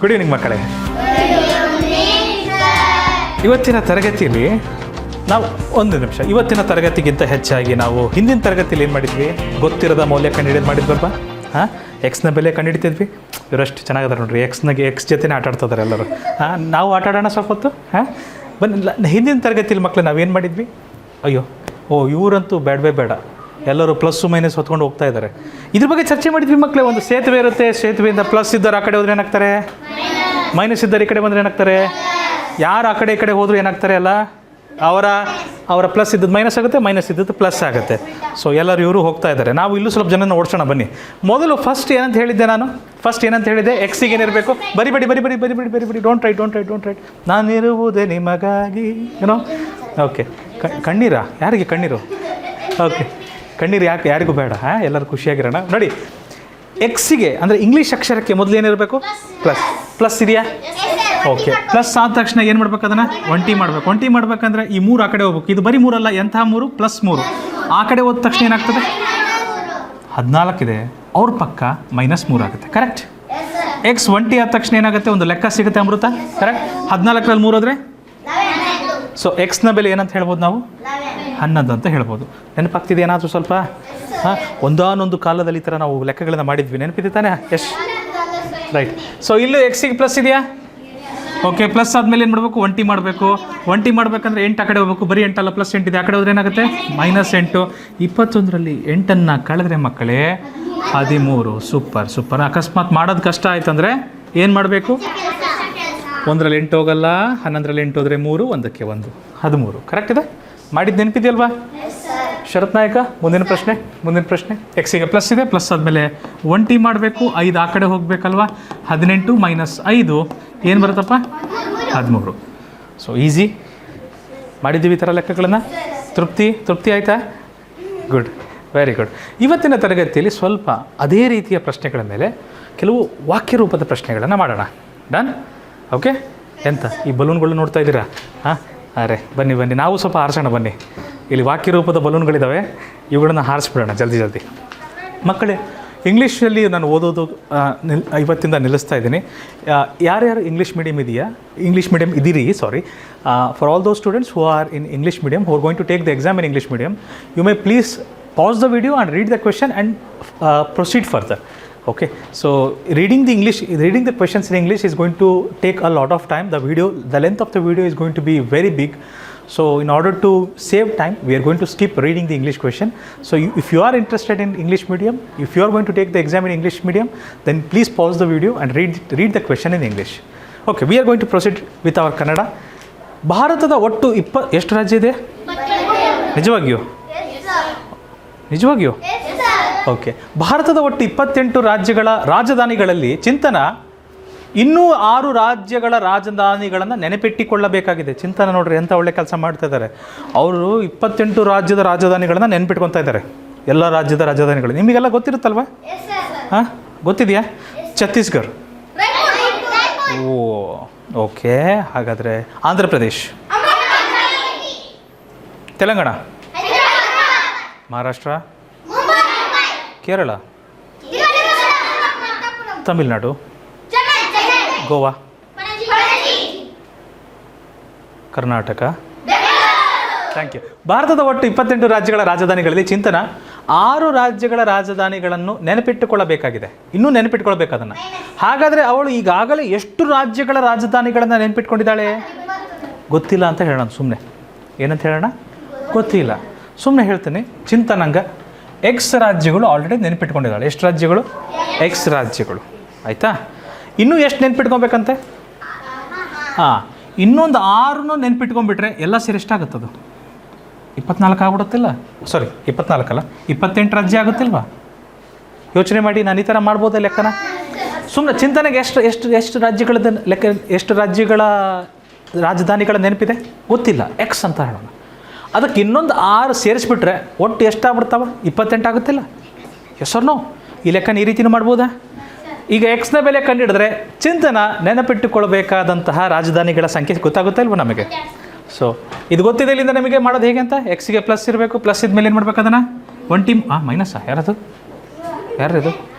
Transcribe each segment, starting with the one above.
Good evening ಮಕ್ಕಳೇ. ಇವತ್ತಿನ ತರಗತಿಯಲ್ಲಿ ನಾವು ಒಂದು ನಿಮಿಷ, ಇವತ್ತಿನ ತರಗತಿಗಿಂತ ಹೆಚ್ಚಾಗಿ ನಾವು ಹಿಂದಿನ ತರಗತಿಯಲ್ಲಿ ಏನು ಮಾಡಿದ್ವಿ, ಗೊತ್ತಿರದ ಮೌಲ್ಯ ಕಂಡುಹಿಡಿದು ಮಾಡಿದ್ವಲ್ವಾ? ಹಾಂ, ಎಕ್ಸ್ನ ಬೆಲೆ ಕಂಡುಹಿಡಿತಿದ್ವಿ. ಇವರಷ್ಟು ಚೆನ್ನಾಗಿದ್ದಾರೆ ನೋಡ್ರಿ, ಎಕ್ಸ್ ಜೊತೆನೇ ಆಟ ಆಡ್ತಿದ್ದಾರೆ ಎಲ್ಲರೂ. ಹಾಂ, ನಾವು ಆಟ ಆಡೋಣ ಸ್ವಲ್ಪ ಹೊತ್ತು. ಹಾಂ ಬನ್ನಿ. ಹಿಂದಿನ ತರಗತಿಯಲ್ಲಿ ಮಕ್ಕಳು ನಾವೇನು ಮಾಡಿದ್ವಿ? ಅಯ್ಯೋ ಇವರಂತೂ ಬೇಡ, ಎಲ್ಲರೂ ಪ್ಲಸ್ಸು ಮೈನಸ್ ಹೊತ್ಕೊಂಡು ಹೋಗ್ತಾ ಇದ್ದಾರೆ. ಇದ್ರ ಬಗ್ಗೆ ಚರ್ಚೆ ಮಾಡಿದ್ವಿ ಮಕ್ಕಳೇ. ಒಂದು ಸೇತುವೆ ಇರುತ್ತೆ, ಸೇತುವೆಯಿಂದ ಪ್ಲಸ್ ಇದ್ದವ್ರು ಆ ಕಡೆ ಹೋದ್ರೆ ಏನಾಗ್ತಾರೆ, ಮೈನಸ್ ಇದ್ದವ್ರು ಈ ಕಡೆ ಬಂದರೆ ಏನಾಗ್ತಾರೆ, ಯಾರು ಆ ಕಡೆ ಹೋದರೂ ಏನಾಗ್ತಾರೆ ಅಲ್ಲ, ಅವರ ಪ್ಲಸ್ ಇದ್ದದ್ದು ಮೈನಸ್ ಆಗುತ್ತೆ, ಮೈನಸ್ ಇದ್ದದ್ದು ಪ್ಲಸ್ ಆಗುತ್ತೆ. ಸೊ ಎಲ್ಲರೂ ಇವರು ಹೋಗ್ತಾ ಇದ್ದಾರೆ. ನಾವು ಇಲ್ಲೂ ಸ್ವಲ್ಪ ಜನನ ಓಡಿಸೋಣ ಬನ್ನಿ. ಮೊದಲು ಫಸ್ಟ್ ಏನಂತ ಹೇಳಿದ್ದೆ ನಾನು? ಎಕ್ಸಿಗೆ ಏನಿರಬೇಕು? ಬರಿಬೇಡಿ, ಡೋಂಟ್ ರೈಟ್. ನಾನಿರುವುದೇ ನಿಮಗಾಗಿ, ಏನೋ. ಓಕೆ, ಕಣ್ಣೀರಾ? ಯಾರಿಗೆ ಕಣ್ಣೀರು? ಓಕೆ, ಕಣ್ಣೀರು ಯಾರಿಗೂ ಬೇಡ. ಹಾಂ, ಎಲ್ಲರೂ ಖುಷಿಯಾಗಿರೋಣ. ನೋಡಿ, ಎಕ್ಸಿಗೆ ಅಂದರೆ ಇಂಗ್ಲೀಷ್ ಅಕ್ಷರಕ್ಕೆ ಮೊದಲು ಏನಿರಬೇಕು? ಪ್ಲಸ್ ಇದೆಯಾ? ಓಕೆ, ಪ್ಲಸ್ ಆದ ತಕ್ಷಣ ಏನು ಮಾಡ್ಬೇಕು? ಅದನ್ನು ಒಂಟಿ ಮಾಡ್ಬೇಕಂದ್ರೆ ಈ 3 ಆ ಕಡೆ ಹೋಗ್ಬೇಕು. ಇದು ಬರೀ 3 ಅಲ್ಲ, ಎಂಥ 3? +3. ಆ ಕಡೆ ಹೋದ ತಕ್ಷಣ ಏನಾಗ್ತದೆ? 14 ಇದೆ, ಅವ್ರ ಪಕ್ಕ -3 ಆಗುತ್ತೆ. ಕರೆಕ್ಟ್? ಎಕ್ಸ್ ಒಂಟಿ ಆದ ತಕ್ಷಣ ಏನಾಗುತ್ತೆ? ಒಂದು ಲೆಕ್ಕ ಸಿಗುತ್ತೆ ಅಮೃತ. ಕರೆಕ್ಟ್? 14ರಲ್ಲಿ 3 ಹೋದರೆ ಸೊ ಎಕ್ಸ್ನ ಬೆಲೆ ಏನಂತ ಹೇಳ್ಬೋದು ನಾವು? 11 ಅಂತ ಹೇಳ್ಬೋದು. ನೆನಪಾಗ್ತಿದೆ ಏನಾದರೂ ಸ್ವಲ್ಪ? ಹಾಂ, ಒಂದಾನೊಂದು ಕಾಲದಲ್ಲಿ ಈ ಥರ ನಾವು ಲೆಕ್ಕಗಳನ್ನು ಮಾಡಿದ್ವಿ, ನೆನಪಿದೆ ತಾನೇ? S, right. ಸೊ ಇಲ್ಲೂ ಎಕ್ಸಿಗೆ ಪ್ಲಸ್ ಇದೆಯಾ? ಓಕೆ, ಪ್ಲಸ್ ಆದಮೇಲೆ ಏನು ಮಾಡಬೇಕು? ಒಂಟಿ ಮಾಡಬೇಕಂದ್ರೆ 8 ಆ ಕಡೆ ಹೋಗ್ಬೇಕು. ಬರೀ 8 ಅಲ್ಲ, +8 ಇದೆ. ಆ ಕಡೆ ಹೋದ್ರೆ ಏನಾಗುತ್ತೆ? -8. 21ರಲ್ಲಿ 8ಅನ್ನು ಕಳೆದ್ರೆ ಮಕ್ಕಳೇ 13. ಸೂಪರ್. ಅಕಸ್ಮಾತ್ ಮಾಡೋದು ಕಷ್ಟ ಆಯ್ತಂದರೆ ಏನು ಮಾಡಬೇಕು? 1ರಲ್ಲಿ 8 ಹೋಗಲ್ಲ, 11ರಲ್ಲಿ 8 ಹೋದರೆ 3, 1ಕ್ಕೆ 1, 13. ಕರೆಕ್ಟ್ ಇದೆ? ಮಾಡಿದ್ದು ನೆನಪಿದೆಯಲ್ವಾ? ಶರತ್ ನಾಯಕ, ಮುಂದಿನ ಪ್ರಶ್ನೆ. ಎಕ್ಸಿಗೆ ಪ್ಲಸ್ ಇದೆ, ಪ್ಲಸ್ ಆದಮೇಲೆ ಒಂಟಿ ಮಾಡಬೇಕು. 5 ಆ ಕಡೆ ಹೋಗಬೇಕಲ್ವಾ? 18 - 5 ಏನು ಬರುತ್ತಪ್ಪ? 13. ಸೊ ಈಸಿ ಮಾಡಿದ್ದೀವಿ ಈ ಥರ ಲೆಕ್ಕಗಳನ್ನು. ತೃಪ್ತಿ ಆಯಿತಾ? Good, very good. ಇವತ್ತಿನ ತರಗತಿಯಲ್ಲಿ ಸ್ವಲ್ಪ ಅದೇ ರೀತಿಯ ಪ್ರಶ್ನೆಗಳ ಮೇಲೆ ಕೆಲವು ವಾಕ್ಯ ರೂಪದ ಪ್ರಶ್ನೆಗಳನ್ನು ಮಾಡೋಣ. ಡನ್? ಓಕೆ. ಎಂತ ಈ ಬಲೂನ್ಗಳು ನೋಡ್ತಾ ಇದ್ದೀರಾ? ಹಾಂ, ಅರೆ ಬನ್ನಿ, ನಾವು ಸ್ವಲ್ಪ ಹಾರಿಸೋಣ ಬನ್ನಿ. ಇಲ್ಲಿ ವಾಕ್ಯ ರೂಪದ ಬಲೂನ್ಗಳಿದ್ದಾವೆ, ಇವುಗಳನ್ನು ಹಾರಿಸ್ಬಿಡೋಣ ಜಲ್ದಿ. ಮಕ್ಕಳೇ, ಇಂಗ್ಲೀಷಲ್ಲಿ ನಾನು ಓದೋದು ಇವತ್ತಿಂದ ನಿಲ್ಲಿಸ್ತಾ ಇದ್ದೀನಿ. ಯಾರ್ಯಾರು ಇಂಗ್ಲೀಷ್ ಮೀಡಿಯಮ್ ಇದ್ದೀರಿ, for all those students who are in English medium, who are going to take the exam in English medium, you may please pause the video and read the question and proceed further. Okay, so reading the questions in English is going to take a lot of time. The length of the video is going to be very big. So in order to save time, we are going to skip reading the English question. So if you are interested in English medium, if you are going to take the exam in English medium, then please pause the video and read the question in English. Okay, we are going to proceed with our Kannada. ಭಾರತದ ಒಟ್ಟು ಎಷ್ಟು ರಾಜ್ಯ ಇದೆ? ನಿಜವಾಗಿಯೂ? Okay, ಭಾರತದ ಒಟ್ಟು 28 ರಾಜ್ಯಗಳ ರಾಜಧಾನಿಗಳಲ್ಲಿ ಚಿಂತನ ಇನ್ನೂ 6 ರಾಜ್ಯಗಳ ರಾಜಧಾನಿಗಳನ್ನು ನೆನಪಿಟ್ಟುಕೊಳ್ಳಬೇಕಾಗಿದೆ. ಚಿಂತನ ನೋಡ್ರಿ ಎಂಥ ಒಳ್ಳೆ ಕೆಲಸ ಮಾಡ್ತಾ ಇದ್ದಾರೆ. ಅವರು 28 ರಾಜ್ಯದ ರಾಜಧಾನಿಗಳನ್ನು ನೆನಪಿಟ್ಕೊತಾ ಇದ್ದಾರೆ. ಎಲ್ಲ ರಾಜ್ಯದ ರಾಜಧಾನಿಗಳು ನಿಮಗೆಲ್ಲ ಗೊತ್ತಿರುತ್ತಲ್ವಾ? ಹಾಂ, ಗೊತ್ತಿದೆಯಾ? ಛತ್ತೀಸ್ಗಢ. ಓಕೆ, ಹಾಗಾದರೆ ಆಂಧ್ರ ಪ್ರದೇಶ್, ತೆಲಂಗಾಣ, ಮಹಾರಾಷ್ಟ್ರ, ಕೇರಳ, ತಮಿಳುನಾಡು, ಗೋವಾ, ಕರ್ನಾಟಕ. Thank you. ಭಾರತದ ಒಟ್ಟು 28 ರಾಜ್ಯಗಳ ರಾಜಧಾನಿಗಳಲ್ಲಿ ಚಿಂತನ 6 ರಾಜ್ಯಗಳ ರಾಜಧಾನಿಗಳನ್ನು ನೆನಪಿಟ್ಟುಕೊಳ್ಳಬೇಕಾಗಿದೆ. ಇನ್ನೂ ನೆನಪಿಟ್ಕೊಳ್ಬೇಕು ಅದನ್ನು. ಹಾಗಾದರೆ ಅವಳು ಈಗಾಗಲೇ ಎಷ್ಟು ರಾಜ್ಯಗಳ ರಾಜಧಾನಿಗಳನ್ನು ನೆನಪಿಟ್ಕೊಂಡಿದ್ದಾಳೆ? ಗೊತ್ತಿಲ್ಲ ಅಂತ ಹೇಳೋಣ. ಸುಮ್ಮನೆ ಏನಂತ ಹೇಳೋಣ? ಗೊತ್ತಿಲ್ಲ. ಸುಮ್ಮನೆ ಹೇಳ್ತೀನಿ. ಚಿಂತನಂಗ ಎಕ್ಸ್ ರಾಜ್ಯಗಳು ಆಲ್ರೆಡಿ ನೆನಪಿಟ್ಕೊಂಡಿದ್ದಾಳೆ. ಎಷ್ಟು ರಾಜ್ಯಗಳು? ಎಕ್ಸ್ ರಾಜ್ಯಗಳು. ಆಯಿತಾ? ಇನ್ನೂ ಎಷ್ಟು ನೆನಪಿಟ್ಕೊಬೇಕಂತೆ? ಹಾಂ, ಇನ್ನೊಂದು 6 ನೆನಪಿಟ್ಕೊಂಡ್ಬಿಟ್ರೆ ಎಲ್ಲ ಸೇರಿ ಎಷ್ಟಾಗುತ್ತದು? 24 ಆಗ್ಬಿಡುತ್ತಿಲ್ಲ? 24 ಅಲ್ಲ, 28 ರಾಜ್ಯ ಆಗುತ್ತಿಲ್ವಾ? ಯೋಚನೆ ಮಾಡಿ. ನಾನು ಈ ಥರ ಮಾಡ್ಬೋದೇ ಲೆಕ್ಕನ? ಸುಮ್ಮನೆ ಚಿಂತನೆಗೆ ಎಷ್ಟು ರಾಜ್ಯಗಳದ್ದು ಲೆಕ್ಕ, ಎಷ್ಟು ರಾಜ್ಯಗಳ ರಾಜಧಾನಿಗಳ ನೆನಪಿದೆ? ಗೊತ್ತಿಲ್ಲ. ಎಕ್ಸ್ ಅಂತ ಹೇಳೋಣ. ಅದಕ್ಕೆ ಇನ್ನೊಂದು 6 ಸೇರಿಸ್ಬಿಟ್ರೆ ಒಟ್ಟು ಎಷ್ಟಾಗ್ಬಿಡ್ತಾವ? 28 ಆಗುತ್ತಿಲ್ಲ? ಎಸ್ಸರ್ನೋ? ಈ ಲೆಕ್ಕನ ಈ ರೀತಿಯೂ ಮಾಡ್ಬೋದಾ? ಈಗ ಎಕ್ಸ್ನ ಬೆಲೆ ಕಂಡುಹಿಡಿದ್ರೆ ಚಿಂತನ ನೆನಪಿಟ್ಟುಕೊಳ್ಬೇಕಾದಂತಹ ರಾಜಧಾನಿಗಳ ಸಂಖ್ಯೆ ಗೊತ್ತಾಗುತ್ತೆ ಅಲ್ವ ನಮಗೆ? ಸೊ ಇದು ಗೊತ್ತಿದೆ. ಇಲ್ಲಿಂದ ನಮಗೆ ಮಾಡೋದು ಹೇಗೆ ಅಂತ? ಎಕ್ಸಿಗೆ ಪ್ಲಸ್ ಇರಬೇಕು. ಪ್ಲಸ್ ಇದ್ಮೇಲೆ ಏನು ಮಾಡ್ಬೇಕು? ಅದನ್ನು ಒಂಟಿ ಮೈನಸ್ಸಾ? ಯಾರದು?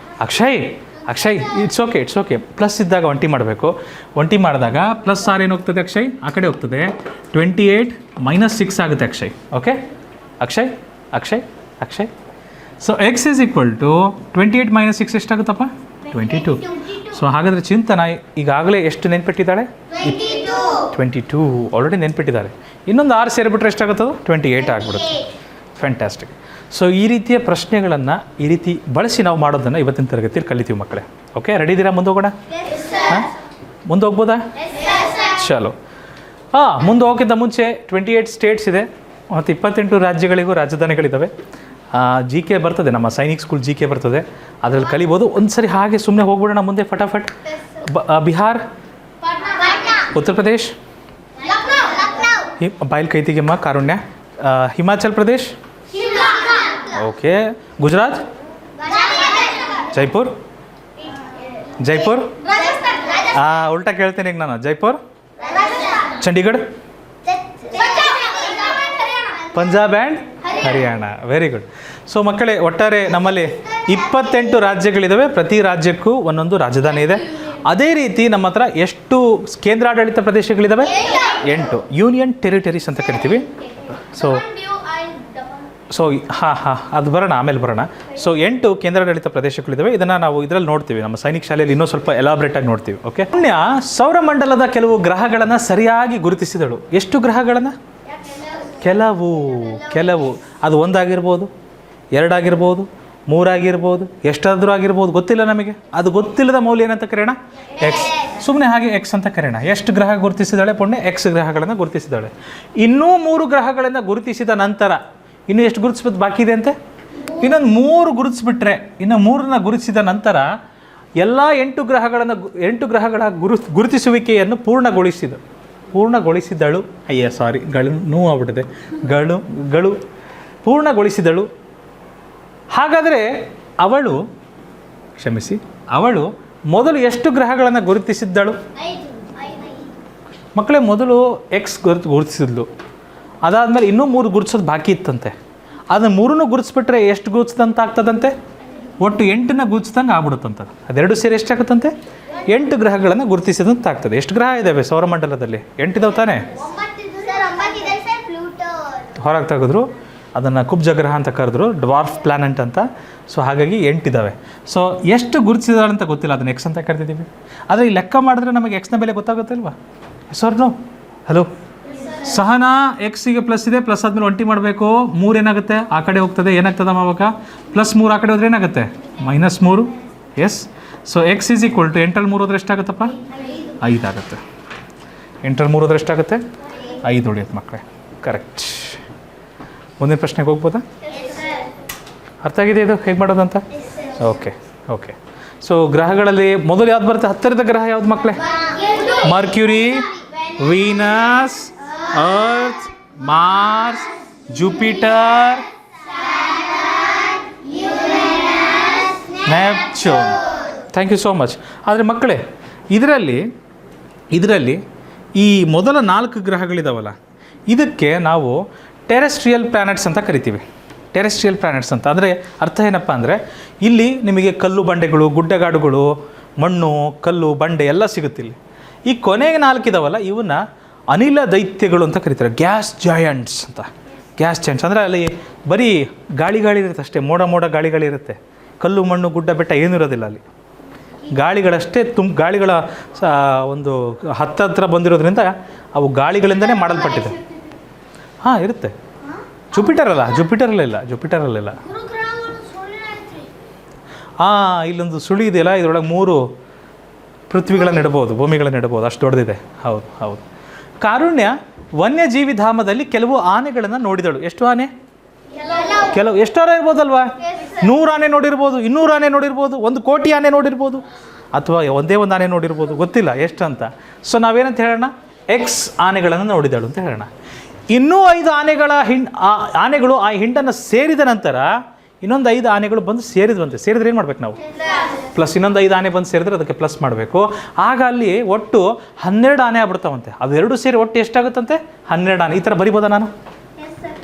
Akshay, Akshay it's okay plus ಇದ್ದಾಗ ಒಂಟಿ ಮಾಡಬೇಕು. ಒಂಟಿ ಮಾಡಿದಾಗ ಪ್ಲಸ್ ಆರ್ ಏನು ಹೋಗ್ತದೆ ಅಕ್ಷಯ್, ಆ ಕಡೆ ಹೋಗ್ತದೆ. 28 - 6 ಆಗುತ್ತೆ Akshay. Okay Akshay so x is equal to 28 - 6 ಎಷ್ಟಾಗುತ್ತಪ್ಪ? 22. ಸೊ ಹಾಗಾದರೆ ಚಿಂತನ ಈಗಾಗಲೇ ಎಷ್ಟು ನೆನ್ಪಿಟ್ಟಿದ್ದಾಳೆ? 22 ಆಲ್ರೆಡಿ ನೆನ್ಪಿಟ್ಟಿದ್ದಾರೆ. ಇನ್ನೊಂದು 6 ಸೇರಿಬಿಟ್ರೆ ಎಷ್ಟಾಗುತ್ತದು? 28 ಆಗಿಬಿಡುತ್ತೆ. ಫ್ಯಾಂಟಾಸ್ಟಿಕ್. ಸೊ ಈ ರೀತಿಯ ಪ್ರಶ್ನೆಗಳನ್ನು ಈ ರೀತಿ ಬಳಸಿ ನಾವು ಮಾಡೋದನ್ನು ಇವತ್ತಿನ ತರಗತಿಯಲ್ಲಿ ಕಲಿತೀವಿ ಮಕ್ಕಳೇ. ಓಕೆ, ರೆಡಿ ಇದ್ದೀರಾ? ಮುಂದೆ ಹೋಗೋಣ. ಹಾಂ, ಮುಂದೆ ಹೋಗ್ಬೋದಾ? ಚಲೋ. ಮುಂದೆ ಹೋಗೋಕ್ಕಿಂತ ಮುಂಚೆ 28 ಸ್ಟೇಟ್ಸ್ ಇದೆ ಮತ್ತು 28 ರಾಜ್ಯಗಳಿಗೂ ರಾಜಧಾನಿಗಳಿದ್ದಾವೆ. ಜಿ ಕೆ ಬರ್ತದೆ, ನಮ್ಮ ಸೈನಿಕ್ ಸ್ಕೂಲ್ ಜಿ ಕೆ ಬರ್ತದೆ, ಅದರಲ್ಲಿ ಕಲಿಬೋದು. ಒಂದು ಸರಿ ಹಾಗೆ ಸುಮ್ಮನೆ ಹೋಗ್ಬಿಡೋಣ ಮುಂದೆ ಫಟಾಫಟ್. ಬಿಹಾರ್, ಉತ್ತರ ಪ್ರದೇಶ್, ಬಾಯಿಲ್ ಕೈತಿಗೆಮ್ಮ ಕಾರುಣ್ಯ, ಹಿಮಾಚಲ್ ಪ್ರದೇಶ್, ಓಕೆ, ಗುಜರಾತ್, ಜೈಪುರ್ ಉಲ್ಟಾ ಕೇಳ್ತೇನೆ ಈಗ ನಾನು. Jaipur, Chandigarh, Punjab and Haryana. Very good. So ಮಕ್ಕಳೇ, ಒಟ್ಟಾರೆ ನಮ್ಮಲ್ಲಿ 28 ರಾಜ್ಯಗಳಿದ್ದಾವೆ. ಪ್ರತಿ ರಾಜ್ಯಕ್ಕೂ ಒಂದೊಂದು ರಾಜಧಾನಿ ಇದೆ. ಅದೇ ರೀತಿ ನಮ್ಮ ಹತ್ರ ಎಷ್ಟು ಕೇಂದ್ರಾಡಳಿತ ಪ್ರದೇಶಗಳಿದ್ದಾವೆ? 8 ಯೂನಿಯನ್ ಟೆರಿಟರೀಸ್ ಅಂತ ಕರಿತೀವಿ. ಸೊ ಅದು ಬರೋಣ, ಆಮೇಲೆ ಬರೋಣ. ಸೊ 8 ಕೇಂದ್ರಾಡಳಿತ ಪ್ರದೇಶಗಳಿದ್ದಾವೆ. ಇದನ್ನು ನಾವು ಇದರಲ್ಲಿ ನೋಡ್ತೀವಿ, ನಮ್ಮ ಸೈನಿಕ ಶಾಲೆಯಲ್ಲಿ ಇನ್ನೂ ಸ್ವಲ್ಪ ಎಲಾಬ್ರೇಟಾಗಿ ನೋಡ್ತೀವಿ. ಓಕೆ, ಪುಣ್ಯ ಸೌರಮಂಡಲದ ಕೆಲವು ಗ್ರಹಗಳನ್ನು ಸರಿಯಾಗಿ ಗುರುತಿಸಿದಳು. ಎಷ್ಟು ಗ್ರಹಗಳನ್ನು? ಕೆಲವು. ಅದು 1 ಆಗಿರ್ಬೋದು, 2 ಆಗಿರ್ಬೋದು, 3 ಆಗಿರ್ಬೋದು, ಎಷ್ಟಾದರೂ ಆಗಿರ್ಬೋದು, ಗೊತ್ತಿಲ್ಲ ನಮಗೆ. ಅದು ಗೊತ್ತಿಲ್ಲದ ಮೌಲ್ಯ ಏನಂತ ಕರೆಯೋಣ? ಎಕ್ಸ್. ಸುಮ್ಮನೆ ಹಾಗೆ ಎಕ್ಸ್ ಅಂತ ಕರೆಯೋಣ. ಎಷ್ಟು ಗ್ರಹ ಗುರುತಿಸಿದಾಳೆ ಪುಣ್ಯ? ಎಕ್ಸ್ ಗ್ರಹಗಳನ್ನು ಗುರುತಿಸಿದಾಳೆ. ಇನ್ನೂ 3 ಗ್ರಹಗಳನ್ನು ಗುರುತಿಸಿದ ನಂತರ ಇನ್ನೂ ಎಷ್ಟು ಗುರುತಿಸ್ಬೋದು ಬಾಕಿ ಇದೆ ಅಂತೆ? ಇನ್ನೊಂದು 3 ಗುರುತಿಸ್ಬಿಟ್ರೆ, ಇನ್ನು 3ನ್ನ ಗುರುತಿಸಿದ ನಂತರ ಎಲ್ಲ 8 ಗ್ರಹಗಳ ಗುರುತಿಸುವಿಕೆಯನ್ನು ಪೂರ್ಣಗೊಳಿಸಿದಳು. ನೋವು ಆಗ್ಬಿಟ್ಟಿದೆ. ಪೂರ್ಣಗೊಳಿಸಿದಳು. ಹಾಗಾದರೆ ಅವಳು ಮೊದಲು ಎಷ್ಟು ಗ್ರಹಗಳನ್ನು ಗುರುತಿಸಿದ್ದಳು ಮಕ್ಕಳೇ? ಮೊದಲು ಎಕ್ಸ್ ಗುರುತಿಸಿದ್ಲು. ಅದಾದಮೇಲೆ ಇನ್ನೂ 3 ಗುರುತಿಸೋದು ಬಾಕಿ ಇತ್ತಂತೆ. ಅದನ್ನು 3ನ್ನು ಗುರುತಿಸ್ಬಿಟ್ರೆ ಎಷ್ಟು ಗುರುತಿಸಿದಂತ ಆಗ್ತದಂತೆ? ಒಟ್ಟು 8ನ್ನ ಗುರುತಿಸಿದಂಗೆ ಆಗ್ಬಿಡುತ್ತಂತ. ಅದೆರಡು ಸೇರಿ ಎಷ್ಟಾಗುತ್ತಂತೆ? 8 ಗ್ರಹಗಳನ್ನು ಗುರುತಿಸಿದಂತ ಆಗ್ತದೆ. ಎಷ್ಟು ಗ್ರಹ ಇದ್ದಾವೆ ಸೌರಮಂಡಲದಲ್ಲಿ? 8 ಇದಾವೆ ತಾನೇ? ಹೊರಗೆ ತೆಗೆದ್ರು, ಅದನ್ನು ಕುಬ್ಜ ಗ್ರಹ ಅಂತ ಕರೆದ್ರು, ಡ್ವಾರ್ಫ್ ಪ್ಲಾನೆಟ್ ಅಂತ. ಸೊ ಹಾಗಾಗಿ 8 ಇದ್ದಾವೆ. ಸೊ ಎಷ್ಟು ಗುರುತಿಸಿದಾಳೆ ಅಂತ ಗೊತ್ತಿಲ್ಲ, ಅದನ್ನು ಎಕ್ಸ್ ಅಂತ ಕರಿತಿದ್ದೀವಿ. ಆದರೆ ಈ ಲೆಕ್ಕ ಮಾಡಿದ್ರೆ ನಮಗೆ ಎಕ್ಸ್ನ ಬೆಲೆ ಗೊತ್ತಾಗುತ್ತೆ ಅಲ್ವಾ? ನೋ ಹಲೋ ಸಹನಾ, ಎಕ್ಸಿಗೆ ಪ್ಲಸ್ ಇದೆ, ಪ್ಲಸ್ ಆದಮೇಲೆ ಒಂಟಿ ಮಾಡಬೇಕು. 3 ಏನಾಗುತ್ತೆ? ಆ ಕಡೆ ಹೋಗ್ತದೆ. ಏನಾಗ್ತದಮ್ಮ ಅವಾಗ? +3 ಆ ಕಡೆ ಹೋದ್ರೆ ಏನಾಗುತ್ತೆ? -3. Yes. So x is equal to 8ರಲ್ಲಿ 3 ಹೋದ್ರೆ ಎಷ್ಟಾಗುತ್ತಪ್ಪ? 5 ಆಗುತ್ತೆ. 8ರಲ್ಲಿ 3 ಹೋದ್ರೆ ಎಷ್ಟಾಗುತ್ತೆ? 5 ಹೊಡೆಯುತ್ತೆ ಮಕ್ಕಳೇ. ಕರೆಕ್ಟ್. ಮುಂದಿನ ಪ್ರಶ್ನೆಗೆ ಹೋಗ್ಬೋದಾ? ಅರ್ಥ ಆಗಿದೆ ಇದು ಹೇಗೆ ಮಾಡೋದಂತ? ಓಕೆ. ಸೊ ಗ್ರಹಗಳಲ್ಲಿ ಮೊದಲು ಯಾವ್ದು ಬರುತ್ತೆ? ಹತ್ತಿರದ ಗ್ರಹ ಯಾವ್ದು ಮಕ್ಕಳೇ? Mercury, Venus, Earth, Mars, Jupiter, Neptune. Thank you so much. ಆದರೆ ಮಕ್ಕಳೇ, ಇದರಲ್ಲಿ ಈ ಮೊದಲ 4 ಗ್ರಹಗಳಿದಾವಲ್ಲ, ಇದಕ್ಕೆ ನಾವು ಟೆರೆಸ್ಟ್ರಿಯಲ್ ಪ್ಲಾನೆಟ್ಸ್ ಅಂತ ಕರಿತೀವಿ. ಟೆರೆಸ್ಟ್ರಿಯಲ್ ಪ್ಲಾನೆಟ್ಸ್ ಅಂತ ಅಂದರೆ ಅರ್ಥ ಏನಪ್ಪ ಅಂದರೆ, ಇಲ್ಲಿ ನಿಮಗೆ ಕಲ್ಲು ಬಂಡೆಗಳು, ಗುಡ್ಡಗಾಡುಗಳು, ಮಣ್ಣು, ಕಲ್ಲು, ಬಂಡೆ ಎಲ್ಲ ಸಿಗುತ್ತೆ ಇಲ್ಲಿ. ಈ ಕೊನೆಗೆ 4 ಇದಾವಲ್ಲ, ಇವನ್ನ ಅನಿಲ ದೈತ್ಯಗಳು ಅಂತ ಕರೀತಾರೆ. ಗ್ಯಾಸ್ ಜಾಯಂಟ್ಸ್ ಅಂತ. ಗ್ಯಾಸ್ ಜಾಯಂಟ್ಸ್ ಅಂದರೆ ಅಲ್ಲಿ ಬರೀ ಗಾಳಿ ಇರುತ್ತೆ ಅಷ್ಟೇ, ಮೋಡ ಗಾಳಿಗಳಿರುತ್ತೆ. ಕಲ್ಲು, ಮಣ್ಣು, ಗುಡ್ಡ, ಬೆಟ್ಟ ಏನೂ ಇರೋದಿಲ್ಲ ಅಲ್ಲಿ. ಗಾಳಿಗಳಷ್ಟೇ ಗಾಳಿಗಳ ಒಂದು ಹತ್ತಿರ ಬಂದಿರೋದ್ರಿಂದ ಅವು ಗಾಳಿಗಳಿಂದನೇ ಮಾಡಲ್ಪಟ್ಟಿದೆ. ಇರುತ್ತೆ. ಜುಪಿಟರಲ್ಲಿಲ್ಲ. ಇಲ್ಲೊಂದು ಸುಳಿ ಇದೆಯಲ್ಲ, ಇದರೊಳಗೆ 3 ಪೃಥ್ವಿಗಳನ್ನು ಇಡಬಹುದು, ಭೂಮಿಗಳನ್ನು ಇಡಬಹುದು, ಅಷ್ಟು ದೊಡ್ಡದಿದೆ. ಹೌದು. ಕಾರುಣ್ಯ ವನ್ಯಜೀವಿ ಧಾಮದಲ್ಲಿ ಕೆಲವು ಆನೆಗಳನ್ನು ನೋಡಿದಳು. ಎಷ್ಟು ಆನೆ? ಎಷ್ಟು ಆನೆ ಇರ್ಬೋದಲ್ವಾ? 100 ಆನೆ ನೋಡಿರ್ಬೋದು, 200 ಆನೆ ನೋಡಿರ್ಬೋದು, 1 ಕೋಟಿ ಆನೆ ನೋಡಿರ್ಬೋದು, ಅಥವಾ ಒಂದೇ ಒಂದು ಆನೆ ನೋಡಿರ್ಬೋದು, ಗೊತ್ತಿಲ್ಲ ಎಷ್ಟು ಅಂತ. ಸೊ ನಾವೇನಂತ ಹೇಳೋಣ? ಎಕ್ಸ್ ಆನೆಗಳನ್ನು ನೋಡಿದಳು ಅಂತ ಹೇಳೋಣ. ಇನ್ನೂ 5 ಆನೆಗಳು ಆ ಹಿಂಡನ್ನು ಸೇರಿದ ನಂತರ ಇನ್ನೊಂದು 5 ಆನೆಗಳು ಬಂದು ಸೇರಿದ್ವಂತೆ. ಸೇರಿದ್ರೆ ಏನು ಮಾಡ್ಬೇಕು ನಾವು? ಪ್ಲಸ್. ಇನ್ನೊಂದು 5 ಆನೆ ಬಂದು ಸೇರಿದ್ರೆ ಅದಕ್ಕೆ ಪ್ಲಸ್ ಮಾಡಬೇಕು. ಆಗ ಅಲ್ಲಿ ಒಟ್ಟು 12 ಆನೆ ಆಗ್ಬಿಡ್ತಾವಂತೆ. ಅವೆರಡು ಸೇರಿ ಒಟ್ಟು ಎಷ್ಟಾಗುತ್ತಂತೆ? 12 ಆನೆ. ಈ ಥರ ಬರಿಬೋದಾ ನಾನು?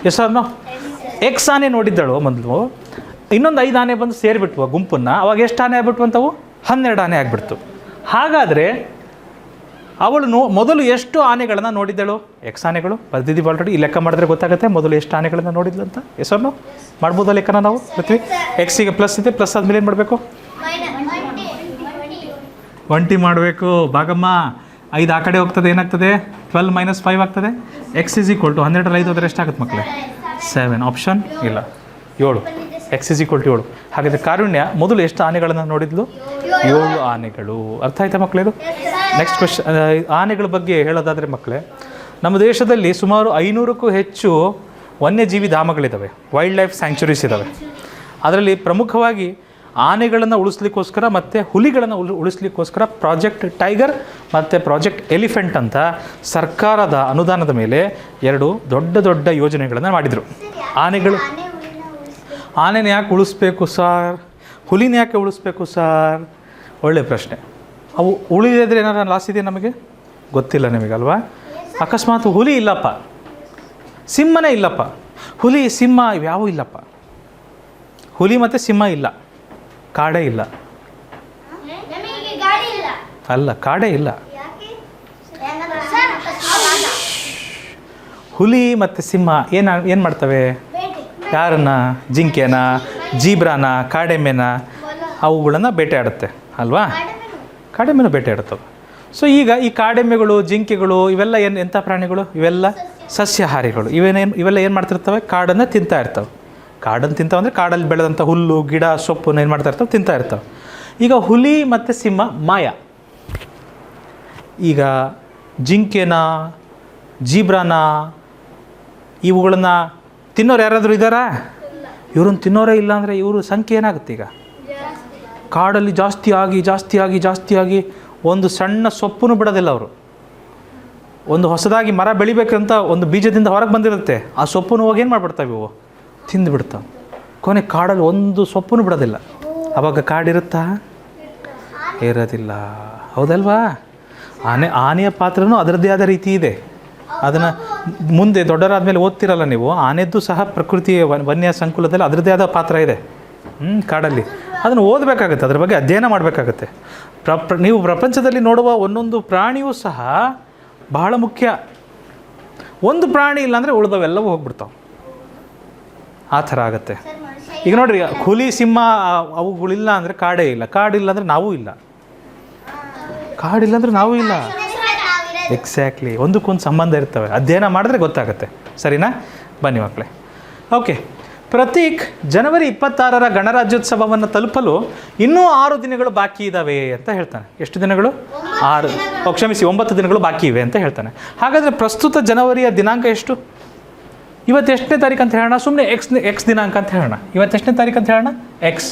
Yes sir. ಎಕ್ಸ್ ಆನೆ ನೋಡಿದ್ದಳು ಮೊದಲು, ಇನ್ನೊಂದು 5 ಆನೆ ಬಂದು ಸೇರಿಬಿಟ್ವು ಗುಂಪನ್ನು. ಅವಾಗ ಎಷ್ಟು ಆನೆ ಆಗ್ಬಿಟ್ವು ಅಂತವು? 12 ಆನೆ ಆಗಿಬಿಡ್ತು. ಹಾಗಾದರೆ ಅವಳು ಮೊದಲು ಎಷ್ಟು ಆನೆಗಳನ್ನು ನೋಡಿದ್ದಳು? ಎಕ್ಸ್ ಆನೆಗಳು ಬರ್ದಿದ್ದೀವಿ ಆಲ್ರೆಡಿ. ಈ ಲೆಕ್ಕ ಮಾಡಿದ್ರೆ ಗೊತ್ತಾಗುತ್ತೆ ಮೊದಲು ಎಷ್ಟು ಆನೆಗಳನ್ನು ನೋಡಿದ್ಲು ಅಂತ. ಹೆಸರನ್ನು ಮಾಡ್ಬೋದಾ ಲೆಕ್ಕನ ನಾವು ಬರ್ತೀವಿ. ಎಕ್ಸಿಗೆ ಪ್ಲಸ್ ಇದೆ, ಪ್ಲಸ್ ಆದಮೇಲೆ ಏನು ಮಾಡಬೇಕು? ಒಂಟಿ ಮಾಡಬೇಕು. ಭಾಗಮ್ಮ 5 ಆ ಕಡೆ ಹೋಗ್ತದೆ, ಏನಾಗ್ತದೆ? 12 - 5 ಆಗ್ತದೆ. ಎಕ್ಸ್ ಇಸ್ ಈಕ್ವಲ್ ಟು 12 5 ಹೋದರೆ ಎಷ್ಟಾಗುತ್ತೆ ಮಕ್ಕಳೇ? 7. ಆಪ್ಷನ್ ಇಲ್ಲ, 7. X is equal to 7. ಹಾಗಾದರೆ ಕಾರುಣ್ಯ ಮೊದಲು ಎಷ್ಟು ಆನೆಗಳನ್ನು ನೋಡಿದ್ಲು? 7 ಆನೆಗಳು. ಅರ್ಥ ಆಯ್ತಾ ಮಕ್ಕಳೇ? ಇದು ನೆಕ್ಸ್ಟ್ ಕ್ವೆಶನ್. ಆನೆಗಳ ಬಗ್ಗೆ ಹೇಳೋದಾದರೆ ಮಕ್ಕಳೇ, ನಮ್ಮ ದೇಶದಲ್ಲಿ ಸುಮಾರು 500ಕ್ಕೂ ಹೆಚ್ಚು ವನ್ಯಜೀವಿ ಧಾಮಗಳಿದ್ದಾವೆ, ವೈಲ್ಡ್ ಲೈಫ್ ಸ್ಯಾಂಕ್ಚುರೀಸ್ ಇದ್ದಾವೆ. ಅದರಲ್ಲಿ ಪ್ರಮುಖವಾಗಿ ಆನೆಗಳನ್ನು ಉಳಿಸ್ಲಿಕ್ಕೋಸ್ಕರ ಮತ್ತು ಹುಲಿಗಳನ್ನು ಉಳಿಸ್ಲಿಕ್ಕೋಸ್ಕರ ಪ್ರಾಜೆಕ್ಟ್ ಟೈಗರ್ ಮತ್ತು ಪ್ರಾಜೆಕ್ಟ್ ಎಲಿಫೆಂಟ್ ಅಂತ ಸರ್ಕಾರದ ಅನುದಾನದ ಮೇಲೆ 2 ದೊಡ್ಡ ದೊಡ್ಡ ಯೋಜನೆಗಳನ್ನು ಮಾಡಿದರು. ಆನೆನ ಯಾಕೆ ಉಳಿಸ್ಬೇಕು ಸರ್? ಹುಲಿನ ಯಾಕೆ ಉಳಿಸ್ಬೇಕು ಸರ್? ಒಳ್ಳೆಯ ಪ್ರಶ್ನೆ. ಅವು ಉಳಿದಿದ್ರೆ ಏನಾರು ಲಾಸ್ ಇದೆಯಾ ನಮಗೆ? ಗೊತ್ತಿಲ್ಲ ನಿಮಗಲ್ವಾ? ಅಕಸ್ಮಾತ್ ಹುಲಿ ಇಲ್ಲಪ್ಪ, ಸಿಂಹನೇ ಇಲ್ಲಪ್ಪ, ಹುಲಿ ಸಿಂಹ ಇವ್ಯಾವೂ ಇಲ್ಲಪ್ಪ, ಹುಲಿ ಮತ್ತು ಸಿಂಹ ಇಲ್ಲ, ಕಾಡೇ ಇಲ್ಲ. ಅಲ್ಲ, ಕಾಡೇ ಇಲ್ಲ. ಹುಲಿ ಮತ್ತು ಸಿಂಹ ಏನು ಮಾಡ್ತವೆ? ಯಾರನ್ನ? ಜಿಂಕೆನ, ಜೀಬ್ರಾನ, ಕಾಡೆಮ್ಮೆನ, ಅವುಗಳನ್ನು ಬೇಟೆಯಾಡುತ್ತೆ ಅಲ್ವಾ? ಕಾಡೆಮ್ಮೆನೂ ಬೇಟೆಯಾಡುತ್ತವೆ. ಸೊ ಈಗ ಈ ಕಾಡೆಮ್ಮೆಗಳು, ಜಿಂಕೆಗಳು ಇವೆಲ್ಲ ಎಂಥ ಪ್ರಾಣಿಗಳು? ಇವೆಲ್ಲ ಸಸ್ಯಾಹಾರಿಗಳು. ಇವೆಲ್ಲ ಏನು ಮಾಡ್ತಿರ್ತವೆ? ಕಾಡನ್ನು ತಿಂತಾ ಇರ್ತವೆ. ಕಾಡನ್ನು ತಿಂತಾವೆ ಅಂದರೆ ಕಾಡಲ್ಲಿ ಬೆಳೆದಂಥ ಹುಲ್ಲು, ಗಿಡ, ಸೊಪ್ಪನ್ನು ಏನು ಮಾಡ್ತಾ ಇರ್ತವೆ? ತಿಂತಾ ಇರ್ತವೆ. ಈಗ ಹುಲಿ ಮತ್ತು ಸಿಂಹ ಮಾಯ. ಈಗ ಜಿಂಕೆನ, ಜೀಬ್ರಾನ ಇವುಗಳನ್ನು ತಿನ್ನೋರು ಯಾರಾದರೂ ಇದ್ದಾರಾ? ಇವ್ರನ್ನ ತಿನ್ನೋರೇ ಇಲ್ಲ ಅಂದರೆ ಇವರು ಸಂಖ್ಯೆ ಏನಾಗುತ್ತೆ? ಈಗ ಕಾಡಲ್ಲಿ ಜಾಸ್ತಿ ಆಗಿ ಒಂದು ಸಣ್ಣ ಸೊಪ್ಪನ್ನು ಬಿಡೋದಿಲ್ಲ ಅವರು. ಒಂದು ಹೊಸದಾಗಿ ಮರ ಬೆಳಿಬೇಕಂತ ಒಂದು ಬೀಜದಿಂದ ಹೊರಗೆ ಬಂದಿರುತ್ತೆ, ಆ ಸೊಪ್ಪನ್ನು ಹೋಗಿ ಏನು ಮಾಡಿಬಿಡ್ತಾವೆ ಇವು? ತಿಂದುಬಿಡ್ತಾವೆ. ಕೊನೆ ಕಾಡಲ್ಲಿ ಒಂದು ಸೊಪ್ಪನ್ನು ಬಿಡೋದಿಲ್ಲ. ಆವಾಗ ಕಾಡಿರುತ್ತಾ? ಇರೋದಿಲ್ಲ. ಹೌದಲ್ವಾ? ಆನೆಯ ಪಾತ್ರನೂ ಅದರದ್ದೇ ಆದ ರೀತಿ ಇದೆ. ಅದನ್ನು ಮುಂದೆ ದೊಡ್ಡರಾದ ಓದ್ತಿರಲ್ಲ ನೀವು, ಆನೆದ್ದು ಸಹ ಪ್ರಕೃತಿಯ ವನ್ಯ ಸಂಕುಲದಲ್ಲಿ ಅದರದ್ದೇ ಆದ ಪಾತ್ರ ಇದೆ ಕಾಡಲ್ಲಿ. ಅದನ್ನು ಓದಬೇಕಾಗುತ್ತೆ, ಅದ್ರ ಬಗ್ಗೆ ಅಧ್ಯಯನ ಮಾಡಬೇಕಾಗತ್ತೆ. ನೀವು ಪ್ರಪಂಚದಲ್ಲಿ ನೋಡುವ ಒಂದೊಂದು ಪ್ರಾಣಿಯೂ ಸಹ ಬಹಳ ಮುಖ್ಯ. ಒಂದು ಪ್ರಾಣಿ ಇಲ್ಲಾಂದರೆ ಉಳಿದವೆಲ್ಲವೂ ಹೋಗ್ಬಿಡ್ತಾವೆ. ಆ ಥರ ಆಗುತ್ತೆ. ಈಗ ನೋಡಿರಿ, ಹುಲಿ, ಸಿಂಹ ಅವುಗಳಿಲ್ಲ ಅಂದರೆ ಕಾಡೇ ಇಲ್ಲ, ಕಾಡಿಲ್ಲ ಅಂದರೆ ನಾವೂ ಇಲ್ಲ, ಕಾಡಿಲ್ಲ ಅಂದರೆ ನಾವೂ ಇಲ್ಲ. ಎಕ್ಸಾಕ್ಟ್ಲಿ, ಒಂದಕ್ಕೊಂದು ಸಂಬಂಧ ಇರ್ತವೆ. ಅಧ್ಯಯನ ಮಾಡಿದ್ರೆ ಗೊತ್ತಾಗುತ್ತೆ. ಸರಿನಾ? ಬನ್ನಿ ಮಕ್ಕಳೇ. ಓಕೆ, ಪ್ರತೀಕ್ ಜನವರಿ 26ರ ಗಣರಾಜ್ಯೋತ್ಸವವನ್ನು ತಲುಪಲು ಇನ್ನೂ 6 ದಿನಗಳು ಬಾಕಿ ಇದ್ದಾವೆ ಅಂತ ಹೇಳ್ತಾನೆ. ಎಷ್ಟು ದಿನಗಳು? 9 ದಿನಗಳು ಬಾಕಿ ಇವೆ ಅಂತ ಹೇಳ್ತಾನೆ. ಹಾಗಾದರೆ ಪ್ರಸ್ತುತ ಜನವರಿಯ ದಿನಾಂಕ ಎಷ್ಟು? ಇವತ್ತು ಎಷ್ಟನೇ ತಾರೀಕು ಅಂತ ಹೇಳೋಣ? ಸುಮ್ಮನೆ ಎಕ್ಸ್ ದಿನಾಂಕ ಅಂತ ಹೇಳೋಣ. ಇವತ್ತು ಎಷ್ಟನೇ ತಾರೀಕು ಅಂತ ಹೇಳೋಣ? ಎಕ್ಸ್.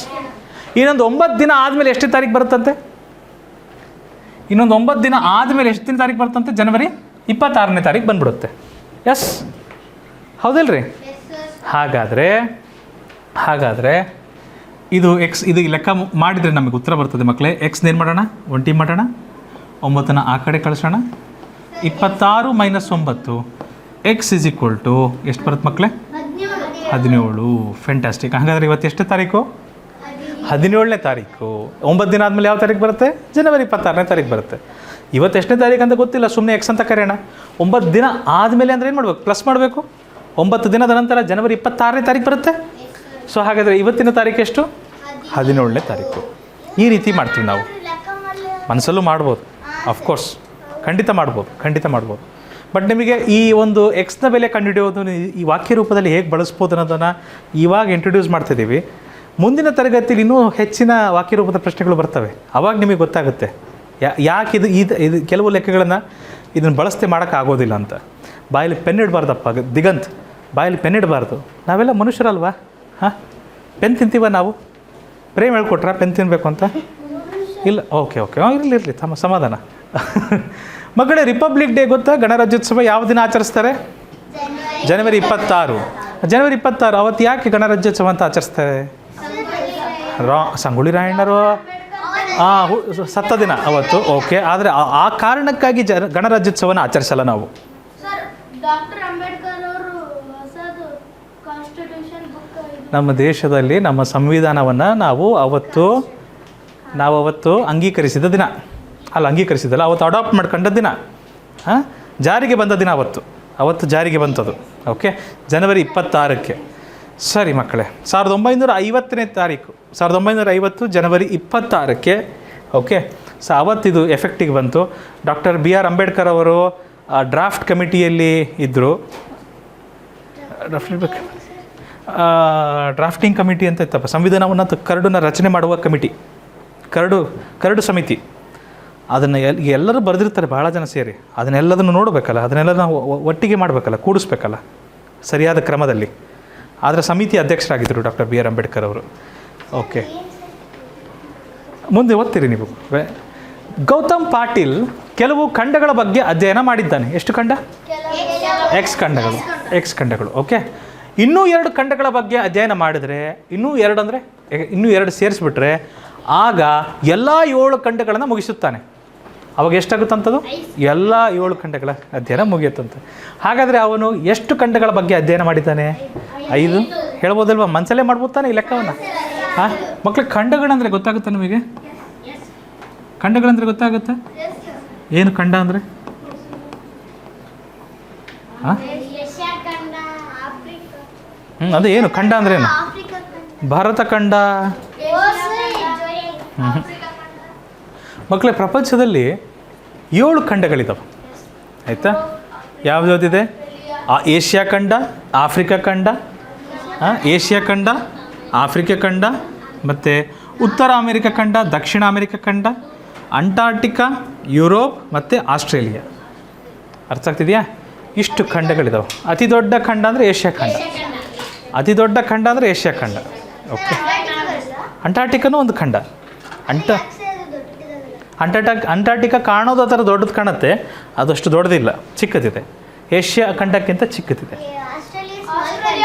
ಇನ್ನೊಂದು 9 ದಿನ ಆದಮೇಲೆ ಎಷ್ಟನೇ ತಾರೀಕು ಬರುತ್ತಂತೆ? ಇನ್ನೊಂದು 9 ದಿನ ಆದಮೇಲೆ ಎಷ್ಟನೇ ತಾರೀಕು ಬರುತ್ತಂತೆ? ಜನವರಿ 26ನೇ ತಾರೀಕು ಬಂದ್ಬಿಡುತ್ತೆ. ಎಸ್, ಹೌದಲ್ರಿ? ಹಾಗಾದರೆ ಇದು ಎಕ್ಸ್, ಇದು ಲೆಕ್ಕ ಮಾಡಿದರೆ ನಮಗೆ ಉತ್ತರ ಬರ್ತದೆ ಮಕ್ಕಳೇ. ಎಕ್ಸ್ ಏನು ಮಾಡೋಣ? ಒಂಟಿ ಮಾಡೋಣ, 9ನ ಆ ಕಡೆ ಕಳಿಸೋಣ, 26 - 9, ಎಕ್ಸ್ ಇಸ್ ಈಕ್ವಲ್ ಟು ಎಷ್ಟು ಬರುತ್ತೆ ಮಕ್ಕಳೇ? 17. ಫ್ಯಾಂಟಾಸ್ಟಿಕ್. ಹಾಗಾದರೆ ಇವತ್ತು ಎಷ್ಟನೇ ತಾರೀಕು? 17ನೇ ತಾರೀಕು. 9 ದಿನ ಆದಮೇಲೆ ಯಾವ ತಾರೀಕು ಬರುತ್ತೆ? ಜನವರಿ 26ನೇ ತಾರೀಕು ಬರುತ್ತೆ. ಇವತ್ತು ಎಷ್ಟನೇ ತಾರೀಕು ಅಂತ ಗೊತ್ತಿಲ್ಲ, ಸುಮ್ಮನೆ ಎಕ್ಸ್ ಅಂತ ಕರೆಯೋಣ. 9 ದಿನ ಆದಮೇಲೆ ಅಂದರೆ ಏನು ಮಾಡಬೇಕು? ಪ್ಲಸ್ ಮಾಡಬೇಕು. 9 ದಿನದ ನಂತರ ಜನವರಿ 26ನೇ ತಾರೀಕು ಬರುತ್ತೆ. ಸೊ ಹಾಗಾದರೆ ಇವತ್ತಿನ ತಾರೀಕು ಎಷ್ಟು? 17ನೇ ತಾರೀಕು. ಈ ರೀತಿ ಮಾಡ್ತೀವಿ ನಾವು. ಮನಸ್ಸಲ್ಲೂ ಮಾಡ್ಬೋದು, ಅಫ್ಕೋರ್ಸ್, ಖಂಡಿತ ಮಾಡ್ಬೋದು. ಬಟ್ ನಿಮಗೆ ಈ ಒಂದು ಎಕ್ಸ್ನ ಬೆಲೆ ಕಂಡುಹಿಡಿಯೋದು ಈ ವಾಕ್ಯ ರೂಪದಲ್ಲಿ ಹೇಗೆ ಬಳಸ್ಬೋದು ಅನ್ನೋದನ್ನು ಇವಾಗ ಇಂಟ್ರೊಡ್ಯೂಸ್ ಮಾಡ್ತಿದ್ದೀವಿ. ಮುಂದಿನ ತರಗತಿಯಲ್ಲಿ ಇನ್ನೂ ಹೆಚ್ಚಿನ ವಾಕ್ಯ ರೂಪದ ಪ್ರಶ್ನೆಗಳು ಬರ್ತವೆ. ಆವಾಗ ನಿಮಗೆ ಗೊತ್ತಾಗುತ್ತೆ ಯಾಕೆ ಇದು ಕೆಲವು ಲೆಕ್ಕಗಳನ್ನು ಇದನ್ನು ಬಳಸ್ತೆ ಮಾಡೋಕ್ಕಾಗೋದಿಲ್ಲ ಅಂತ. ಬಾಯಲ್ಲಿ ಪೆನ್ ಇಡಬಾರ್ದಪ್ಪ ದಿಗಂತ್, ಬಾಯಲ್ಲಿ ಪೆನ್ ಇಡಬಾರ್ದು. ನಾವೆಲ್ಲ ಮನುಷ್ಯರಲ್ವಾ? ಹಾಂ, ಪೆನ್ ತಿಂತೀವ ನಾವು? ಪ್ರೇಮ್ ಹೇಳ್ಕೊಟ್ರಾ ಪೆನ್ ತಿನ್ನಬೇಕು ಅಂತ? ಇಲ್ಲ. ಓಕೆ, ಇರಲಿ ಸಮಾಧಾನ. ಮಕ್ಕಳೇ, ರಿಪಬ್ಲಿಕ್ ಡೇ ಗೊತ್ತಾ? ಗಣರಾಜ್ಯೋತ್ಸವ ಯಾವ ದಿನ ಆಚರಿಸ್ತಾರೆ? ಜನವರಿ 26. ಜನವರಿ 26 ಅವತ್ತು ಯಾಕೆ ಗಣರಾಜ್ಯೋತ್ಸವ ಅಂತ ಆಚರಿಸ್ತಾರೆ? ಸಂಗೊಳ್ಳಿ ರಾಯಣ್ಣರು ಸತ್ತ ದಿನ ಅವತ್ತು. ಓಕೆ, ಆದರೆ ಆ ಕಾರಣಕ್ಕಾಗಿ ಗಣರಾಜ್ಯೋತ್ಸವನ ಆಚರಿಸಲ್ಲ ನಾವು. ನಮ್ಮ ದೇಶದಲ್ಲಿ ನಮ್ಮ ಸಂವಿಧಾನವನ್ನು ನಾವು ಅವತ್ತು ನಾವು ಅವತ್ತು ಅಂಗೀಕರಿಸಿದ ದಿನ, ಅಂಗೀಕರಿಸಿದಲ್ಲ, ಅವತ್ತು ಅಡಾಪ್ಟ್ ಮಾಡ್ಕೊಂಡ ದಿನ, ಜಾರಿಗೆ ಬಂದ ದಿನ ಅವತ್ತು ಜಾರಿಗೆ ಬಂತದು. ಓಕೆ, ಜನವರಿ 26ಕ್ಕೆ. ಸರಿ ಮಕ್ಕಳೇ, 1950ನೇ ತಾರೀಕು, 1950 ಜನವರಿ 26ಕ್ಕೆ. ಓಕೆ, ಸೊ ಅವತ್ತಿದು ಎಫೆಕ್ಟಿಗೆ ಬಂತು. ಡಾಕ್ಟರ್ BR ಅಂಬೇಡ್ಕರ್ ಅವರು ಡ್ರಾಫ್ಟ್ ಕಮಿಟಿಯಲ್ಲಿ ಇದ್ದರು. ಡ್ರಾಫ್ಟಿಂಗ್ ಕಮಿಟಿ ಅಂತ ಇತ್ತಪ್ಪ, ಸಂವಿಧಾನವನ್ನು ಕರಡನ್ನ ರಚನೆ ಮಾಡುವ ಕಮಿಟಿ, ಕರಡು ಸಮಿತಿ. ಅದನ್ನು ಎಲ್ಲರೂ ಬರೆದಿರ್ತಾರೆ, ಭಾಳ ಜನ ಸೇರಿ. ಅದನ್ನೆಲ್ಲದನ್ನು ನೋಡಬೇಕಲ್ಲ, ಅದನ್ನೆಲ್ಲ ನಾವು ಒಟ್ಟಿಗೆ ಮಾಡಬೇಕಲ್ಲ, ಕೂಡಿಸ್ಬೇಕಲ್ಲ ಸರಿಯಾದ ಕ್ರಮದಲ್ಲಿ. ಆದರೆ ಸಮಿತಿ ಅಧ್ಯಕ್ಷರಾಗಿದ್ದರು ಡಾಕ್ಟರ್ BR ಅಂಬೇಡ್ಕರ್ ಅವರು. ಓಕೆ, ಮುಂದೆ ಓದ್ತೀರಿ ನೀವು. ಗೌತಮ್ ಪಾಟೀಲ್ ಕೆಲವು ಖಂಡಗಳ ಬಗ್ಗೆ ಅಧ್ಯಯನ ಮಾಡಿದ್ದಾನೆ. ಎಷ್ಟು ಖಂಡ? ಎಕ್ಸ್ ಖಂಡಗಳು. ಓಕೆ, ಇನ್ನೂ 2 ಖಂಡಗಳ ಬಗ್ಗೆ ಅಧ್ಯಯನ ಮಾಡಿದರೆ, ಇನ್ನೂ 2 ಸೇರಿಸ್ಬಿಟ್ರೆ ಆಗ ಎಲ್ಲ 7 ಖಂಡಗಳನ್ನು ಮುಗಿಸುತ್ತಾನೆ. ಅವಾಗ ಎಷ್ಟಾಗುತ್ತಂಥದ್ದು? ಎಲ್ಲ 7 ಖಂಡಗಳ ಅಧ್ಯಯನ ಮುಗಿಯುತ್ತಂತೆ. ಹಾಗಾದರೆ ಅವನು ಎಷ್ಟು ಖಂಡಗಳ ಬಗ್ಗೆ ಅಧ್ಯಯನ ಮಾಡಿದ್ದಾನೆ? 5. ಹೇಳ್ಬೋದಲ್ವ? ಮನಸಲ್ಲೇ ಮಾಡ್ಬೋದಾನೆ ಈ ಲೆಕ್ಕವನ್ನು. ಮಕ್ಕಳು, ಖಂಡಗಳಂದರೆ ಗೊತ್ತಾಗುತ್ತೆ ನಿಮಗೆ? ಖಂಡಗಳಂದರೆ ಗೊತ್ತಾಗುತ್ತಾ? ಏನು ಖಂಡ ಅಂದರೆ? ಅದೇ ಏನು ಖಂಡ ಅಂದ್ರೆ ಏನು? ಭಾರತ ಖಂಡ. ಮಕ್ಕಳೇ, ಪ್ರಪಂಚದಲ್ಲಿ 7 ಖಂಡಗಳಿದ್ದಾವೆ, ಆಯಿತಾ? ಯಾವುದಿದೆ? ಏಷ್ಯಾ ಖಂಡ, ಆಫ್ರಿಕಾ ಖಂಡ, ಏಷ್ಯಾ ಖಂಡ, ಆಫ್ರಿಕಾ ಖಂಡ, ಮತ್ತು ಉತ್ತರ ಅಮೆರಿಕ ಖಂಡ, ದಕ್ಷಿಣ ಅಮೆರಿಕ ಖಂಡ, ಅಂಟಾರ್ಟಿಕಾ, ಯುರೋಪ್ ಮತ್ತು ಆಸ್ಟ್ರೇಲಿಯಾ. ಅರ್ಥ ಆಗ್ತಿದೆಯಾ? ಇಷ್ಟು ಖಂಡಗಳಿದ್ದಾವೆ. ಅತಿ ದೊಡ್ಡ ಖಂಡ ಅಂದರೆ ಏಷ್ಯಾ ಖಂಡ. ಓಕೆ, ಅಂಟಾರ್ಟಿಕಾನೂ ಒಂದು ಖಂಡ. ಅಂಟಾರ್ಟಿಕಾ ಕಾಣೋದು ಆ ಥರ ದೊಡ್ಡದು ಕಾಣುತ್ತೆ, ಅದಷ್ಟು ದೊಡ್ಡದಿಲ್ಲ, ಚಿಕ್ಕದಿದೆ. ಏಷ್ಯಾ ಖಂಡಕ್ಕಿಂತ ಚಿಕ್ಕದಿದೆ.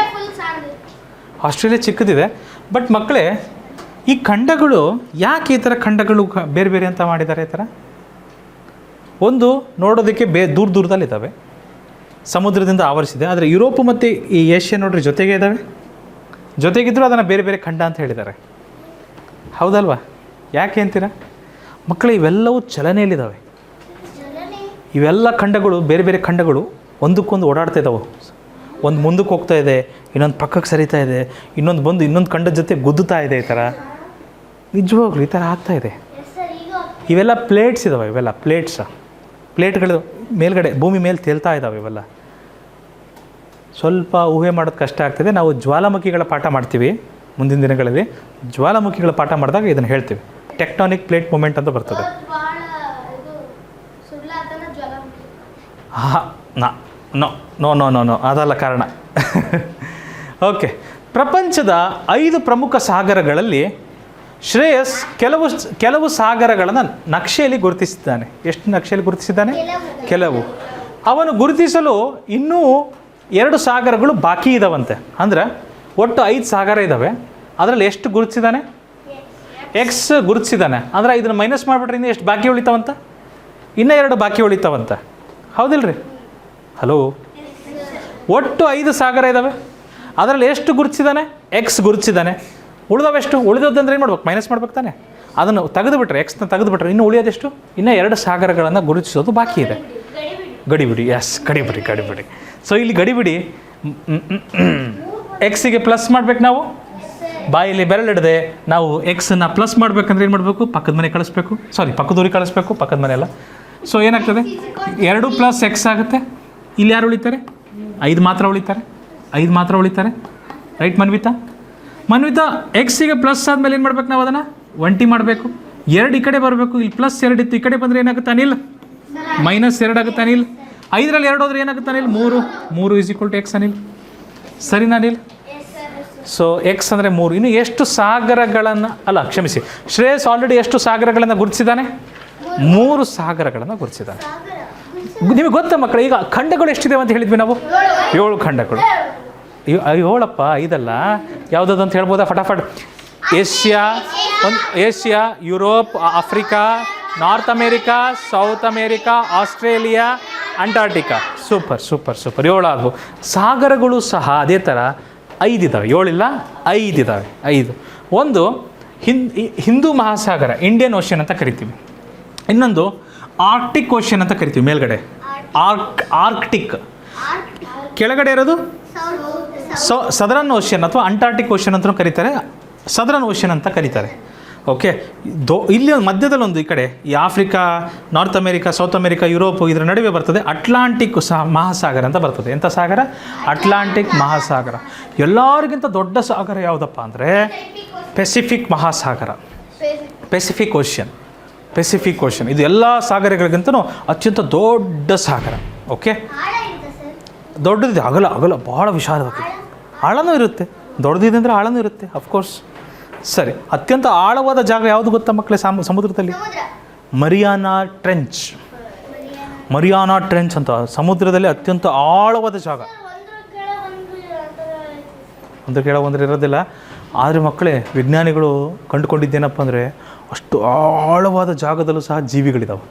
ಆಸ್ಟ್ರೇಲಿಯಾ ಚಿಕ್ಕದಿದೆ. ಬಟ್ ಮಕ್ಕಳೇ, ಈ ಖಂಡಗಳು ಯಾಕೆ ಈ ಥರ ಖಂಡಗಳು ಬೇರೆ ಬೇರೆ ಅಂತ ಮಾಡಿದ್ದಾರೆ? ಈ ಥರ ಒಂದು ನೋಡೋದಕ್ಕೆ ದೂರದಲ್ಲಿದ್ದಾವೆ, ಸಮುದ್ರದಿಂದ ಆವರಿಸಿದೆ. ಆದರೆ ಯುರೋಪ್ ಮತ್ತು ಈ ಏಷ್ಯಾ ನೋಡ್ರಿ ಜೊತೆಗೆ ಇದ್ದಾವೆ, ಜೊತೆಗಿದ್ದರೂ ಅದನ್ನು ಬೇರೆ ಬೇರೆ ಖಂಡ ಅಂತ ಹೇಳಿದ್ದಾರೆ. ಹೌದಲ್ವಾ? ಯಾಕೆ ಅಂತೀರಾ ಮಕ್ಕಳು? ಇವೆಲ್ಲವೂ ಚಲನೆಯಲ್ಲಿದ್ದಾವೆ. ಇವೆಲ್ಲ ಖಂಡಗಳು, ಬೇರೆ ಬೇರೆ ಖಂಡಗಳು ಒಂದಕ್ಕೊಂದು ಓಡಾಡ್ತಾ ಇದ್ದಾವೆ. ಒಂದು ಮುಂದಕ್ಕೆ ಹೋಗ್ತಾ ಇದೆ, ಇನ್ನೊಂದು ಪಕ್ಕಕ್ಕೆ ಸರಿತಾ ಇದೆ, ಇನ್ನೊಂದು ಬಂದು ಇನ್ನೊಂದು ಖಂಡದ ಜೊತೆ ಗುದ್ದುತ್ತಾ ಇದೆ. ಈ ಥರ ನಿಜವಾಗ್ಲೂ ಈ ಥರ ಆಗ್ತಾಯಿದೆ. ಇವೆಲ್ಲ ಪ್ಲೇಟ್ಸ್ ಇದ್ದಾವೆ. ಇವೆಲ್ಲ ಪ್ಲೇಟ್ಗಳು ಮೇಲ್ಗಡೆ ಭೂಮಿ ಮೇಲೆ ತೇಲ್ತಾ ಇದ್ದಾವೆ. ಇವೆಲ್ಲ ಸ್ವಲ್ಪ ಊಹೆ ಮಾಡೋದು ಕಷ್ಟ ಆಗ್ತದೆ. ನಾವು ಜ್ವಾಲಾಮುಖಿಗಳ ಪಾಠ ಮಾಡ್ತೀವಿ ಮುಂದಿನ ದಿನಗಳಲ್ಲಿ. ಜ್ವಾಲಾಮುಖಿಗಳ ಪಾಠ ಮಾಡಿದಾಗ ಇದನ್ನು ಹೇಳ್ತೀವಿ. ಟೆಕ್ಟಾನಿಕ್ ಪ್ಲೇಟ್ ಮೂಮೆಂಟ್ ಅಂತ ಬರ್ತದೆ. ನೋ ಅದಲ್ಲ ಕಾರಣ. ಓಕೆ, ಪ್ರಪಂಚದ 5 ಪ್ರಮುಖ ಸಾಗರಗಳಲ್ಲಿ ಶ್ರೇಯಸ್ ಕೆಲವು ಸಾಗರಗಳನ್ನು ನಕ್ಷೆಯಲ್ಲಿ ಗುರುತಿಸಿದ್ದಾನೆ. ಎಷ್ಟು ನಕ್ಷೆಯಲ್ಲಿ ಗುರುತಿಸಿದ್ದಾನೆ? ಕೆಲವು. ಅವನು ಗುರುತಿಸಲು ಇನ್ನೂ 2 ಸಾಗರಗಳು ಬಾಕಿ ಇದ್ದಾವಂತೆ. ಅಂದರೆ ಒಟ್ಟು 5 ಸಾಗರ ಇದ್ದಾವೆ. ಅದರಲ್ಲಿ ಎಷ್ಟು ಗುರುತಿಸಿದ್ದಾನೆ? ಎಕ್ಸ್ ಗುರುತಿಸಿದ್ದಾನೆ. ಅಂದರೆ ಇದನ್ನು ಮೈನಸ್ ಮಾಡಿಬಿಟ್ರೆ ಇನ್ನು ಎಷ್ಟು ಬಾಕಿ ಉಳಿತಾವಂತ? ಇನ್ನೂ 2 ಬಾಕಿ ಉಳಿತಾವಂತ. ಹೌದಿಲ್ರಿ? ಹಲೋ, ಒಟ್ಟು 5 ಸಾಗರ ಇದ್ದಾವೆ. ಅದರಲ್ಲಿ ಎಷ್ಟು ಗುರುತಿಸಿದ್ದಾನೆ? ಎಕ್ಸ್ ಗುರುತಿಸಿದ್ದಾನೆ. ಉಳಿದವೆಷ್ಟು? ಉಳಿದದಂದ್ರೆ ಏನು ಮಾಡ್ಬೇಕು? ಮೈನಸ್ ಮಾಡ್ಬೇಕು ತಾನೆ. ಅದನ್ನು ತೆಗೆದುಬಿಟ್ರೆ, ಎಕ್ಸ್ನ ತೆಗೆದುಬಿಟ್ರೆ ಇನ್ನು ಉಳಿಯೋದೆಷ್ಟು? ಇನ್ನೂ 2 ಸಾಗರಗಳನ್ನು ಗುರುತಿಸೋದು ಬಾಕಿ ಇದೆ. ಗಡಿಬಿಡಿ. ಗಡಿಬಿಡಿ. ಸೊ ಇಲ್ಲಿ ಗಡಿಬಿಡಿ. ಎಕ್ಸಿಗೆ ಪ್ಲಸ್ ಮಾಡ್ಬೇಕು. ನಾವು ಬಾಯಲ್ಲಿ ಬೆರಳಿಡದೆ ನಾವು ಎಕ್ಸನ್ನು ಪ್ಲಸ್ ಮಾಡಬೇಕಂದ್ರೆ ಏನು ಮಾಡಬೇಕು? ಪಕ್ಕದ ಮನೆ ಕಳಿಸ್ಬೇಕು. ಪಕ್ಕದೂರಿಗೆ ಕಳಿಸ್ಬೇಕು, ಪಕ್ಕದ ಮನೆ ಅಲ್ಲ. ಸೊ ಏನಾಗ್ತದೆ? 2 + ಎಕ್ಸ್ ಆಗುತ್ತೆ. ಇಲ್ಲಿ ಯಾರು ಉಳಿತಾರೆ? 5 ಮಾತ್ರ ಉಳಿತಾರೆ. ರೈಟ್ ಮನ್ವಿತಾ? ಎಕ್ಸಿಗೆ ಪ್ಲಸ್ ಆದಮೇಲೆ ಏನು ಮಾಡ್ಬೇಕು? ನಾವು ಅದನ್ನು ಒಂಟಿ ಮಾಡಬೇಕು. 2 ಈ ಕಡೆ ಬರಬೇಕು. ಇಲ್ಲಿ +2 ಇತ್ತು, ಈ ಕಡೆ ಬಂದರೆ ಏನಾಗುತ್ತೆ? ಅನಿಲ್ -2 ಆಗುತ್ತೆ. ಅನಿಲ್ 5ರಲ್ಲಿ 2 ಹೋದ್ರೆ ಏನಾಗುತ್ತೆ? ಅನಿಲ್ 3 = ಎಕ್ಸ್. ಅನಿಲ್ ಸರಿನಾ ಅನಿಲ್? ಸೊ ಎಕ್ಸ್ ಅಂದರೆ 3. ಇನ್ನು ಎಷ್ಟು ಸಾಗರಗಳನ್ನು ಕ್ಷಮಿಸಿ, ಶ್ರೇಯಸ್ ಆಲ್ರೆಡಿ ಎಷ್ಟು ಸಾಗರಗಳನ್ನು ಗುರುತಿಸಿದ್ದಾನೆ? 3 ಸಾಗರಗಳನ್ನು ಗುರುತಿಸಿದ್ದಾನೆ. ನಿಮಗೆ ಗೊತ್ತಾ ಮಕ್ಕಳು, ಈಗ ಖಂಡಗಳು ಎಷ್ಟಿದೆ ಅಂತ ಹೇಳಿದ್ವಿ ನಾವು? 7 ಖಂಡಗಳು. 7 5 ಯಾವುದಾದ್ರು ಅಂತ ಹೇಳ್ಬೋದಾ? ಫಟಾಫಟ್. Asia, Europe, Africa, North America, South America, Australia, Antarctica. Super 7 ಆದವು. ಸಾಗರಗಳು ಸಹ ಅದೇ ಥರ 5 ಇದ್ದಾವೆ. 7 ಇಲ್ಲ, 5 ಇದ್ದಾವೆ. 5. ಒಂದು ಹಿಂದೂ ಮಹಾಸಾಗರ, ಇಂಡಿಯನ್ ಓಷನ್ ಅಂತ ಕರಿತೀವಿ. ಇನ್ನೊಂದು ಆರ್ಕ್ಟಿಕ್ ಓಷನ್ ಅಂತ ಕರಿತೀವಿ, ಮೇಲ್ಗಡೆ ಆರ್ಕ್ಟಿಕ್. ಕೆಳಗಡೆ ಇರೋದು ಸದರನ್ ಓಷನ್ ಅಥವಾ ಅಂಟಾರ್ಟಿಕ್ ಓಷನ್ ಅಂತಲೂ ಕರೀತಾರೆ, ಸದರನ್ ಓಷನ್ ಅಂತ ಕರೀತಾರೆ. ಓಕೆ, ಇಲ್ಲಿ ಒಂದು ಮಧ್ಯದಲ್ಲಿ ಒಂದು ಈ ಕಡೆ ಈ Africa, North America, South America, Europe ಇದರ ನಡುವೆ ಬರ್ತದೆ ಅಟ್ಲಾಂಟಿಕ್ ಮಹಾಸಾಗರ ಅಂತ ಬರ್ತದೆ. ಎಂಥ ಸಾಗರ? ಅಟ್ಲಾಂಟಿಕ್ ಮಹಾಸಾಗರ. ಎಲ್ಲರಿಗಿಂತ ದೊಡ್ಡ ಸಾಗರ ಯಾವುದಪ್ಪ ಅಂದರೆ ಪೆಸಿಫಿಕ್ ಮಹಾಸಾಗರ, ಪೆಸಿಫಿಕ್ ಓಷನ್. ಇದು ಎಲ್ಲ ಸಾಗರಗಳಿಗಿಂತನೂ ಅತ್ಯಂತ ದೊಡ್ಡ ಸಾಗರ. ಓಕೆ, ದೊಡ್ಡದಿದೆ, ಅಗಲ ಭಾಳ ವಿಶಾಲವಾಗಿದೆ. ಆಳನೂ ಇರುತ್ತೆ, ದೊಡ್ಡದಿದೆ ಅಂದರೆ ಆಳನೂ ಇರುತ್ತೆ ಅಫ್ಕೋರ್ಸ್. ಸರಿ, ಅತ್ಯಂತ ಆಳವಾದ ಜಾಗ ಯಾವುದು ಗೊತ್ತಾ ಮಕ್ಕಳೇ ಸಮುದ್ರದಲ್ಲಿ? ಮರಿಯಾನಾ ಟ್ರೆಂಚ್ ಅಂತ ಸಮುದ್ರದಲ್ಲಿ ಅತ್ಯಂತ ಆಳವಾದ ಜಾಗ. ಒಂದು ಕೆಳ ಒಂದ್ರ ಇರೋದಿಲ್ಲ. ಆದರೆ ಮಕ್ಕಳೇ, ವಿಜ್ಞಾನಿಗಳು ಕಂಡುಕೊಂಡಿದ್ದೇನಪ್ಪ ಅಂದರೆ ಅಷ್ಟು ಆಳವಾದ ಜಾಗದಲ್ಲೂ ಸಹ ಜೀವಿಗಳಿದ್ದಾವೆ.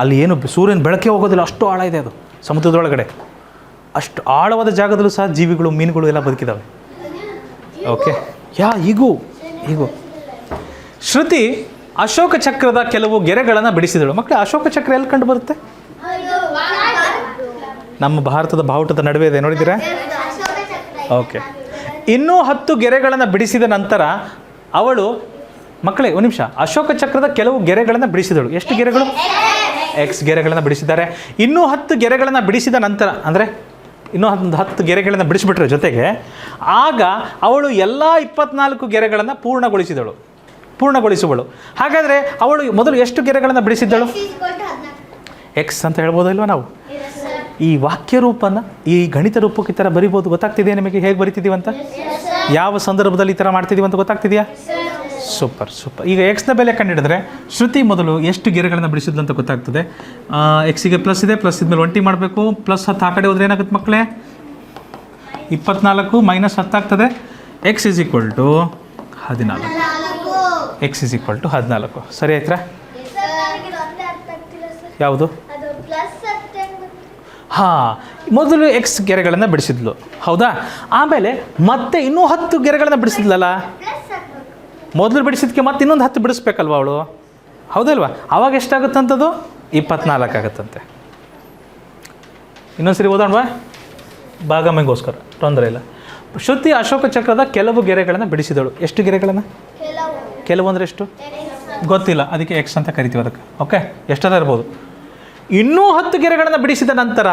ಅಲ್ಲಿ ಏನು ಸೂರ್ಯನ ಬೆಳಕೆ ಹೋಗೋದಿಲ್ಲ, ಅಷ್ಟು ಆಳ ಇದೆ ಅದು ಸಮುದ್ರದೊಳಗಡೆ. ಅಷ್ಟು ಆಳವಾದ ಜಾಗದಲ್ಲೂ ಸಹ ಜೀವಿಗಳು, ಮೀನುಗಳು ಎಲ್ಲ ಬದುಕಿದ್ದಾವೆ. ಓಕೆ, ಹೀಗೂ ಶ್ರುತಿ ಅಶೋಕ ಚಕ್ರದ ಕೆಲವು ಗೆರೆಗಳನ್ನು ಬಿಡಿಸಿದಳು. ಮಕ್ಕಳು, ಅಶೋಕ ಚಕ್ರ ಎಲ್ಲಿ ಕಂಡು ಬರುತ್ತೆ? ನಮ್ಮ ಭಾರತದ ಬಾವುಟದ ನಡುವೆ ಇದೆ, ನೋಡಿದ್ದೀರಾ? ಓಕೆ, ಇನ್ನೂ 10 ಗೆರೆಗಳನ್ನು ಬಿಡಿಸಿದ ನಂತರ ಅವಳು, ಮಕ್ಕಳೇ ಒಂದು ನಿಮಿಷ, ಅಶೋಕ ಚಕ್ರದ ಕೆಲವು ಗೆರೆಗಳನ್ನು ಬಿಡಿಸಿದಳು. ಎಷ್ಟು ಗೆರೆಗಳು? ಎಕ್ಸ್ ಗೆರೆಗಳನ್ನು ಬಿಡಿಸಿದ್ದಾರೆ. ಇನ್ನೂ 10 ಗೆರೆಗಳನ್ನು ಬಿಡಿಸಿದ ನಂತರ, ಅಂದರೆ ಇನ್ನೂ 10 ಗೆರೆಗಳನ್ನು ಬಿಡಿಸಿಬಿಟ್ರೆ ಜೊತೆಗೆ, ಆಗ ಅವಳು ಎಲ್ಲ 24 ಗೆರೆಗಳನ್ನು ಪೂರ್ಣಗೊಳಿಸುವಳು. ಹಾಗಾದರೆ ಅವಳು ಮೊದಲು ಎಷ್ಟು ಗೆರೆಗಳನ್ನು ಬಿಡಿಸಿದ್ದಳು? ಎಕ್ಸ್ ಅಂತ ಹೇಳ್ಬೋದಲ್ವ ನಾವು? ಈ ವಾಕ್ಯ ರೂಪನ ಈ ಗಣಿತ ರೂಪಕ್ಕೆ ಈ ಥರ ಬರಿಬೋದು. ಗೊತ್ತಾಗ್ತಿದೆಯಾ ನಿಮಗೆ ಹೇಗೆ ಬರಿತಿದ್ದೀವಿ ಅಂತ? ಯಾವ ಸಂದರ್ಭದಲ್ಲಿ ಈ ಥರ ಮಾಡ್ತಿದ್ದೀವಿ ಅಂತ ಗೊತ್ತಾಗ್ತಿದೆಯಾ? ಸೂಪರ್. ಈಗ ಎಕ್ಸ್ನ ಬೆಲೆ ಕಂಡುಹಿಡಿದ್ರೆ ಶ್ರುತಿ ಮೊದಲು ಎಷ್ಟು ಗೆರೆಗಳನ್ನು ಬಿಡಿಸಿದ್ಲು ಅಂತ ಗೊತ್ತಾಗ್ತದೆ. ಎಕ್ಸಿಗೆ ಪ್ಲಸ್ ಇದೆ, ಪ್ಲಸ್ ಇದ್ಮೇಲೆ 20 ಮಾಡಬೇಕು. ಪ್ಲಸ್ 10 ಆ ಕಡೆ ಹೋದ್ರೆ ಏನಾಗುತ್ತೆ ಮಕ್ಕಳೇ? 24 ಮೈನಸ್ 10 ಆಗ್ತದೆ. X is equal to 14. ಸರಿ ಆಯ್ತಾ? ಯಾವುದು? ಮೊದಲು ಎಕ್ಸ್ ಗೆರೆಗಳನ್ನು ಬಿಡಿಸಿದ್ಲು, ಹೌದಾ? ಆಮೇಲೆ ಮತ್ತೆ ಇನ್ನೂ 10 ಗೆರೆಗಳನ್ನು ಬಿಡಿಸಿದ್ಲಲ್ಲ. ಮೊದಲು ಬಿಡಿಸಿದ್ಕೆ ಮತ್ತೆ ಇನ್ನೊಂದು 10 ಬಿಡಿಸ್ಬೇಕಲ್ವ ಅವಳು, ಹೌದಲ್ವಾ? ಆವಾಗ ಎಷ್ಟಾಗುತ್ತಂಥದ್ದು? 24 ಆಗುತ್ತಂತೆ. ಇನ್ನೊಂದ್ಸರಿ ಓದೋಣವಾ? ಭಾಗಮೆಗೋಸ್ಕರ ತೊಂದರೆ ಇಲ್ಲ. ಶ್ರುತಿ ಅಶೋಕ ಚಕ್ರದ ಕೆಲವು ಗೆರೆಗಳನ್ನು ಬಿಡಿಸಿದಳು. ಎಷ್ಟು ಗೆರೆಗಳನ್ನು? ಕೆಲವು ಅಂದರೆ ಎಷ್ಟು ಗೊತ್ತಿಲ್ಲ, ಅದಕ್ಕೆ ಎಕ್ಸ್ ಅಂತ ಕರಿತೀವಿ ಅದಕ್ಕೆ. ಓಕೆ, ಎಷ್ಟಾದ್ರೂ ಇರ್ಬೋದು. ಇನ್ನೂ 10 ಗೆರೆಗಳನ್ನು ಬಿಡಿಸಿದ ನಂತರ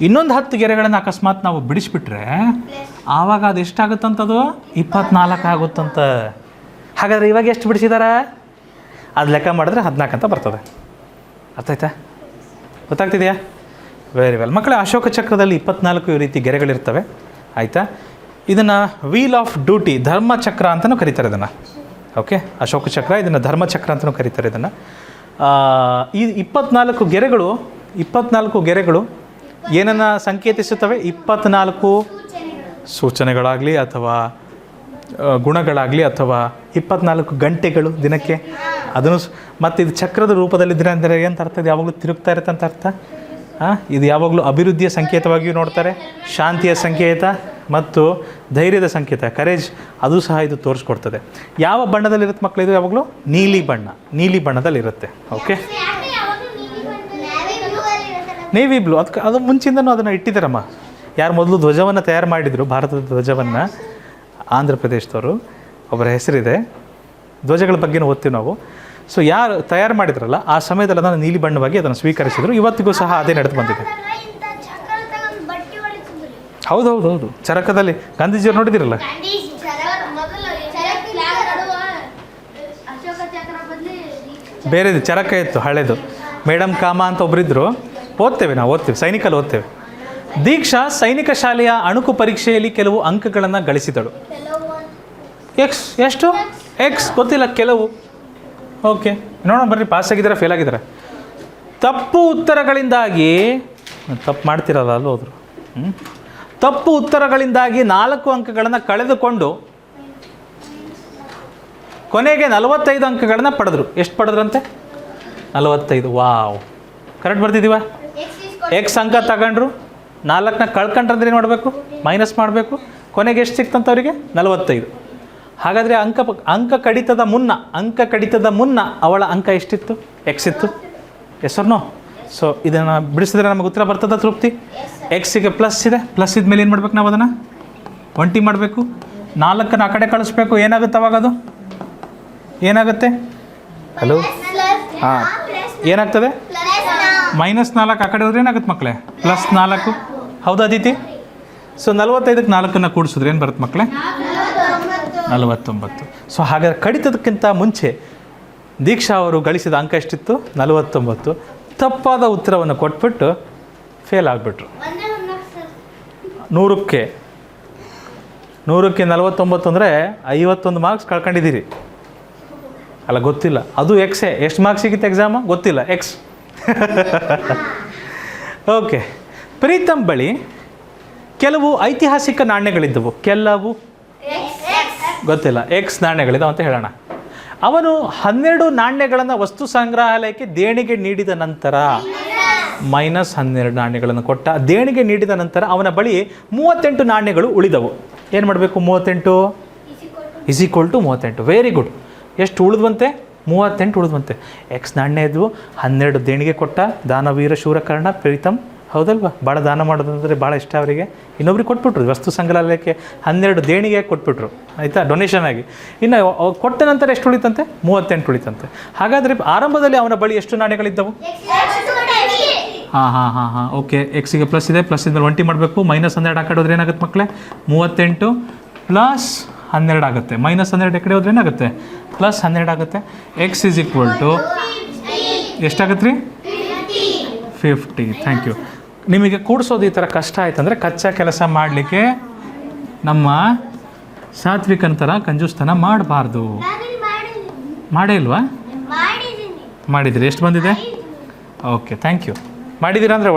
ಇನ್ನೊಂದು 10 ಗೆರೆಗಳನ್ನು ಅಕಸ್ಮಾತ್ ನಾವು ಬಿಡಿಸ್ಬಿಟ್ರೆ ಆವಾಗ ಅದು ಎಷ್ಟಾಗುತ್ತಂಥದ್ದು? 24 ಆಗುತ್ತಂತ. ಹಾಗಾದರೆ ಇವಾಗ ಎಷ್ಟು ಬಿಡಿಸಿದಾರ? ಅದು ಲೆಕ್ಕ ಮಾಡಿದ್ರೆ 14 ಅಂತ ಬರ್ತದೆ. ಅರ್ಥ ಆಯ್ತಾ? ಗೊತ್ತಾಗ್ತಿದೆಯಾ? ವೆರಿ ವೆಲ್ ಮಕ್ಕಳೇ. ಅಶೋಕ ಚಕ್ರದಲ್ಲಿ 24 ಈ ರೀತಿ ಗೆರೆಗಳಿರ್ತವೆ, ಆಯಿತಾ? ಇದನ್ನು ವೀಲ್ ಆಫ್ ಡ್ಯೂಟಿ, ಧರ್ಮಚಕ್ರ ಅಂತಲೂ ಕರೀತಾರೆ ಇದನ್ನು. ಓಕೆ, ಅಶೋಕ ಚಕ್ರ, ಇದನ್ನು ಧರ್ಮಚಕ್ರ ಅಂತಲೂ ಕರೀತಾರೆ ಇದನ್ನು. ಈ 24 ಗೆರೆಗಳು ಏನನ್ನು ಸಂಕೇತಿಸುತ್ತವೆ? 24 ಸೂಚನೆಗಳಾಗಲಿ ಅಥವಾ ಗುಣಗಳಾಗಲಿ ಅಥವಾ 24 ಗಂಟೆಗಳು ದಿನಕ್ಕೆ, ಅದನ್ನು ಮತ್ತು ಇದು ಚಕ್ರದ ರೂಪದಲ್ಲಿದ್ದರೆ ಅಂದರೆ ಏನಂತ ಅರ್ಥ? ಇದು ಯಾವಾಗಲೂ ತಿರುಗ್ತಾ ಇರುತ್ತೆ ಅಂತ ಅರ್ಥ. ಇದು ಯಾವಾಗಲೂ ಅಭಿವೃದ್ಧಿಯ ಸಂಕೇತವಾಗಿಯೂ ನೋಡ್ತಾರೆ, ಶಾಂತಿಯ ಸಂಕೇತ ಮತ್ತು ಧೈರ್ಯದ ಸಂಕೇತ, ಕರೇಜ್, ಅದು ಸಹ ಇದು ತೋರಿಸ್ಕೊಡ್ತದೆ. ಯಾವ ಬಣ್ಣದಲ್ಲಿರುತ್ತೆ ಮಕ್ಕಳು? ಇದು ಯಾವಾಗಲೂ ನೀಲಿ ಬಣ್ಣದಲ್ಲಿರುತ್ತೆ. Okay, navy blue. ಅದು ಮುಂಚಿಂದನೂ ಅದನ್ನು ಇಟ್ಟಿದ್ದಾರಮ್ಮ. ಯಾರು ಮೊದಲು ಧ್ವಜವನ್ನು ತಯಾರು ಮಾಡಿದರು, ಭಾರತದ ಧ್ವಜವನ್ನು, ಆಂಧ್ರ ಪ್ರದೇಶದವರು, ಒಬ್ಬರ ಹೆಸರಿದೆ. ಧ್ವಜಗಳ ಬಗ್ಗೆನೂ ಓದ್ತೀವಿ ನಾವು. ಸೊ ಯಾರು ತಯಾರು ಮಾಡಿದ್ರಲ್ಲ ಆ ಸಮಯದಲ್ಲಿ ಅದನ್ನು ನೀಲಿ ಬಣ್ಣವಾಗಿ ಅದನ್ನು ಸ್ವೀಕರಿಸಿದರು. ಇವತ್ತಿಗೂ ಸಹ ಅದೇ ನಡೆದು ಬಂದಿದೆ. ಹೌದು, ಚರಕದಲ್ಲಿ ಗಾಂಧೀಜಿಯವ್ರು ನೋಡಿದಿರಲ್ಲ, ಬೇರೆದು ಚರಕ ಇತ್ತು ಹಳೇದು. ಮೇಡಮ್ ಕಾಮ ಅಂತ ಒಬ್ಬರಿದ್ದರು, ನಾವು ಓದ್ತೇವೆ, ಸೈನಿಕಲ್ಲಿ ಓದ್ತೇವೆ. ದೀಕ್ಷಾ ಸೈನಿಕ ಶಾಲೆಯ ಅಣುಕು ಪರೀಕ್ಷೆಯಲ್ಲಿ ಕೆಲವು ಅಂಕಗಳನ್ನು ಗಳಿಸಿದಳು. ಎಷ್ಟು? ಎಕ್ಸ್ ಗೊತ್ತಿಲ್ಲ, ಕೆಲವು. ಓಕೆ, ನೋಡೋಣ ಬರ್ರಿ, ಪಾಸ್ ಆಗಿದ್ದಾರೆ ಫೇಲ್ ಆಗಿದ್ದಾರೆ. ತಪ್ಪು ಉತ್ತರಗಳಿಂದಾಗಿ ತಪ್ಪು ಉತ್ತರಗಳಿಂದಾಗಿ 4 ಅಂಕಗಳನ್ನು ಕಳೆದುಕೊಂಡು ಕೊನೆಗೆ 45 ಅಂಕಗಳನ್ನು ಪಡೆದರು. ಎಷ್ಟು ಪಡೆದ್ರಂತೆ? 45. ವಾವ್, ಕರೆಕ್ಟ್ ಬರ್ತಿದ್ದೀವ? ಎಕ್ಸ್ ಅಂಕ ತಗೊಂಡ್ರು, 4ನ ಕಳ್ಕೊಂಡ್ರಂದ್ರೆ ಏನು ಮಾಡಬೇಕು? ಮೈನಸ್ ಮಾಡಬೇಕು. ಕೊನೆಗೆ ಎಷ್ಟು ಸಿಕ್ತಂತ ಅವರಿಗೆ? 45. ಹಾಗಾದರೆ ಅಂಕ ಕಡಿತದ ಮುನ್ನ ಅವಳ ಅಂಕ ಎಷ್ಟಿತ್ತು? ಎಕ್ಸ್ ಇತ್ತು. S R no? ಸೊ ಇದನ್ನು ಬಿಡಿಸಿದ್ರೆ ನಮಗೆ ಉತ್ತರ ಬರ್ತದ ತೃಪ್ತಿ? ಎಕ್ಸಿಗೆ ಪ್ಲಸ್ ಇದೆ, ಪ್ಲಸ್ ಇದ್ಮೇಲೆ ಏನು ಮಾಡ್ಬೇಕು ನಾವು ಅದನ್ನು ಒಂಟಿ ಮಾಡಬೇಕು, 4 ಆ ಕಡೆ ಕಳಿಸ್ಬೇಕು. ಏನಾಗುತ್ತೆ ಅವಾಗ? ಅದು ಏನಾಗುತ್ತೆ? ಹಲೋ ಹಾಂ, ಏನಾಗ್ತದೆ? -4 ಆ ಕಡೆ ಹೋದ್ರೆ ಏನಾಗುತ್ತೆ ಮಕ್ಕಳೇ? +4. ಹೌದಾ ಅದಿತಿ? ಸೊ 45ಕ್ಕೆ 4 ಕೂಡಿಸಿದ್ರೆ ಏನು ಬರುತ್ತೆ ಮಕ್ಕಳೇ? 49. ಸೊ ಹಾಗಾದ್ರೆ ಕಡಿತದಕ್ಕಿಂತ ಮುಂಚೆ ದೀಕ್ಷಾ ಅವರು ಗಳಿಸಿದ ಅಂಕ ಎಷ್ಟಿತ್ತು? 49. ತಪ್ಪಾದ ಉತ್ತರವನ್ನು ಕೊಟ್ಬಿಟ್ಟು ಫೇಲ್ ಆಗಿಬಿಟ್ರು. 100ಕ್ಕೆ 49 ಅಂದರೆ 51 ಮಾರ್ಕ್ಸ್ ಕಳ್ಕೊಂಡಿದ್ದೀರಿ ಅಲ್ಲ, ಗೊತ್ತಿಲ್ಲ. ಅದು ಎಕ್ಸೇ. ಎಷ್ಟು ಮಾರ್ಕ್ಸ್ ಸಿಗುತ್ತೆ ಎಕ್ಸಾಮು ಗೊತ್ತಿಲ್ಲ, ಎಕ್ಸ್. ಓಕೆ. ಪ್ರೀತಮ್ ಬಳಿ ಕೆಲವು ಐತಿಹಾಸಿಕ ನಾಣ್ಯಗಳಿದ್ದವು. ಕೆಲವು ಗೊತ್ತಿಲ್ಲ, ಎಕ್ಸ್ ನಾಣ್ಯಗಳಿದ್ದಾವೆ ಅಂತ ಹೇಳೋಣ. ಅವನು 12 ನಾಣ್ಯಗಳನ್ನು ವಸ್ತು ಸಂಗ್ರಹಾಲಯಕ್ಕೆ ದೇಣಿಗೆ ನೀಡಿದ ನಂತರ -12 ನಾಣ್ಯಗಳನ್ನು ಕೊಟ್ಟ. ದೇಣಿಗೆ ನೀಡಿದ ನಂತರ ಅವನ ಬಳಿ 38 ನಾಣ್ಯಗಳು ಉಳಿದವು. ಏನು ಮಾಡಬೇಕು? 38 = 38. Very good. ಎಷ್ಟು ಉಳಿದ್ವಂತೆ? 38 ಉಳಿದ್ವಂತೆ. ಎಕ್ಸ್ ನಾಣ್ಯ ಇದ್ವು, 12 ದೇಣಿಗೆ ಕೊಟ್ಟ. ದಾನವೀರ ಶೂರಕರ್ಣ ಪ್ರೀತಮ್, ಹೌದಲ್ವಾ? ಭಾಳ ದಾನ ಮಾಡೋದಂದರೆ ಭಾಳ ಇಷ್ಟ ಅವರಿಗೆ. ಇನ್ನೊಬ್ರಿಗೆ ಕೊಟ್ಬಿಟ್ರು, ವಸ್ತು ಸಂಗ್ರಹಾಲಯಕ್ಕೆ 12 ದೇಣಿಗೆ ಕೊಟ್ಬಿಟ್ರು, ಆಯಿತಾ, ಡೊನೇಷನ್ ಆಗಿ. ಇನ್ನು ಕೊಟ್ಟ ನಂತರ ಎಷ್ಟು ಉಳಿತಂತೆ? 38 ಉಳಿತಂತೆ. ಹಾಗಾದರೆ ಆರಂಭದಲ್ಲಿ ಅವನ ಬಳಿ ಎಷ್ಟು ನಾಣ್ಯಗಳಿದ್ದವು? ಹಾಂ ಓಕೆ. ಎಕ್ಸಿಗೆ ಪ್ಲಸ್ ಇದೆ, ಪ್ಲಸ್ ಇದ್ಮೇಲೆ ಒಂಟಿ ಮಾಡಬೇಕು. -12 ಆ ಕಡೆ ಹೋದ್ರೆ ಏನಾಗುತ್ತೆ ಮಕ್ಕಳೇ? 38 + 12 ಆಗುತ್ತೆ. -12 ಆ ಕಡೆ ಹೋದ್ರೆ ಏನಾಗುತ್ತೆ? +12 ಆಗುತ್ತೆ. ಎಕ್ಸ್ = ಎಷ್ಟಾಗುತ್ತೆ ರೀ? 50. Thank you. ನಿಮಗೆ ಕೂಡಿಸೋದು ಈ ಥರ ಕಷ್ಟ ಆಯ್ತಂದರೆ ಕಚ್ಚಾ ಕೆಲಸ ಮಾಡಲಿಕ್ಕೆ ನಮ್ಮ ಸಾತ್ವಿಕನ ಥರ ಕಂಜೂಸ್ತನ ಮಾಡಬಾರ್ದು. ಮಾಡೇ ಇಲ್ವಾ? ಮಾಡಿದಿರಿ. ಎಷ್ಟು ಬಂದಿದೆ? Okay, thank you. ಮಾಡಿದ್ದೀರಾ ಅಂದರೆ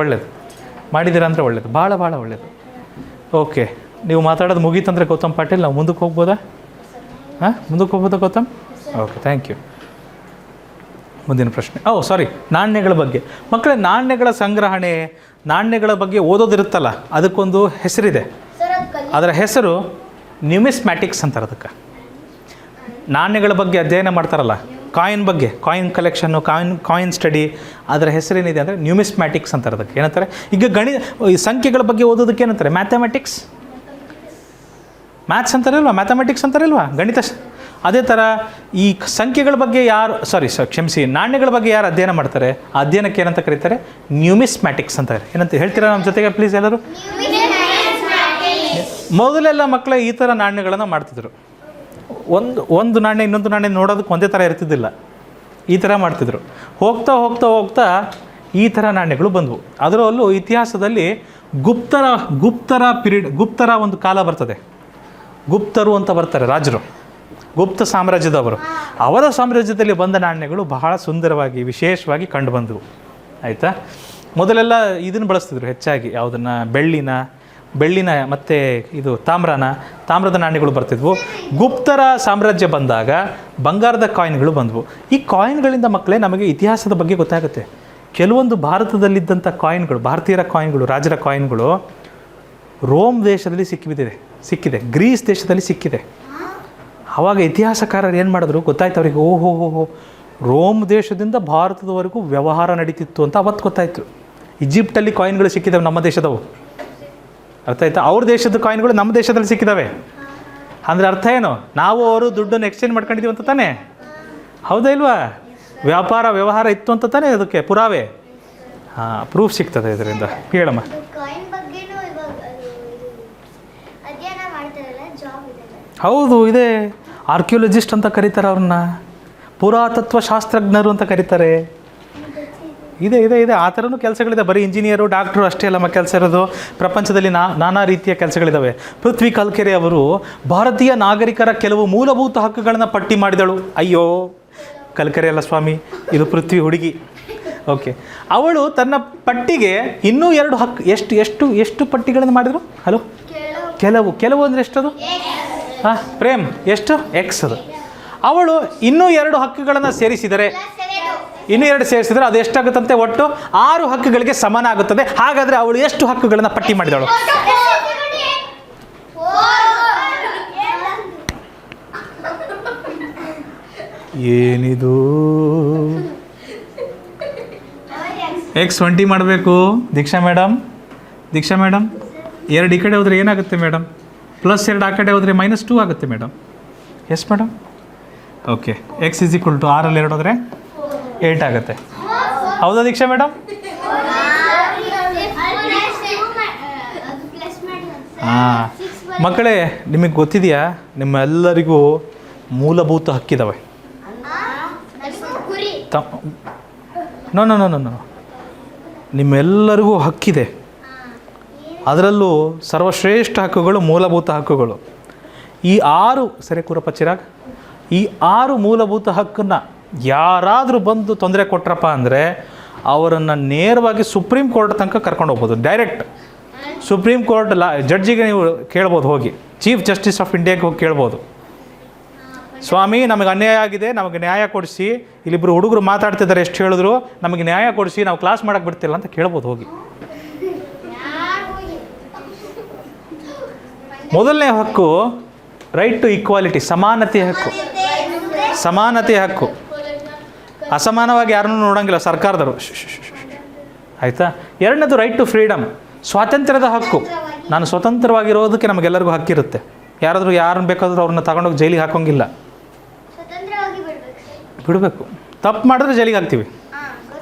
ಒಳ್ಳೇದು, ಭಾಳ ಒಳ್ಳೆಯದು. ಓಕೆ, ನೀವು ಮಾತಾಡೋದು ಮುಗೀತಂದರೆ ಗೌತಮ್ ಪಾಟೀಲ್, ನಾವು ಮುಂದಕ್ಕೆ ಹೋಗ್ಬೋದಾ? ಮುಂದಕ್ಕೆ ಹೋಗ್ಬೋದಾ ಗೌತಮ್? Okay, thank you. ಮುಂದಿನ ಪ್ರಶ್ನೆ. ಸಾರಿ, ನಾಣ್ಯಗಳ ಬಗ್ಗೆ. ಮಕ್ಕಳೇ, ನಾಣ್ಯಗಳ ಸಂಗ್ರಹಣೆ, ನಾಣ್ಯಗಳ ಬಗ್ಗೆ ಓದೋದಿರುತ್ತಲ್ಲ, ಅದಕ್ಕೊಂದು ಹೆಸರಿದೆ. ಅದರ ಹೆಸರು ನ್ಯೂಮಿಸ್ಮ್ಯಾಟಿಕ್ಸ್ ಅಂತಾರೆ. ಅದಕ್ಕೆ ನಾಣ್ಯಗಳ ಬಗ್ಗೆ ಅಧ್ಯಯನ ಮಾಡ್ತಾರಲ್ಲ, ಕಾಯಿನ್ ಬಗ್ಗೆ, ಕಾಯಿನ್ ಕಲೆಕ್ಷನ್ನು, ಕಾಯಿನ್ ಸ್ಟಡಿ, ಅದರ ಹೆಸರೇನಿದೆ ಅಂದರೆ ನ್ಯೂಮಿಸ್ಮ್ಯಾಟಿಕ್ಸ್ ಅಂತಾರೆ. ಅದಕ್ಕೆ ಏನಂತಾರೆ? ಈಗ ಸಂಖ್ಯೆಗಳ ಬಗ್ಗೆ ಓದೋದಕ್ಕೆ ಏನಂತಾರೆ? ಮ್ಯಾಥಮೆಟಿಕ್ಸ್, ಮ್ಯಾಥ್ಸ್ ಅಂತಾರಿಲ್ವಾ? ಮ್ಯಾಥಮೆಟಿಕ್ಸ್ ಅಂತಾರಿಲ್ವಾ? ಗಣಿತ. ಅದೇ ಥರ ಈ ಸಂಖ್ಯೆಗಳ ಬಗ್ಗೆ ನಾಣ್ಯಗಳ ಬಗ್ಗೆ ಯಾರು ಅಧ್ಯಯನ ಮಾಡ್ತಾರೆ, ಆ ಅಧ್ಯಯನಕ್ಕೆ ಏನಂತ ಕರೀತಾರೆ? ನ್ಯೂಮಿಸ್ಮ್ಯಾಟಿಕ್ಸ್ ಅಂತಾರೆ. ಏನಂತ ಹೇಳ್ತೀರಾ ನಮ್ಮ ಜೊತೆಗೆ ಪ್ಲೀಸ್ ಎಲ್ಲರೂ? ಮೊದಲೆಲ್ಲ ಮಕ್ಕಳೇ ಈ ಥರ ನಾಣ್ಯಗಳನ್ನು ಮಾಡ್ತಿದ್ರು. ಒಂದು ನಾಣ್ಯ ಇನ್ನೊಂದು ನಾಣ್ಯ ನೋಡೋದಕ್ಕೆ ಒಂದೇ ಥರ ಇರ್ತಿದ್ದಿಲ್ಲ, ಈ ಥರ ಮಾಡ್ತಿದ್ರು. ಹೋಗ್ತಾ ಈ ಥರ ನಾಣ್ಯಗಳು ಬಂದವು. ಅದರಲ್ಲೂ ಇತಿಹಾಸದಲ್ಲಿ ಗುಪ್ತರ ಒಂದು ಕಾಲ ಬರ್ತದೆ. ಗುಪ್ತರು ಅಂತ ಬರ್ತಾರೆ, ರಾಜರು, ಗುಪ್ತ ಸಾಮ್ರಾಜ್ಯದವರು. ಅವರ ಸಾಮ್ರಾಜ್ಯದಲ್ಲಿ ಬಂದ ನಾಣ್ಯಗಳು ಬಹಳ ಸುಂದರವಾಗಿ, ವಿಶೇಷವಾಗಿ ಕಂಡು ಬಂದವು, ಆಯಿತಾ. ಮೊದಲೆಲ್ಲ ಇದನ್ನು ಬಳಸ್ತಿದ್ರು ಹೆಚ್ಚಾಗಿ, ಯಾವುದನ್ನು? ಬೆಳ್ಳಿನ ಮತ್ತು ಇದು ತಾಮ್ರದ ನಾಣ್ಯಗಳು ಬರ್ತಿದ್ವು. ಗುಪ್ತರ ಸಾಮ್ರಾಜ್ಯ ಬಂದಾಗ ಬಂಗಾರದ ಕಾಯಿನ್ಗಳು ಬಂದವು. ಈ ಕಾಯಿನ್ಗಳಿಂದ ಮಕ್ಕಳೇ ನಮಗೆ ಇತಿಹಾಸದ ಬಗ್ಗೆ ಗೊತ್ತಾಗುತ್ತೆ. ಕೆಲವೊಂದು ಭಾರತದಲ್ಲಿದ್ದಂಥ ಕಾಯಿನ್ಗಳು, ಭಾರತೀಯರ ಕಾಯಿನ್ಗಳು, ರಾಜರ ಕಾಯಿನ್ಗಳು ರೋಮ್ ದೇಶದಲ್ಲಿ ಸಿಕ್ಕಿದೆ, ಗ್ರೀಸ್ ದೇಶದಲ್ಲಿ ಸಿಕ್ಕಿದೆ. ಆವಾಗ ಇತಿಹಾಸಕಾರರು ಏನು ಮಾಡಿದ್ರು ಗೊತ್ತಾಯ್ತು ಅವರಿಗೆ, ಓಹೋ ರೋಮ್ ದೇಶದಿಂದ ಭಾರತದವರೆಗೂ ವ್ಯವಹಾರ ನಡೀತಿತ್ತು ಅಂತ ಅವತ್ತು ಗೊತ್ತಾಯಿತು. ಈಜಿಪ್ಟಲ್ಲಿ ಕಾಯಿನ್ಗಳು ಸಿಕ್ಕಿದ್ದಾವೆ ನಮ್ಮ ದೇಶದವು, ಅರ್ಥ ಆಯ್ತಾ? ಅವ್ರ ದೇಶದ ಕಾಯಿನ್ಗಳು ನಮ್ಮ ದೇಶದಲ್ಲಿ ಸಿಕ್ಕಿದ್ದಾವೆ ಅಂದರೆ ಅರ್ಥ ಏನು? ನಾವು ಅವರು ದುಡ್ಡನ್ನು ಎಕ್ಸ್ಚೇಂಜ್ ಮಾಡ್ಕೊಂಡಿದ್ದೀವಿ ಅಂತ ತಾನೇ, ಹೌದಾ ಇಲ್ವಾ? ವ್ಯವಹಾರ ಇತ್ತು ಅಂತ ತಾನೇ ಅದಕ್ಕೆ ಪುರಾವೆ. ಪ್ರೂಫ್ ಸಿಗ್ತದೆ ಇದರಿಂದ. ಹೇಳಮ್ಮ. ಹೌದು, ಇದೆ. ಆರ್ಕಿಯೋಲಜಿಸ್ಟ್ ಅಂತ ಕರೀತಾರೆ ಅವ್ರನ್ನ, ಪುರಾತತ್ವ ಶಾಸ್ತ್ರಜ್ಞರು ಅಂತ ಕರೀತಾರೆ. ಇದೆ ಆ ಥರನೂ ಕೆಲಸಗಳಿದೆ. ಬರೀ ಇಂಜಿನಿಯರು, ಡಾಕ್ಟ್ರು ಅಷ್ಟೇ ಅಲ್ಲಮ್ಮ ಕೆಲಸ ಇರೋದು. ಪ್ರಪಂಚದಲ್ಲಿ ನಾನಾ ರೀತಿಯ ಕೆಲಸಗಳಿದ್ದಾವೆ. ಪೃಥ್ವಿ ಕಲ್ಕೆರೆ ಅವರು ಭಾರತೀಯ ನಾಗರಿಕರ ಕೆಲವು ಮೂಲಭೂತ ಹಕ್ಕುಗಳನ್ನು ಪಟ್ಟಿ ಮಾಡಿದಳು. ಅಯ್ಯೋ, ಕಲ್ಕೆರೆ ಅಲ್ಲ ಸ್ವಾಮಿ, ಇದು ಪೃಥ್ವಿ ಹುಡುಗಿ. ಓಕೆ, ಅವಳು ತನ್ನ ಪಟ್ಟಿಗೆ ಇನ್ನೂ 2 ಹಕ್ಕು, ಎಷ್ಟು ಪಟ್ಟಿಗಳನ್ನು ಮಾಡಿದರು? ಹಲೋ, ಕೆಲವು ಅಂದರೆ ಎಷ್ಟದು? ಪ್ರೇಮ್ ಎಷ್ಟು? ಎಕ್ಸ್. ಅದು ಅವಳು ಇನ್ನೂ 2 ಹಕ್ಕುಗಳನ್ನು ಸೇರಿಸಿದರೆ ಅದು ಎಷ್ಟಾಗುತ್ತಂತೆ? ಒಟ್ಟು 6 ಹಕ್ಕುಗಳಿಗೆ ಸಮಾನ ಆಗುತ್ತದೆ. ಹಾಗಾದರೆ ಅವಳು ಎಷ್ಟು ಹಕ್ಕುಗಳನ್ನು ಪಟ್ಟಿ ಮಾಡಿದಳು? ಏನಿದು X20 ಮಾಡಬೇಕು ದೀಕ್ಷಾ ಮೇಡಮ್. ಎರಡು ಈ ಕಡೆ ಹೋದರೆ ಏನಾಗುತ್ತೆ ಮೇಡಮ್? +2 ಆ ಕಡೆ ಹೋದರೆ -2 ಆಗುತ್ತೆ madam. Yes madam. Okay, X = 6 2 ಹೋದರೆ 8 ಆಗುತ್ತೆ. ಹೌದಾ ದೀಕ್ಷಾ ಮೇಡಮ್? ಹಾಂ ಮಕ್ಕಳೇ, ನಿಮಗೆ ಗೊತ್ತಿದೆಯಾ ನಿಮ್ಮೆಲ್ಲರಿಗೂ ಮೂಲಭೂತ ಹಕ್ಕಿದಾವೆ. No no no no no ನಿಮ್ಮೆಲ್ಲರಿಗೂ ಹಕ್ಕಿದೆ. ಅದರಲ್ಲೂ ಸರ್ವಶ್ರೇಷ್ಠ ಹಕ್ಕುಗಳು ಮೂಲಭೂತ ಹಕ್ಕುಗಳು. ಈ 6 ಸರಿ ಕೂರಪ್ಪ ಚಿರಾಗ್, ಈ 6 ಮೂಲಭೂತ ಹಕ್ಕನ್ನು ಯಾರಾದರೂ ಬಂದು ತೊಂದರೆ ಕೊಟ್ರಪ್ಪ ಅಂದರೆ ಅವರನ್ನು ನೇರವಾಗಿ ಸುಪ್ರೀಂ ಕೋರ್ಟ್ ತನಕ ಕರ್ಕೊಂಡು ಹೋಗ್ಬೋದು. ಡೈರೆಕ್ಟ್ ಸುಪ್ರೀಂ ಕೋರ್ಟ್ ಜಡ್ಜಿಗೆ ನೀವು ಕೇಳ್ಬೋದು, ಹೋಗಿ ಚೀಫ್ ಜಸ್ಟಿಸ್ ಆಫ್ ಇಂಡಿಯಾಗೆ ಹೋಗಿ ಕೇಳ್ಬೋದು, ಸ್ವಾಮಿ ನಮಗೆ ಅನ್ಯಾಯ ಆಗಿದೆ, ನಮಗೆ ನ್ಯಾಯ ಕೊಡಿಸಿ, ಇಲ್ಲಿಬ್ಬರು ಹುಡುಗರು ಮಾತಾಡ್ತಿದ್ದಾರೆ, ಎಷ್ಟು ಹೇಳಿದ್ರು ನಮಗೆ ನ್ಯಾಯ ಕೊಡಿಸಿ, ನಾವು ಕ್ಲಾಸ್ ಮಾಡೋಕ್ಕೆ ಬಿಡ್ತಿಲ್ಲ ಅಂತ ಕೇಳ್ಬೋದು ಹೋಗಿ. ಮೊದಲನೇ ಹಕ್ಕು ರೈಟ್ ಟು ಈಕ್ವಾಲಿಟಿ, ಸಮಾನತೆ ಹಕ್ಕು. ಅಸಮಾನವಾಗಿ ಯಾರನ್ನೂ ನೋಡೋಂಗಿಲ್ಲ ಸರ್ಕಾರದವರು, ಆಯಿತಾ. ಎರಡನೇದು ರೈಟ್ ಟು ಫ್ರೀಡಮ್, ಸ್ವಾತಂತ್ರ್ಯದ ಹಕ್ಕು. ನಾನು ಸ್ವತಂತ್ರವಾಗಿರೋದಕ್ಕೆ ನಮಗೆಲ್ಲರಿಗೂ ಹಕ್ಕಿರುತ್ತೆ. ಯಾರಾದರೂ ಯಾರನ್ನು ಬೇಕಾದರೂ ಅವ್ರನ್ನ ತಗೊಂಡೋಗಿ ಜೈಲಿಗೆ ಹಾಕೋಂಗಿಲ್ಲ, ಬಿಡಬೇಕು. ತಪ್ಪು ಮಾಡಿದ್ರೆ ಜೈಲಿಗೆ ಹಾಕ್ತೀವಿ.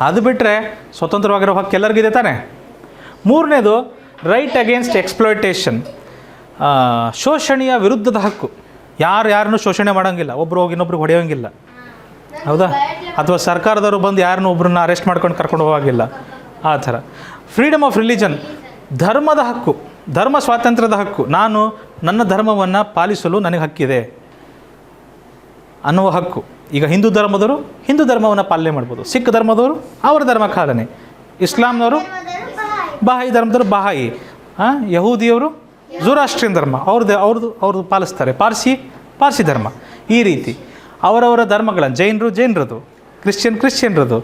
ಅದು ಬಿಟ್ಟರೆ ಸ್ವತಂತ್ರವಾಗಿರೋ ಹಕ್ಕು ಎಲ್ಲರಿಗಿದೆ ತಾನೆ. ಮೂರನೇದು ರೈಟ್ ಅಗೇನ್ಸ್ಟ್ ಎಕ್ಸ್ಪ್ಲೋಯಿಟೇಷನ್, ಶೋಷಣೆಯ ವಿರುದ್ಧದ ಹಕ್ಕು. ಯಾರನ್ನೂ ಶೋಷಣೆ ಮಾಡೋಂಗಿಲ್ಲ, ಒಬ್ಬರು ಹೋಗಿ ಇನ್ನೊಬ್ರಿಗೆ ಹೊಡೆಯೋಂಗಿಲ್ಲ, ಹೌದಾ. ಅಥವಾ ಸರ್ಕಾರದವರು ಬಂದು ಯಾರನ್ನೂ ಒಬ್ಬರನ್ನ ಅರೆಸ್ಟ್ ಮಾಡ್ಕೊಂಡು ಕರ್ಕೊಂಡು ಹೋಗಿಲ್ಲ, ಆ ಥರ. ಫ್ರೀಡಮ್ ಆಫ್ ರಿಲಿಜನ್, ಧರ್ಮದ ಹಕ್ಕು, ಧರ್ಮ ಸ್ವಾತಂತ್ರ್ಯದ ಹಕ್ಕು. ನಾನು ನನ್ನ ಧರ್ಮವನ್ನು ಪಾಲಿಸಲು ನನಗೆ ಹಕ್ಕಿದೆ ಅನ್ನುವ ಹಕ್ಕು. ಈಗ ಹಿಂದೂ ಧರ್ಮದವರು ಹಿಂದೂ ಧರ್ಮವನ್ನು ಪಾಲನೆ ಮಾಡ್ಬೋದು, ಸಿಖ್ ಧರ್ಮದವರು ಅವರ ಧರ್ಮ ಪಾಲನೆ, ಇಸ್ಲಾಂನವರು ಬಹಾಯಿ ಧರ್ಮದವರು ಬಹಾಯಿ, ಯಹೂದಿಯವರು ಜುರಾಷ್ಟ್ರಿಯನ್ ಧರ್ಮ ಅವ್ರದ್ದು ಪಾಲಿಸ್ತಾರೆ, ಪಾರ್ಸಿ ಧರ್ಮ. ಈ ರೀತಿ ಅವರವರ ಧರ್ಮಗಳನ್ನು, ಜೈನರದು, ಕ್ರಿಶ್ಚಿಯನ್ರದು,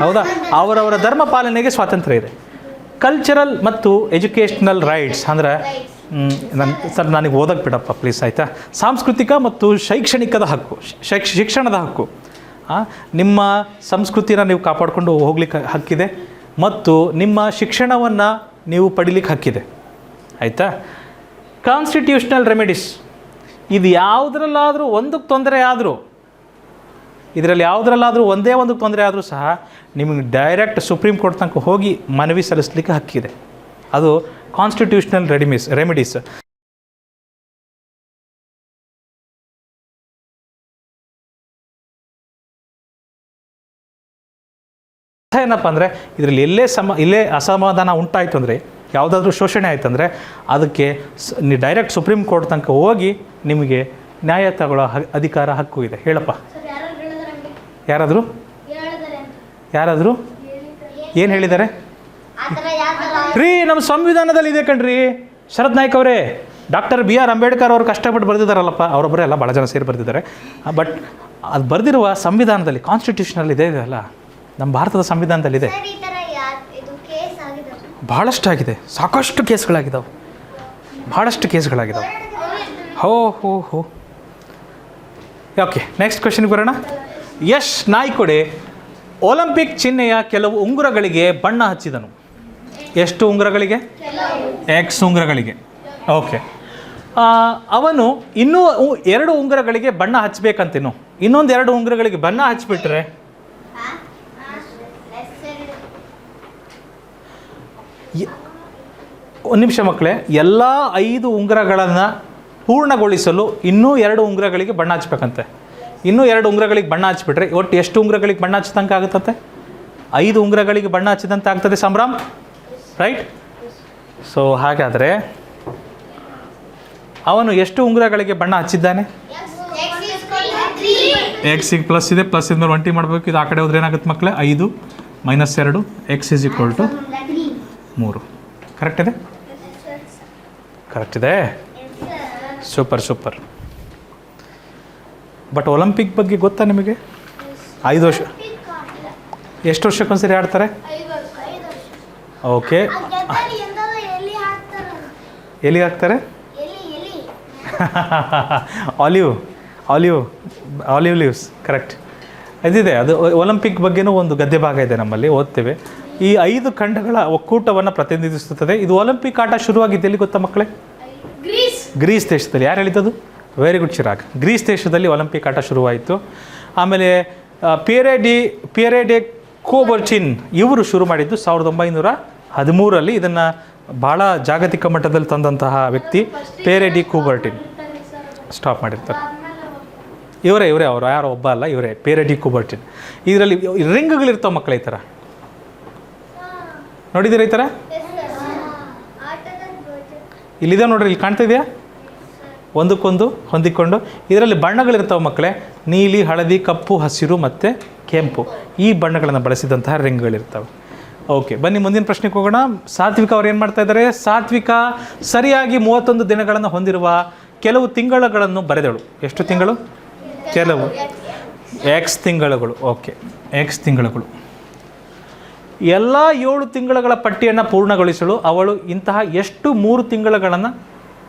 ಹೌದಾ, ಅವರವರ ಧರ್ಮ ಪಾಲನೆಗೆ ಸ್ವಾತಂತ್ರ್ಯ ಇದೆ. ಕಲ್ಚರಲ್ ಮತ್ತು ಎಜುಕೇಷ್ನಲ್ ರೈಟ್ಸ್ ಅಂದರೆ ನನಗೆ ಓದಕ್ಕೆ ಬಿಡಪ್ಪ ಪ್ಲೀಸ್, ಆಯಿತಾ. ಸಾಂಸ್ಕೃತಿಕ ಮತ್ತು ಶೈಕ್ಷಣಿಕದ ಹಕ್ಕು, ಶಿಕ್ಷಣದ ಹಕ್ಕು. ನಿಮ್ಮ ಸಂಸ್ಕೃತಿನ ನೀವು ಕಾಪಾಡಿಕೊಂಡು ಹೋಗ್ಲಿಕ್ಕೆ ಹಕ್ಕಿದೆ ಮತ್ತು ನಿಮ್ಮ ಶಿಕ್ಷಣವನ್ನು ನೀವು ಪಡಿಲಿಕ್ಕೆ ಹಕ್ಕಿದೆ, ಆಯಿತಾ. ಕಾನ್ಸ್ಟಿಟ್ಯೂಷನಲ್ ರೆಮಿಡೀಸ್, ಇದು ಯಾವುದರಲ್ಲಾದರೂ ಒಂದಕ್ಕೆ ತೊಂದರೆ ಆದರೂ, ಇದರಲ್ಲಿ ಯಾವುದರಲ್ಲಾದರೂ ಒಂದೇ ಒಂದಕ್ಕೆ ತೊಂದರೆ ಆದರೂ ಸಹ ನಿಮಗೆ ಡೈರೆಕ್ಟ್ ಸುಪ್ರೀಂ ಕೋರ್ಟ್ ತನಕ ಹೋಗಿ ಮನವಿ ಸಲ್ಲಿಸಲಿಕ್ಕೆ ಹಕ್ಕಿದೆ. ಅದು ಕಾನ್ಸ್ಟಿಟ್ಯೂಷನಲ್ ರೆಮಿಡೀಸ್. ಏನಪ್ಪ ಅಂದರೆ ಇದರಲ್ಲಿ ಇಲ್ಲೇ ಅಸಮಾಧಾನ ಉಂಟಾಯಿತು ಅಂದರೆ, ಯಾವುದಾದ್ರೂ ಶೋಷಣೆ ಆಯಿತು ಅಂದರೆ ಅದಕ್ಕೆ ನೀವು ಡೈರೆಕ್ಟ್ ಸುಪ್ರೀಂ ಕೋರ್ಟ್ ತನಕ ಹೋಗಿ ನಿಮಗೆ ನ್ಯಾಯ ತಗೊಳ್ಳೋ ಅಧಿಕಾರ, ಹಕ್ಕು ಇದೆ. ಹೇಳಪ್ಪ, ಯಾರಾದರೂ ಏನು ಹೇಳಿದ್ದಾರೆ ರೀ? ನಮ್ಮ ಸಂವಿಧಾನದಲ್ಲಿ ಇದೆ ಕಣ್ರಿ ಶರದ್ ನಾಯ್ಕ್ ಅವರೇ. ಡಾಕ್ಟರ್ BR ಅಂಬೇಡ್ಕರ್ ಅವರು ಕಷ್ಟಪಟ್ಟು ಬರೆದಿದ್ದಾರಲ್ಲಪ್ಪ, ಅವರೊಬ್ಬರೇ ಅಲ್ಲ, ಭಾಳ ಜನ ಸೇರಿ ಬರೆದಿದ್ದಾರೆ. ಬಟ್ ಅದು ಬರೆದಿರುವ ಸಂವಿಧಾನದಲ್ಲಿ, ಕಾನ್ಸ್ಟಿಟ್ಯೂಷನಲ್ಲಿ ಇದೆ ಅಲ್ಲ, ನಮ್ಮ ಭಾರತದ ಸಂವಿಧಾನದಲ್ಲಿದೆ. ಭಾಳಷ್ಟು ಆಗಿದೆ, ಸಾಕಷ್ಟು ಕೇಸ್ಗಳಾಗಿದ್ದಾವೆ, ಭಾಳಷ್ಟು ಕೇಸ್ಗಳಾಗಿದ್ದಾವೆ. ಹೋ. ಓಕೆ, ನೆಕ್ಸ್ಟ್ ಕ್ವೆಶ್ಚನ್ಗೆ ಬರೋಣ. ಯಶ್ ನಾಯ್ಕೊಡೆ ಒಲಿಂಪಿಕ್ ಚಿಹ್ನೆಯ ಕೆಲವು ಉಂಗುರಗಳಿಗೆ ಬಣ್ಣ ಹಚ್ಚಿದನು. ಎಷ್ಟು ಉಂಗುರಗಳಿಗೆ? X ಉಂಗುರಗಳಿಗೆ. ಓಕೆ, ಅವನು ಇನ್ನೂ 2 ಉಂಗುರಗಳಿಗೆ ಬಣ್ಣ ಹಚ್ಚಬೇಕಂತೇನು, ಇನ್ನೊಂದು 2 ಉಂಗುರಗಳಿಗೆ ಬಣ್ಣ ಹಚ್ಚಿಬಿಟ್ರೆ ಒಂದು ನಿಮಿಷ ಮಕ್ಕಳೇ, ಎಲ್ಲ 5 ಉಂಗುರಗಳನ್ನು ಪೂರ್ಣಗೊಳಿಸಲು ಇನ್ನೂ 2 ಉಂಗುರಗಳಿಗೆ ಬಣ್ಣ ಹಚ್ಬೇಕಂತೆ. ಇನ್ನೂ 2 ಉಂಗುರಗಳಿಗೆ ಬಣ್ಣ ಹಚ್ಬಿಟ್ರೆ ಒಟ್ಟು ಎಷ್ಟು ಉಂಗುರಗಳಿಗೆ ಬಣ್ಣ ಹಚ್ಚಿದಂಗೆ ಆಗುತ್ತಂತೆ? 5 ಉಂಗುರಗಳಿಗೆ ಬಣ್ಣ ಹಚ್ಚಿದಂತೆ ಆಗ್ತದೆ ಸಂಭ್ರಮ್, ರೈಟ್? ಸೊ ಹಾಗಾದರೆ ಅವನು ಎಷ್ಟು ಉಂಗುರಗಳಿಗೆ ಬಣ್ಣ ಹಚ್ಚಿದ್ದಾನೆ? X ಪ್ಲಸ್ ಇದೆ, ಪ್ಲಸ್ ಇದ್ಮೇಲೆ 1 ಮಾಡಬೇಕು. ಇದು ಆ ಕಡೆ ಹೋದ್ರೆ ಏನಾಗುತ್ತೆ ಮಕ್ಕಳೇ? 5 - 2 X = 3. ಕರೆಕ್ಟ್ ಇದೆ? ಕರೆಕ್ಟ್ ಇದೆ, ಸೂಪರ್. ಬಟ್ ಒಲಿಂಪಿಕ್ ಬಗ್ಗೆ ಗೊತ್ತಾ ನಿಮಗೆ? 5 ವರ್ಷ, ಎಷ್ಟು ವರ್ಷಕ್ಕೊಂದ್ಸರಿ ಆಡ್ತಾರೆ? ಓಕೆ, ಎಲ್ಲಿ ಹಾಕ್ತಾರೆ? Olive leaves, correct. ಅದಿದೆ, ಅದು ಒಲಿಂಪಿಕ್ ಬಗ್ಗೆನೂ ಒಂದು ಗದ್ಯ ಭಾಗ ಇದೆ ನಮ್ಮಲ್ಲಿ, ಓದ್ತೇವೆ. ಈ 5 ಖಂಡಗಳ ಒಕ್ಕೂಟವನ್ನು ಪ್ರತಿನಿಧಿಸುತ್ತದೆ. ಇದು ಒಲಿಂಪಿಕ್ ಆಟ ಶುರುವಾಗಿದ್ದು ಎಲ್ಲಿ ಗೊತ್ತಾ ಮಕ್ಕಳೇ? ಗ್ರೀಸ್ ದೇಶದಲ್ಲಿ. ಯಾರು ಹೇಳಿದ್ದದು? Very good Chirag. ಗ್ರೀಸ್ ದೇಶದಲ್ಲಿ ಒಲಿಂಪಿಕ್ ಆಟ ಶುರುವಾಯಿತು. ಆಮೇಲೆ ಪಿಯರೆ ಡೆ ಕೂಬರ್ಟಿನ್ ಇವರು ಶುರು ಮಾಡಿದ್ದು 1913. ಇದನ್ನು ಭಾಳ ಜಾಗತಿಕ ಮಟ್ಟದಲ್ಲಿ ತಂದಂತಹ ವ್ಯಕ್ತಿ ಪಿಯರೆ ಡಿ ಕೂಬರ್ಟಿನ್. ಸ್ಟಾಪ್ ಮಾಡಿರ್ತಾರೆ. ಇವರೇ ಅವರು ಯಾರೋ ಒಬ್ಬ ಅಲ್ಲ, ಇವರೇ ಪಿಯರೆ ಡಿ ಕೂಬರ್ಟಿನ್. ಇದರಲ್ಲಿ ರಿಂಗ್ಗಳಿರ್ತಾವೆ ಮಕ್ಕಳ, ಈ ಥರ ನೋಡಿದ್ದೀರಾ? ಈ ಥರ ಇಲ್ಲಿದೆ ನೋಡ್ರಿ, ಇಲ್ಲಿ ಕಾಣ್ತಿದೆಯಾ? ಒಂದಕ್ಕೊಂದು ಹೊಂದಿಕೊಂಡು ಇದರಲ್ಲಿ ಬಣ್ಣಗಳಿರ್ತಾವೆ ಮಕ್ಕಳೇ. ನೀಲಿ, ಹಳದಿ, ಕಪ್ಪು, ಹಸಿರು ಮತ್ತು ಕೆಂಪು ಈ ಬಣ್ಣಗಳನ್ನು ಬಳಸಿದಂತಹ ರಿಂಗ್ಗಳಿರ್ತವೆ. ಓಕೆ, ಬನ್ನಿ ಮುಂದಿನ ಪ್ರಶ್ನೆಗೆ ಹೋಗೋಣ. ಸಾತ್ವಿಕ ಅವ್ರು ಏನು ಮಾಡ್ತಾ ಇದ್ದಾರೆ? ಸಾತ್ವಿಕ ಸರಿಯಾಗಿ 31 ದಿನಗಳನ್ನು ಹೊಂದಿರುವ ಕೆಲವು ತಿಂಗಳುಗಳನ್ನು ಬರೆದಳು. ಎಷ್ಟು ತಿಂಗಳು? ಕೆಲವು ಎಕ್ಸ್ ತಿಂಗಳುಗಳು. ಓಕೆ, ಎಕ್ಸ್ ತಿಂಗಳುಗಳು. ಎಲ್ಲ 7 ತಿಂಗಳುಗಳ ಪಟ್ಟಿಯನ್ನು ಪೂರ್ಣಗೊಳಿಸಲು ಅವಳು ಇಂತಹ ಎಷ್ಟು 3 ತಿಂಗಳುಗಳನ್ನು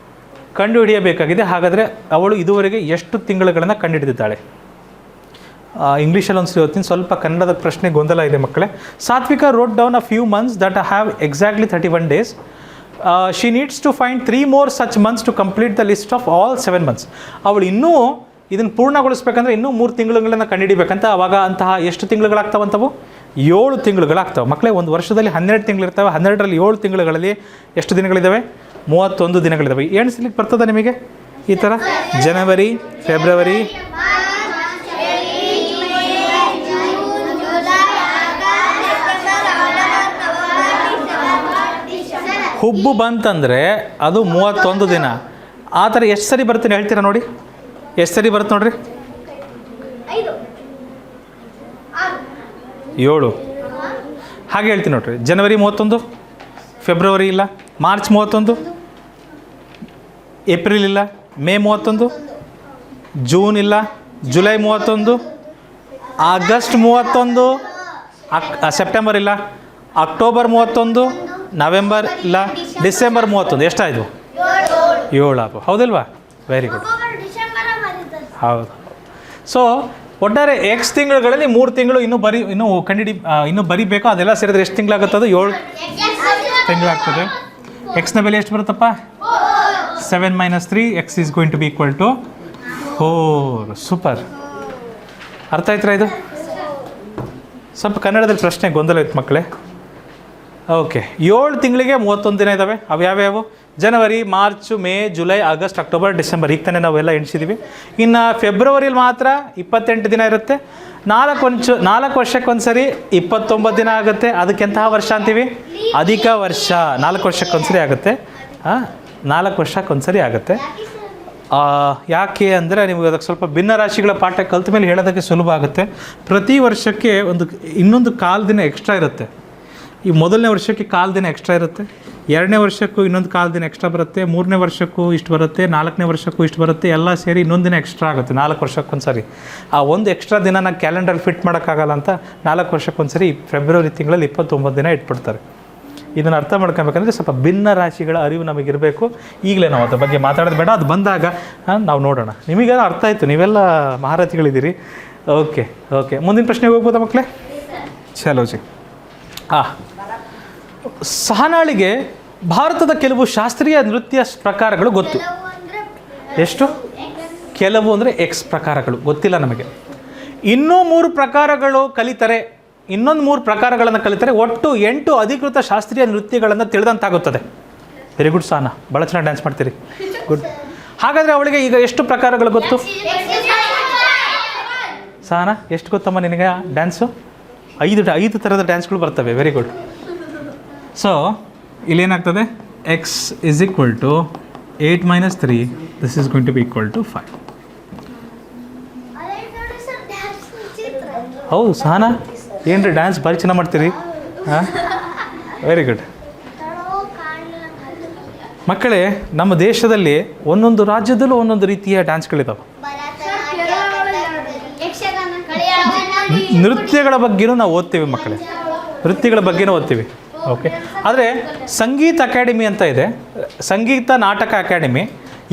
ಕಂಡುಹಿಡಿಯಬೇಕಾಗಿದೆ? ಹಾಗಾದರೆ ಅವಳು ಇದುವರೆಗೆ ಎಷ್ಟು ತಿಂಗಳುಗಳನ್ನು ಕಂಡುಹಿಡಿದಿದ್ದಾಳೆ? ಇಂಗ್ಲೀಷಲ್ಲಿ ಒಂದು ಓದ್ತೀನಿ, ಸ್ವಲ್ಪ ಕನ್ನಡದ ಪ್ರಶ್ನೆ ಗೊಂದಲ ಇದೆ ಮಕ್ಕಳೇ. Satvika wrote down a few months that have exactly 31 days. She needs to find 3 more such months to complete the list of all 7 months. ಅವಳು ಇನ್ನೂ ಇದನ್ನು ಪೂರ್ಣಗೊಳಿಸ್ಬೇಕಂದ್ರೆ ಇನ್ನೂ 3 ತಿಂಗಳುಗಳನ್ನು ಕಂಡುಹಿಡಿಬೇಕಂತ. ಆವಾಗ ಅಂತಹ ಎಷ್ಟು ತಿಂಗಳುಗಳಾಗ್ತಾವಂತವು? 7 ತಿಂಗಳುಗಳಾಗ್ತವೆ ಮಕ್ಕಳೇ. ಒಂದು ವರ್ಷದಲ್ಲಿ 12 ತಿಂಗಳಿರ್ತವೆ. 12ರಲ್ಲಿ 7 ತಿಂಗಳುಗಳಲ್ಲಿ ಎಷ್ಟು ದಿನಗಳಿದ್ದಾವೆ? 31 ದಿನಗಳಿದ್ದಾವೆ. ಎಣಿಸ್ಲಿಕ್ಕೆ ಬರ್ತದೆ ನಿಮಗೆ ಈ ಥರ? ಜನವರಿ, ಫೆಬ್ರವರಿ, ಹುಬ್ಬು ಬಂತಂದರೆ ಅದು 31 ದಿನ. ಆ ಥರ ಎಷ್ಟು ಸರಿ ಬರ್ತೀನಿ ಹೇಳ್ತೀರಾ ನೋಡಿ? ಎಷ್ಟು ಸರಿ ಬರುತ್ತೆ ನೋಡ್ರಿ? 7. ಹಾಗೆ ಹೇಳ್ತೀನಿ ನೋಡ್ರಿ. ಜನವರಿ 31, ಫೆಬ್ರವರಿ ಇಲ್ಲ, ಮಾರ್ಚ್ 31, ಏಪ್ರಿಲ್ ಇಲ್ಲ, ಮೇ 31, ಜೂನ್ ಇಲ್ಲ, ಜುಲೈ 31, ಆಗಸ್ಟ್ 31, ಸೆಪ್ಟೆಂಬರ್ ಇಲ್ಲ, ಅಕ್ಟೋಬರ್ 31, ನವೆಂಬರ್ ಇಲ್ಲ, ಡಿಸೆಂಬರ್ 31. ಎಷ್ಟಾಯಿತು? 7 ಆಪು. ಹೌದಿಲ್ವಾ? Very good. ಹೌದು. ಸೊ ಒಟ್ಟಾರೆ ಎಕ್ಸ್ ತಿಂಗಳುಗಳಲ್ಲಿ 3 ತಿಂಗಳು ಇನ್ನೂ ಬರಿಬೇಕು. ಅದೆಲ್ಲ ಸೇರಿದ್ರೆ ಎಷ್ಟು ತಿಂಗಳಾಗುತ್ತದು? 7 ತಿಂಗಳಾಗ್ತದೆ. ಎಕ್ಸ್ನ ಬೆಲೆ ಎಷ್ಟು ಬರುತ್ತಪ್ಪ? 7 - 3. X is going to be equal to 4. Super. ಅರ್ಥ ಆಯ್ತಾ ಇದು? ಸ್ವಲ್ಪ ಕನ್ನಡದಲ್ಲಿ ಪ್ರಶ್ನೆ ಗೊಂದಲ ಇತ್ತು ಮಕ್ಕಳೇ. ಓಕೆ, 7 ತಿಂಗಳಿಗೆ 31 ದಿನ ಇದ್ದಾವೆ. ಅವು ಯಾವ್ಯಾವು? ಜನವರಿ, ಮಾರ್ಚ್, ಮೇ, ಜುಲೈ, ಆಗಸ್ಟ್, ಅಕ್ಟೋಬರ್, ಡಿಸೆಂಬರ್. ಈಗ ತಾನೇ ನಾವೆಲ್ಲ ಎಣಿಸಿದ್ದೀವಿ. ಇನ್ನು ಫೆಬ್ರವರಿಲಿ ಮಾತ್ರ 28 ದಿನ ಇರುತ್ತೆ. 4 ವರ್ಷಕ್ಕೊಂದು ಸರಿ 29 ದಿನ ಆಗುತ್ತೆ. ಅದಕ್ಕೆಂತಹ ವರ್ಷ ಅಂತೀವಿ? ಅಧಿಕ ವರ್ಷ. 4 ವರ್ಷಕ್ಕೊಂದು ಸರಿ ಆಗುತ್ತೆ. 4 ವರ್ಷಕ್ಕೊಂದು ಸರಿ ಆಗುತ್ತೆ. ಯಾಕೆ ಅಂದರೆ ನಿಮಗೆ ಅದಕ್ಕೆ ಸ್ವಲ್ಪ ಭಿನ್ನ ರಾಶಿಗಳ ಪಾಠ ಕಲಿತ ಮೇಲೆ ಹೇಳೋದಕ್ಕೆ ಸುಲಭ ಆಗುತ್ತೆ. ಪ್ರತಿ ವರ್ಷಕ್ಕೆ ಇನ್ನೊಂದು ಕಾಲು ದಿನ ಎಕ್ಸ್ಟ್ರಾ ಇರುತ್ತೆ. ಈ ಮೊದಲನೇ ವರ್ಷಕ್ಕೆ ಕಾಲು ದಿನ ಎಕ್ಸ್ಟ್ರಾ ಇರುತ್ತೆ, 2ನೇ ವರ್ಷಕ್ಕೂ ಇನ್ನೊಂದು ಕಾಲು ದಿನ ಎಕ್ಸ್ಟ್ರಾ ಬರುತ್ತೆ, 3ನೇ ವರ್ಷಕ್ಕೂ ಇಷ್ಟು ಬರುತ್ತೆ, 4ನೇ ವರ್ಷಕ್ಕೂ ಇಷ್ಟು ಬರುತ್ತೆ. ಎಲ್ಲ ಸೇರಿ ಇನ್ನೊಂದು ದಿನ ಎಕ್ಸ್ಟ್ರಾ ಆಗುತ್ತೆ 4 ವರ್ಷಕ್ಕೊಂದು ಸರಿ. ಆ ಒಂದು ಎಕ್ಸ್ಟ್ರಾ ದಿನ ನಾನು ಕ್ಯಾಲೆಂಡರ್ ಫಿಟ್ ಮಾಡೋಕ್ಕಾಗಲ್ಲ ಅಂತ 4 ವರ್ಷಕ್ಕೊಂದು ಸರಿ ಫೆಬ್ರವರಿ ತಿಂಗಳಲ್ಲಿ 29 ದಿನ ಇಟ್ಬಿಡ್ತಾರೆ. ಇದನ್ನು ಅರ್ಥ ಮಾಡ್ಕೊಬೇಕಂದ್ರೆ ಸ್ವಲ್ಪ ಭಿನ್ನ ರಾಶಿಗಳ ಅರಿವು ನಮಗಿರಬೇಕು. ಈಗಲೇ ನಾವು ಅದ್ರ ಬಗ್ಗೆ ಮಾತಾಡೋದು ಬೇಡ, ಅದು ಬಂದಾಗ ನಾವು ನೋಡೋಣ. ನಿಮಗೆಲ್ಲ ಅರ್ಥ ಆಯಿತು, ನೀವೆಲ್ಲ ಮಹಾರಥಿಗಳಿದ್ದೀರಿ. ಓಕೆ, ಮುಂದಿನ ಪ್ರಶ್ನೆಗೆ ಹೋಗ್ಬೋದಾ ಮಕ್ಕಳೇ? ಚಲೋ ಜಿ. ಸಹನಾಳಿಗೆ ಭಾರತದ ಕೆಲವು ಶಾಸ್ತ್ರೀಯ ನೃತ್ಯ ಪ್ರಕಾರಗಳು ಗೊತ್ತು. ಎಷ್ಟು? ಕೆಲವು ಅಂದರೆ ಎಕ್ಸ್ ಪ್ರಕಾರಗಳು ಗೊತ್ತಿಲ್ಲ ನಮಗೆ. ಇನ್ನೂ 3 ಪ್ರಕಾರಗಳು ಕಲಿತರೆ, ಇನ್ನೊಂದು 3 ಪ್ರಕಾರಗಳನ್ನು ಕಲಿತರೆ ಒಟ್ಟು 8 ಅಧಿಕೃತ ಶಾಸ್ತ್ರೀಯ ನೃತ್ಯಗಳನ್ನು ತಿಳಿದಂತಾಗುತ್ತದೆ. ವೆರಿ ಗುಡ್ ಸಹನಾ, ಭಾಳ ಚೆನ್ನಾಗಿ ಡ್ಯಾನ್ಸ್ ಮಾಡ್ತೀರಿ. ಗುಡ್. ಹಾಗಾದರೆ ಅವಳಿಗೆ ಈಗ ಎಷ್ಟು ಪ್ರಕಾರಗಳು ಗೊತ್ತು? ಸಹನಾ, ಎಷ್ಟು ಗೊತ್ತಮ್ಮ ನಿನಗೆ ಡ್ಯಾನ್ಸು? 5 ಥರದ ಡ್ಯಾನ್ಸ್ಗಳು ಬರ್ತವೆ. Very good. ಸೊ ಇಲ್ಲೇನಾಗ್ತದೆ? X is equal to 8 - 3. This is going to be equal to 5. ಹೌದು ಸಹನಾ, ಏನು ರೀ ಡ್ಯಾನ್ಸ್ ಭಾರಿ ಚೆನ್ನಾಗಿ ಮಾಡ್ತೀರಿ. Very good. ಮಕ್ಕಳೇ, ನಮ್ಮ ದೇಶದಲ್ಲಿ ಒಂದೊಂದು ರಾಜ್ಯದಲ್ಲೂ ಒಂದೊಂದು ರೀತಿಯ ಡ್ಯಾನ್ಸ್ಗಳಿದ್ದಾವೆ. ನೃತ್ಯಗಳ ಬಗ್ಗೆನೂ ನಾವು ಓದ್ತೀವಿ ಮಕ್ಕಳೇ, ನೃತ್ಯಗಳ ಬಗ್ಗೆನೂ ಓದ್ತೀವಿ. ಓಕೆ. ಆದರೆ ಸಂಗೀತ ಅಕಾಡೆಮಿ ಅಂತ ಇದೆ, ಸಂಗೀತ ನಾಟಕ ಅಕಾಡೆಮಿ.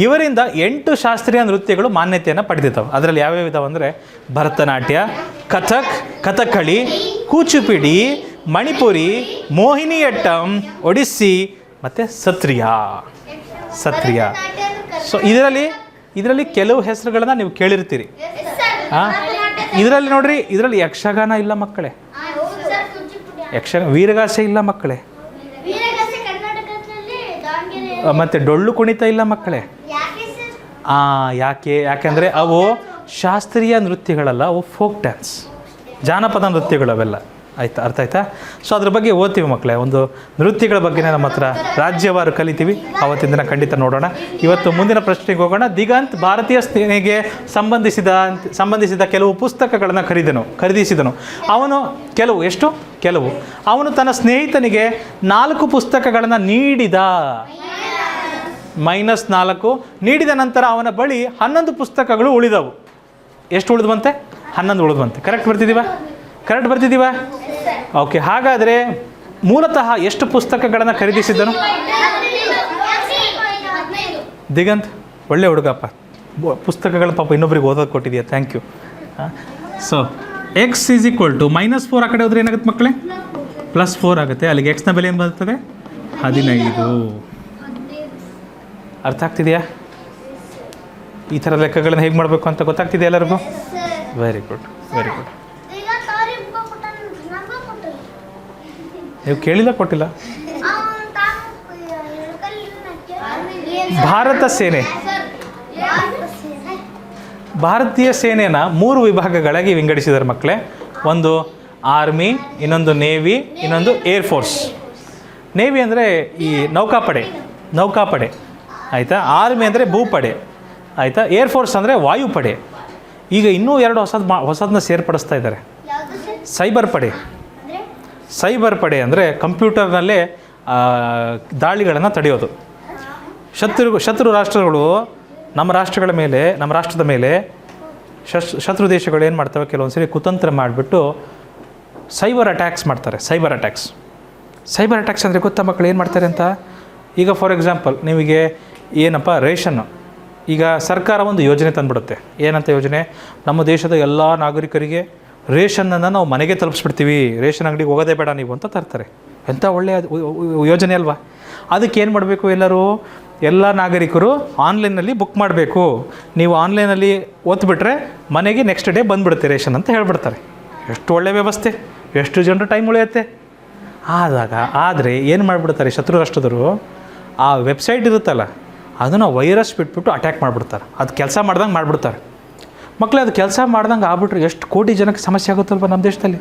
ಇವರಿಂದ 8 ಶಾಸ್ತ್ರೀಯ ನೃತ್ಯಗಳು ಮಾನ್ಯತೆಯನ್ನು ಪಡೆದಿದ್ದಾವೆ. ಅದರಲ್ಲಿ ಯಾವ್ಯಾವ ಇದಾವೆ ಅಂದರೆ ಭರತನಾಟ್ಯ, ಕಥಕ್, ಕಥಕ್ಕಳಿ, ಕೂಚುಪಿಡಿ, ಮಣಿಪುರಿ, ಮೋಹಿನಿಯಟ್ಟಂ, ಒಡಿಸ್ಸಿ ಮತ್ತು ಸತ್ರಿಯಾ. ಸೊ ಇದರಲ್ಲಿ ಕೆಲವು ಹೆಸರುಗಳನ್ನು ನೀವು ಕೇಳಿರ್ತೀರಿ. ಇದರಲ್ಲಿ ನೋಡ್ರಿ, ಇದರಲ್ಲಿ ಯಕ್ಷಗಾನ ಇಲ್ಲ ಮಕ್ಕಳೇ, ವೀರಗಾಸೆ ಇಲ್ಲ ಮಕ್ಕಳೇ, ಮತ್ತು ಡೊಳ್ಳು ಕುಣಿತ ಇಲ್ಲ ಮಕ್ಕಳೇ. ಯಾಕೆಂದರೆ ಅವು ಶಾಸ್ತ್ರೀಯ ನೃತ್ಯಗಳಲ್ಲ, ಅವು ಫೋಕ್ ಡ್ಯಾನ್ಸ್, ಜಾನಪದ ನೃತ್ಯಗಳು ಅವೆಲ್ಲ. ಆಯ್ತಾ, ಅರ್ಥ ಆಯ್ತಾ? ಸೊ ಅದ್ರ ಬಗ್ಗೆ ಓದ್ತೀವಿ ಮಕ್ಕಳೇ. ಒಂದು ನೃತ್ಯಗಳ ಬಗ್ಗೆನೇ ನಮ್ಮ ಹತ್ರ ರಾಜ್ಯವಾರು ಕಲಿತೀವಿ. ಆವತ್ತಿನ ದಿನ ಖಂಡಿತ ನೋಡೋಣ. ಇವತ್ತು ಮುಂದಿನ ಪ್ರಶ್ನೆಗೆ ಹೋಗೋಣ. ದಿಗಂತ್ ಭಾರತೀಯ ಸೇನೆಗೆ ಸಂಬಂಧಿಸಿದ ಕೆಲವು ಪುಸ್ತಕಗಳನ್ನು ಖರೀದಿಸಿದನು. ಅವನು ಅವನು ತನ್ನ ಸ್ನೇಹಿತನಿಗೆ 4 ಪುಸ್ತಕಗಳನ್ನು ನೀಡಿದ. -4 ನೀಡಿದ ನಂತರ ಅವನ ಬಳಿ 11 ಪುಸ್ತಕಗಳು ಉಳಿದವು. ಎಷ್ಟು ಉಳಿದ್ವಂತೆ? 11 ಉಳಿದ್ವಂತೆ. ಕರೆಕ್ಟ್ ಬರ್ತಿದ್ದೀವಾ? ಓಕೆ. ಹಾಗಾದರೆ ಮೂಲತಃ ಎಷ್ಟು ಪುಸ್ತಕಗಳನ್ನು ಖರೀದಿಸಿದ್ದನು ದಿಗಂತ್? ಒಳ್ಳೆ ಹುಡುಗಪ್ಪ, ಪುಸ್ತಕಗಳ ಪಾಪ ಇನ್ನೊಬ್ರಿಗೆ ಓದೋದು ಕೊಟ್ಟಿದೆಯಾ, ಥ್ಯಾಂಕ್ ಯು. ಸೊ x = -4 ಆ ಕಡೆ ಹೋದ್ರೆ ಏನಾಗುತ್ತೆ ಮಕ್ಕಳೇ? +4 ಆಗುತ್ತೆ. ಅಲ್ಲಿಗೆ ಎಕ್ಸ್ನ ಬೆಲೆ ಏನು ಬರ್ತದೆ? 15. ಅರ್ಥ ಆಗ್ತಿದೆಯಾ? ಈ ಥರ ಲೆಕ್ಕಗಳನ್ನು ಹೇಗೆ ಮಾಡಬೇಕು ಅಂತ ಗೊತ್ತಾಗ್ತಿದೆಯಾ ಎಲ್ಲರಿಗೂ? Very good. ನೀವು ಕೇಳಿಲ್ಲ, ಕೊಟ್ಟಿಲ್ಲ? ಭಾರತೀಯ ಸೇನೆಯನ್ನು 3 ವಿಭಾಗಗಳಾಗಿ ವಿಂಗಡಿಸಿದ್ದಾರೆ ಮಕ್ಕಳೇ. ಒಂದು ಆರ್ಮಿ, ಇನ್ನೊಂದು ನೇವಿ, ಇನ್ನೊಂದು ಏರ್ಫೋರ್ಸ್. ನೇವಿ ಅಂದರೆ ಈ ನೌಕಾಪಡೆ ಆಯಿತಾ. ಆರ್ಮಿ ಅಂದರೆ ಭೂಪಡೆ ಆಯಿತಾ. ಏರ್ಫೋರ್ಸ್ ಅಂದರೆ ವಾಯುಪಡೆ. ಈಗ ಇನ್ನೂ 2 ಹೊಸದನ್ನ ಸೇರ್ಪಡಿಸ್ತಾ ಇದ್ದಾರೆ. ಸೈಬರ್ ಪಡೆ ಅಂದರೆ ಕಂಪ್ಯೂಟರ್ನಲ್ಲೇ ದಾಳಿಗಳನ್ನು ತಡೆಯೋದು. ಶತ್ರು ರಾಷ್ಟ್ರಗಳು ನಮ್ಮ ರಾಷ್ಟ್ರದ ಮೇಲೆ ಶತ್ರು ದೇಶಗಳು ಏನು ಮಾಡ್ತವೆ, ಕೆಲವೊಂದು ಸರಿ ಕುತಂತ್ರ ಮಾಡಿಬಿಟ್ಟು ಸೈಬರ್ ಅಟ್ಯಾಕ್ಸ್ ಮಾಡ್ತಾರೆ. ಸೈಬರ್ ಅಟ್ಯಾಕ್ಸ್ ಅಂದರೆ ಗೊತ್ತಾ ಮಕ್ಕಳು ಏನು ಮಾಡ್ತಾರೆ ಅಂತ? ಈಗ ಫಾರ್ ಎಕ್ಸಾಂಪಲ್ ನಿಮಗೆ ರೇಷನ್ನು, ಈಗ ಸರ್ಕಾರ ಒಂದು ಯೋಜನೆ ತಂದುಬಿಡುತ್ತೆ. ಏನಂತ ಯೋಜನೆ? ನಮ್ಮ ದೇಶದ ಎಲ್ಲ ನಾಗರಿಕರಿಗೆ ರೇಷನನ್ನು ನಾವು ಮನೆಗೆ ತಲುಪಿಸ್ಬಿಡ್ತೀವಿ, ರೇಷನ್ ಅಂಗಡಿಗೆ ಹೋಗೋದೇ ಬೇಡ ನೀವು ಅಂತ ತರ್ತಾರೆ. ಎಂಥ ಒಳ್ಳೆಯ ಯೋಜನೆ ಅಲ್ವಾ? ಅದಕ್ಕೆ ಏನು ಮಾಡಬೇಕು? ಎಲ್ಲ ನಾಗರಿಕರು ಆನ್ಲೈನಲ್ಲಿ ಬುಕ್ ಮಾಡಬೇಕು. ನೀವು ಆನ್ಲೈನಲ್ಲಿ ಒತ್ಬಿಟ್ರೆ ಮನೆಗೆ ನೆಕ್ಸ್ಟ್ ಡೇ ಬಂದುಬಿಡುತ್ತೆ ರೇಷನ್ ಅಂತ ಹೇಳ್ಬಿಡ್ತಾರೆ. ಎಷ್ಟು ಒಳ್ಳೆಯ ವ್ಯವಸ್ಥೆ, ಎಷ್ಟು ಜನರು ಟೈಮ್ ಉಳಿಯುತ್ತೆ. ಆದರೆ ಏನು ಮಾಡಿಬಿಡ್ತಾರೆ ಶತ್ರು ರಾಷ್ಟ್ರದವರು? ಆ ವೆಬ್ಸೈಟ್ ಇರುತ್ತಲ್ಲ, ಅದನ್ನು ವೈರಸ್ ಬಿಟ್ಬಿಟ್ಟು ಅಟ್ಯಾಕ್ ಮಾಡಿಬಿಡ್ತಾರೆ. ಅದು ಕೆಲಸ ಮಾಡ್ದಂಗೆ ಮಾಡಿಬಿಡ್ತಾರೆ ಮಕ್ಕಳೇ. ಅದು ಕೆಲಸ ಮಾಡ್ದಂಗೆ ಆಗ್ಬಿಟ್ರೆ ಎಷ್ಟು ಕೋಟಿ ಜನಕ್ಕೆ ಸಮಸ್ಯೆ ಆಗುತ್ತಲ್ವ ನಮ್ಮ ದೇಶದಲ್ಲಿ.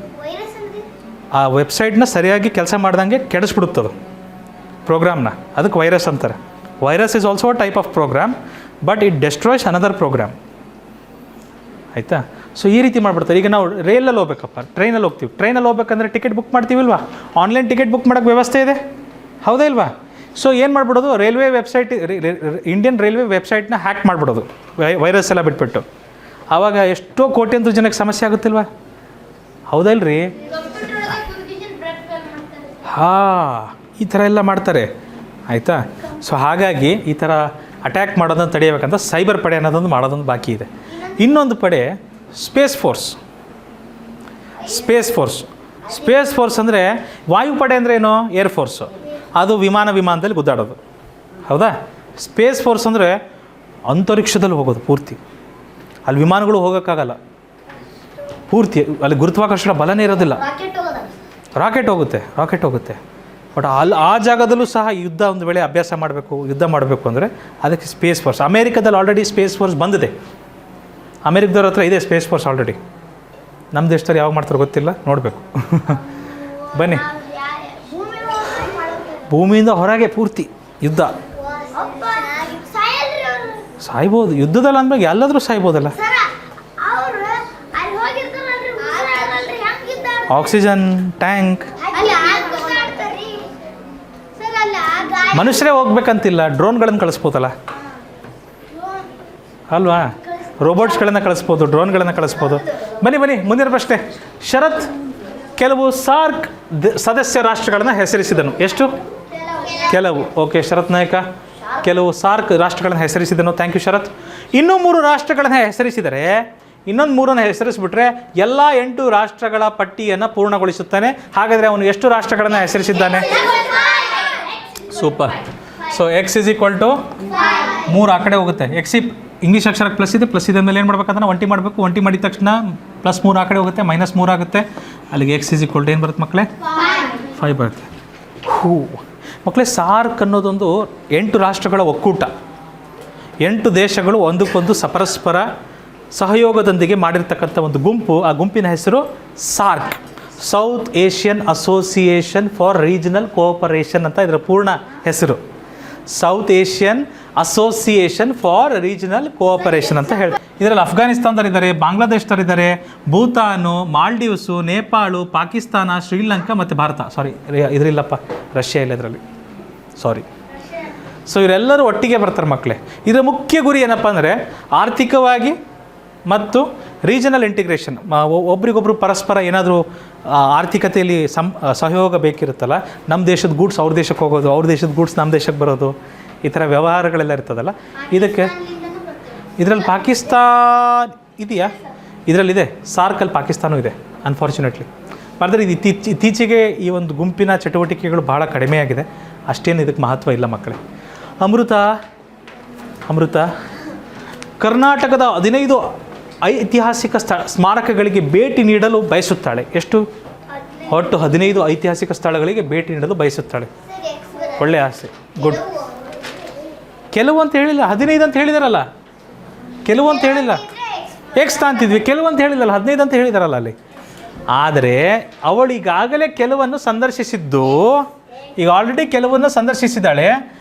ಆ ವೆಬ್ಸೈಟ್ನ ಸರಿಯಾಗಿ ಕೆಲಸ ಮಾಡ್ದಂಗೆ ಕೆಡಿಸ್ಬಿಡುತ್ತದು ಪ್ರೋಗ್ರಾಮ್ನ. ಅದಕ್ಕೆ ವೈರಸ್ ಅಂತಾರೆ. Virus is also a type of program, but it destroys another program. ಆಯಿತಾ? ಸೊ ಈ ರೀತಿ ಮಾಡಿಬಿಡ್ತಾರೆ. ಈಗ ನಾವು ರೈಲಲ್ಲಿ ಹೋಗ್ಬೇಕಪ್ಪ, ಟ್ರೈನಲ್ಲಿ ಹೋಗ್ತೀವಿ. ಟ್ರೈನಲ್ಲಿ ಹೋಗ್ಬೇಕಂದ್ರೆ ಟಿಕೆಟ್ ಬುಕ್ ಮಾಡ್ತೀವಿಲ್ವಾ? ಆನ್ಲೈನ್ ಟಿಕೆಟ್ ಬುಕ್ ಮಾಡೋಕ್ಕೆ ವ್ಯವಸ್ಥೆ ಇದೆ, ಹೌದಾ ಇಲ್ವಾ? ಸೊ ಏನು ಮಾಡ್ಬಿಡೋದು? ಇಂಡಿಯನ್ ರೈಲ್ವೆ ವೆಬ್ಸೈಟ್ನ ಹ್ಯಾಕ್ ಮಾಡಿಬಿಡೋದು, ವೈರಸ್ ಎಲ್ಲ ಬಿಟ್ಬಿಟ್ಟು. ಆವಾಗ ಎಷ್ಟೋ ಕೋಟ್ಯಂತರ ಜನಕ್ಕೆ ಸಮಸ್ಯೆ ಆಗುತ್ತಿಲ್ವಾ? ಹೌದಾ ಇಲ್ರಿ? ಈ ಥರ ಎಲ್ಲ ಮಾಡ್ತಾರೆ. ಆಯಿತಾ? ಸೊ ಹಾಗಾಗಿ ಈ ಥರ ಅಟ್ಯಾಕ್ ಮಾಡೋದನ್ನು ತಡೆಯಬೇಕಂತ ಸೈಬರ್ ಪಡೆ ಅನ್ನೋದೊಂದು ಮಾಡೋದೊಂದು ಬಾಕಿ ಇದೆ. ಇನ್ನೊಂದು ಪಡೆ ಸ್ಪೇಸ್ ಫೋರ್ಸ್ ಅಂದರೆ ವಾಯುಪಡೆ ಅಂದರೆ ಏನು? ಏರ್ಫೋರ್ಸು. ಅದು ವಿಮಾನದಲ್ಲಿ ಗುದ್ದಾಡೋದು, ಹೌದಾ? ಸ್ಪೇಸ್ ಫೋರ್ಸ್ ಅಂದರೆ ಅಂತರಿಕ್ಷದಲ್ಲಿ ಹೋಗೋದು ಪೂರ್ತಿ. ಅಲ್ಲಿ ವಿಮಾನಗಳು ಹೋಗೋಕ್ಕಾಗಲ್ಲ ಪೂರ್ತಿ, ಅಲ್ಲಿ ಗುರುತ್ವಾಕರ್ಷಣ ಬಲನೇ ಇರೋದಿಲ್ಲ. ರಾಕೆಟ್ ಹೋಗುತ್ತೆ. ಬಟ್ ಆ ಜಾಗದಲ್ಲೂ ಸಹ ಒಂದು ವೇಳೆ ಯುದ್ಧ ಮಾಡಬೇಕು ಅಂದರೆ ಅದಕ್ಕೆ ಸ್ಪೇಸ್ ಫೋರ್ಸ್. ಅಮೇರಿಕಾದಲ್ಲಿ ಆಲ್ರೆಡಿ ಸ್ಪೇಸ್ ಫೋರ್ಸ್ ಬಂದಿದೆ. ಅಮೇರಿಕದವ್ರ ಹತ್ರ ಇದೆ ಸ್ಪೇಸ್ ಫೋರ್ಸ್ ಆಲ್ರೆಡಿ. ನಮ್ಮ ದೇಶದಲ್ಲಿ ಯಾವಾಗ ಮಾಡ್ತಾರೋ ಗೊತ್ತಿಲ್ಲ, ನೋಡಬೇಕು. ಬನ್ನಿ, ಭೂಮಿಯಿಂದ ಹೊರಗೆ ಪೂರ್ತಿ ಯುದ್ಧ. ಸಾಯ್ಬೋದು ಯುದ್ಧದಲ್ಲಿ ಅಂದ್ಮೇಲೆ ಎಲ್ಲಾದರೂ ಸಾಯ್ಬೋದಲ್ಲ. Oxygen tank. ಮನುಷ್ಯರೇ ಹೋಗ್ಬೇಕಂತಿಲ್ಲ, ಡ್ರೋನ್ಗಳನ್ನು ಕಳಿಸ್ಬೋದಲ್ಲ ಅಲ್ವಾ? ರೋಬೋಟ್ಸ್ಗಳನ್ನು ಕಳಿಸ್ಬೋದು, ಡ್ರೋನ್ಗಳನ್ನು ಕಳಿಸ್ಬೋದು. ಬನ್ನಿ ಮುಂದಿನ ಪ್ರಶ್ನೆ. ಶರತ್ ಕೆಲವು ಸಾರ್ಕ್ ಸದಸ್ಯ ರಾಷ್ಟ್ರಗಳನ್ನು ಹೆಸರಿಸಿದನು. ಎಷ್ಟು? ಕೆಲವು. ಓಕೆ ಶರತ್ ನಾಯಕ, ಕೆಲವು ಸಾರ್ಕ್ ರಾಷ್ಟ್ರಗಳನ್ನು ಹೆಸರಿಸಿದನು. ಥ್ಯಾಂಕ್ ಯು ಶರತ್. ಇನ್ನೂ 3 ರಾಷ್ಟ್ರಗಳನ್ನು ಹೆಸರಿಸಿದರೆ ಇನ್ನೊಂದು 3 ಹೆಸರಿಸ್ಬಿಟ್ರೆ ಎಲ್ಲ 8 ರಾಷ್ಟ್ರಗಳ ಪಟ್ಟಿಯನ್ನು ಪೂರ್ಣಗೊಳಿಸುತ್ತಾನೆ. ಹಾಗಾದರೆ ಅವನು ಎಷ್ಟು ರಾಷ್ಟ್ರಗಳನ್ನು ಹೆಸರಿಸಿದ್ದಾನೆ? Super. So x is equal to 3 ಆ ಕಡೆ ಹೋಗುತ್ತೆ. ಎಕ್ಸ್ ಇಂಗ್ಲೀಷ್ ಅಕ್ಷರಕ್ಕೆ ಪ್ಲಸ್ ಇದೆ ಮೇಲೆ ಏನು ಮಾಡ್ಬೇಕಂದ್ರೆ ಒಂಟಿ ಮಾಡಬೇಕು. ಒಂಟಿ ಮಾಡಿದ ತಕ್ಷಣ +3 ಆ ಕಡೆ ಹೋಗುತ್ತೆ, -3 ಆಗುತ್ತೆ. ಅಲ್ಲಿಗೆ ಎಕ್ಸ್ ಇಸ್ ಈಕ್ವಲ್ ಟು ಏನು ಬರುತ್ತೆ ಮಕ್ಕಳೇ? 5 ಬರುತ್ತೆ. ಮಕ್ಕಳೇ, ಸಾರ್ಕ್ ಅನ್ನೋದೊಂದು 8 ರಾಷ್ಟ್ರಗಳ ಒಕ್ಕೂಟ. 8 ದೇಶಗಳು ಒಂದಕ್ಕೊಂದು ಪರಸ್ಪರ ಸಹಯೋಗದೊಂದಿಗೆ ಮಾಡಿರ್ತಕ್ಕಂಥ ಒಂದು ಗುಂಪು. ಆ ಗುಂಪಿನ ಹೆಸರು SAARC, south Asian association for regional cooperation ಅಂತ ಇದರ ಪೂರ್ಣ ಹೆಸರು. South Asian association for regional cooperation ಅಂತ ಹೇಳಿ. ಇದರಲ್ಲಿ ಅಫ್ಘಾನಿಸ್ತಾನದಲ್ಲಿದ್ದಾರೆ, ಬಾಂಗ್ಲಾದೇಶದಲ್ಲಿದ್ದಾರೆ, ಭೂತಾನು, ಮಾಲ್ಡೀವ್ಸು, ನೇಪಾಳು, ಪಾಕಿಸ್ತಾನ, ಶ್ರೀಲಂಕಾ ಮತ್ತು ಭಾರತ. ಸಾರಿ, ಇದರಿಲ್ಲಪ್ಪ, ರಷ್ಯಾ ಇಲ್ಲ ಇದರಲ್ಲಿ, ಸಾರಿ. ಸೊ ಇವರೆಲ್ಲರೂ ಒಟ್ಟಿಗೆ ಬರ್ತಾರೆ ಮಕ್ಕಳೇ. ಇದರ ಮುಖ್ಯ ಗುರಿ ಏನಪ್ಪ ಅಂದರೆ ಆರ್ಥಿಕವಾಗಿ ಮತ್ತು ರೀಜನಲ್ ಇಂಟಿಗ್ರೇಷನ್. ಒಬ್ರಿಗೊಬ್ರು ಪರಸ್ಪರ ಏನಾದರೂ ಆರ್ಥಿಕತೆಯಲ್ಲಿ ಸಹಯೋಗ ಬೇಕಿರುತ್ತಲ್ಲ, ನಮ್ಮ ದೇಶದ ಗೂಡ್ಸ್ ಅವ್ರ ದೇಶಕ್ಕೆ ಹೋಗೋದು, ಅವ್ರ ದೇಶದ ಗೂಡ್ಸ್ ನಮ್ಮ ದೇಶಕ್ಕೆ ಬರೋದು, ಈ ಥರ ವ್ಯವಹಾರಗಳೆಲ್ಲ ಇರ್ತದಲ್ಲ. ಇದಕ್ಕೆ ಇದರಲ್ಲಿ ಪಾಕಿಸ್ತಾನ ಇದೆಯಾ? ಇದರಲ್ಲಿದೆ, ಸಾರ್ಕಲ್ಲಿ ಪಾಕಿಸ್ತಾನೂ ಇದೆ ಅನ್ಫಾರ್ಚುನೇಟ್ಲಿ. ಆದರೆ ಇದು ಇತ್ತೀಚೆಗೆ ಈ ಒಂದು ಗುಂಪಿನ ಚಟುವಟಿಕೆಗಳು ಭಾಳ ಕಡಿಮೆಯಾಗಿದೆ. ಅಷ್ಟೇನು ಇದಕ್ಕೆ ಮಹತ್ವ ಇಲ್ಲ ಮಕ್ಕಳೇ. ಅಮೃತ ಕರ್ನಾಟಕದ 15 ಐತಿಹಾಸಿಕ ಸ್ಮಾರಕಗಳಿಗೆ ಭೇಟಿ ನೀಡಲು ಬಯಸುತ್ತಾಳೆ. ಎಷ್ಟು? ಒಟ್ಟು 15 ಐತಿಹಾಸಿಕ ಸ್ಥಳಗಳಿಗೆ ಭೇಟಿ ನೀಡಲು ಬಯಸುತ್ತಾಳೆ. ಒಳ್ಳೆಯ ಆಸೆ, ಗುಡ್. ಕೆಲವು ಅಂತ ಹೇಳಿಲ್ಲ, 15 ಅಂತ ಹೇಳಿದಾರಲ್ಲ. ಕೆಲವು ಅಂತ ಹೇಳಿಲ್ಲ, ಎಕ್ಸ್ ಅಂತಿದ್ವಿ, ಕೆಲವು ಅಂತ ಹೇಳಿಲ್ಲಲ್ಲ, 15 ಅಂತ ಹೇಳಿದಾರಲ್ಲ ಅಲ್ಲಿ. ಆದರೆ ಅವಳು ಈಗಾಗಲೇ ಕೆಲವನ್ನು ಸಂದರ್ಶಿಸಿದ್ದು, ಈಗ ಆಲ್ರೆಡಿ ಕೆಲವನ್ನು ಸಂದರ್ಶಿಸಿದ್ದಾಳೆ.